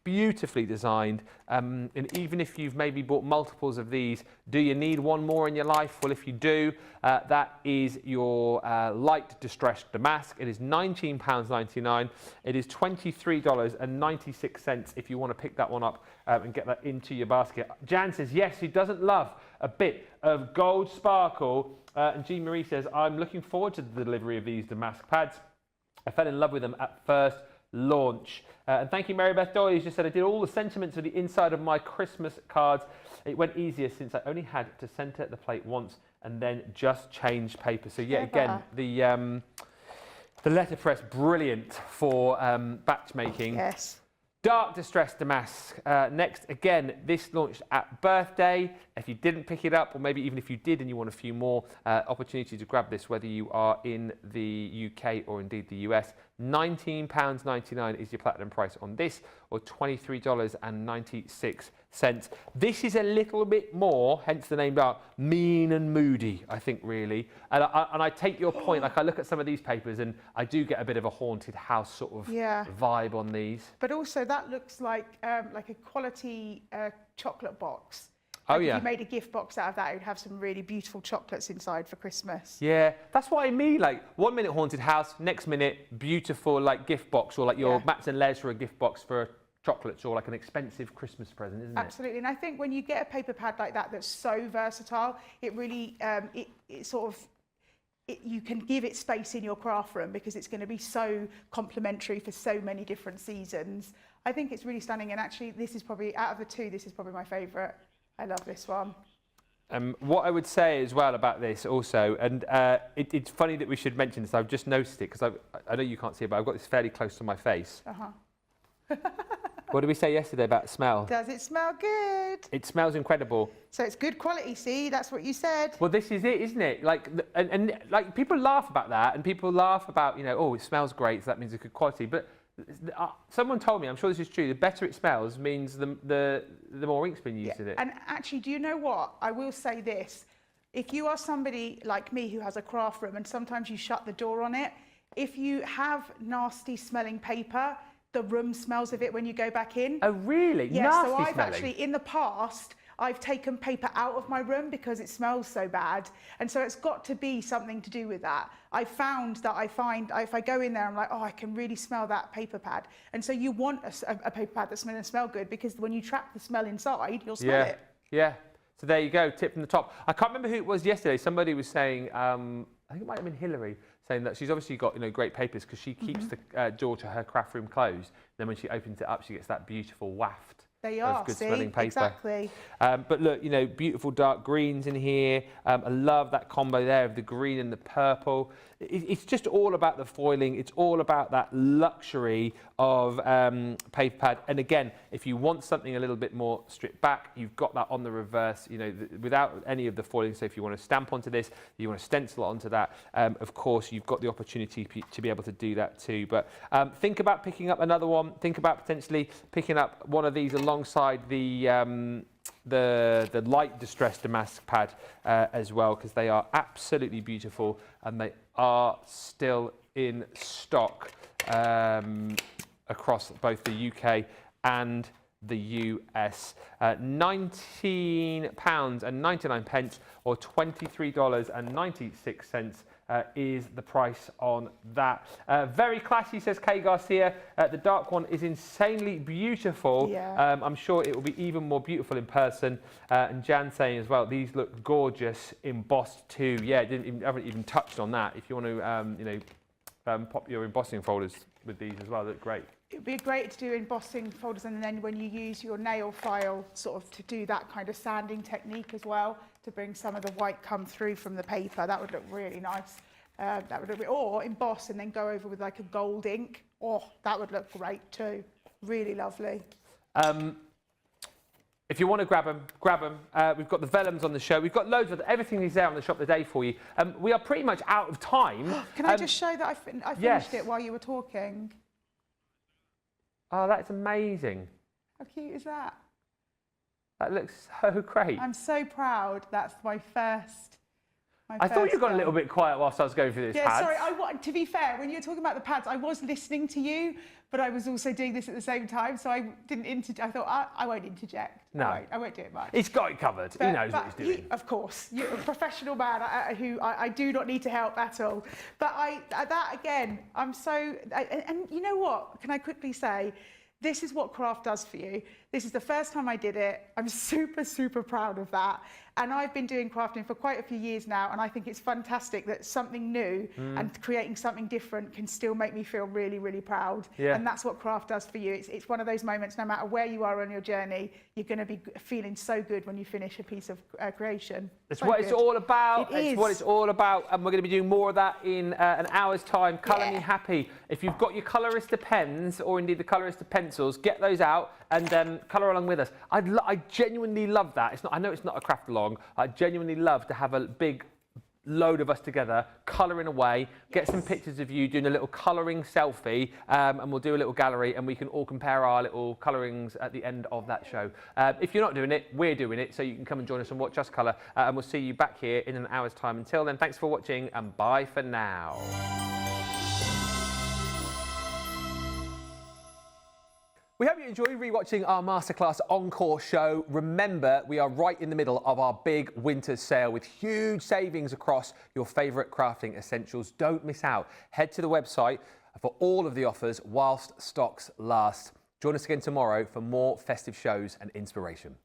beautifully designed, and even if you've maybe bought multiples of these, do you need one more in your life? Well, if you do, that is your light distressed damask. It is £19.99. It is $23.96 if you want to pick that one up and get that into your basket. Jan says yes, he doesn't love a bit of gold sparkle, and Jean Marie says I'm looking forward to the delivery of these damask pads. I fell in love with them at first launch. And thank you, Mary Beth Doyle, who just said I did all the sentiments of the inside of my Christmas cards. It went easier since I only had to centre the plate once and then just change paper. So yeah, again, the letterpress, brilliant for batch making. Yes. Dark Distress Damask. Next, again, this launched at birthday. If you didn't pick it up, or maybe even if you did and you want a few more opportunities to grab this, whether you are in the UK or indeed the US, £19.99 is your platinum price on this, or $23.96. This is a little bit more, hence the name Dark, mean and moody, I think, really. And I take your point. Like, I look at some of these papers and I do get a bit of a haunted house sort of vibe on these. But also that looks like a quality chocolate box. Like if you made a gift box out of that, it would have some really beautiful chocolates inside for Christmas. Yeah, that's what I mean. Like, 1 minute haunted house, next minute beautiful like gift box, or like your Mats and Les for a gift box for chocolates, or like an expensive Christmas present, isn't it? Absolutely. And I think when you get a paper pad like that that's so versatile, it really you can give it space in your craft room because it's going to be so complementary for so many different seasons. I think it's really stunning, and actually this is probably, out of the two, this is probably my favourite. I love this one. What I would say as well about this also, and it's funny that we should mention this, I've just noticed it because I know you can't see it, but I've got this fairly close to my face. What did we say yesterday about smell? Does it smell good? It smells incredible. So it's good quality, see? That's what you said. Well, this is it, isn't it? Like, and like people laugh about that, and people laugh about, you know, oh, it smells great, so that means it's good quality. But someone told me, I'm sure this is true, the better it smells means the more ink's been used in it. And actually, do you know what? I will say this. If you are somebody like me who has a craft room and sometimes you shut the door on it, if you have nasty smelling paper, the room smells of it when you go back in. Oh, really? Yeah, nasty so I've smelling? actually, in the past, I've taken paper out of my room because it smells so bad. And so it's got to be something to do with that. I found that if I go in there, I'm like, oh, I can really smell that paper pad. And so you want a paper pad that's going to smell good, because when you trap the smell inside, you'll smell it. Yeah. So there you go, tip from the top. I can't remember who it was yesterday. Somebody was saying, I think it might have been Hillary, saying that she's obviously got, you know, great papers because she keeps the door to her craft room closed. Then when she opens it up, she gets that beautiful waft. They are, of good smelling paper. Exactly. But look, you know, beautiful dark greens in here. I love that combo there of the green and the purple. It's just all about the foiling. It's all about that luxury of paper pad. And again, if you want something a little bit more stripped back, you've got that on the reverse, you know, without any of the foiling. So if you want to stamp onto this, you want to stencil onto that, of course, you've got the opportunity to be able to do that too. But think about picking up another one. Think about potentially picking up one of these alongside the light distressed damask pad as well, because they are absolutely beautiful and they are still in stock across both the UK and the US. £19.99 or $23.96 is the price on that. Very classy, says Kay Garcia. The dark one is insanely beautiful. Yeah. I'm sure it will be even more beautiful in person. And Jan saying as well, these look gorgeous embossed too. Yeah, haven't even touched on that. If you want to, pop your embossing folders with these as well, they look great. It'd be great to do embossing folders, and then when you use your nail file sort of to do that kind of sanding technique as well, to bring some of the white come through from the paper, that would look really nice. That would look, or emboss and then go over with like a gold ink. Oh, that would look great too. Really lovely. If you want to grab them, grab them. We've got the vellums on the show. We've got loads of everything is there on the shop today for you. We are pretty much out of time. Can I just show that I finished it while you were talking? Oh, that's amazing. How cute is that? That looks so great. I'm so proud. That's my first. I thought you got a little bit quiet whilst I was going through this. Yeah, pads. sorry. To be fair, when you were talking about the pads, I was listening to you, but I was also doing this at the same time, so I didn't interject. I thought I won't interject. No, I won't do it much. He's got it covered. He knows what he's doing. Of course, you're a professional man who I do not need to help at all. But that again, I'm so. And you know what? Can I quickly say? This is what craft does for you. This is the first time I did it. I'm super, super proud of that. And I've been doing crafting for quite a few years now, and I think it's fantastic that something new and creating something different can still make me feel really, really proud. Yeah. And that's what craft does for you. It's one of those moments, no matter where you are on your journey, you're going to be feeling so good when you finish a piece of creation. It's so what good. it's all about. It's what it's all about. And we're going to be doing more of that in an hour's time. Colour Me Yeah. Happy. If you've got your Colorista pens, or indeed the Colorista pencils, get those out and colour along with us. I genuinely love that. I know it's not a craft along. I genuinely love to have a big load of us together, colouring away, get some pictures of you doing a little colouring selfie, and we'll do a little gallery and we can all compare our little colourings at the end of that show. If you're not doing it, we're doing it, so you can come and join us and watch us colour, and we'll see you back here in an hour's time. Until then, thanks for watching and bye for now. We hope you enjoy rewatching our masterclass Encore show. Remember, we are right in the middle of our big winter sale with huge savings across your favourite crafting essentials. Don't miss out. Head to the website for all of the offers whilst stocks last. Join us again tomorrow for more festive shows and inspiration.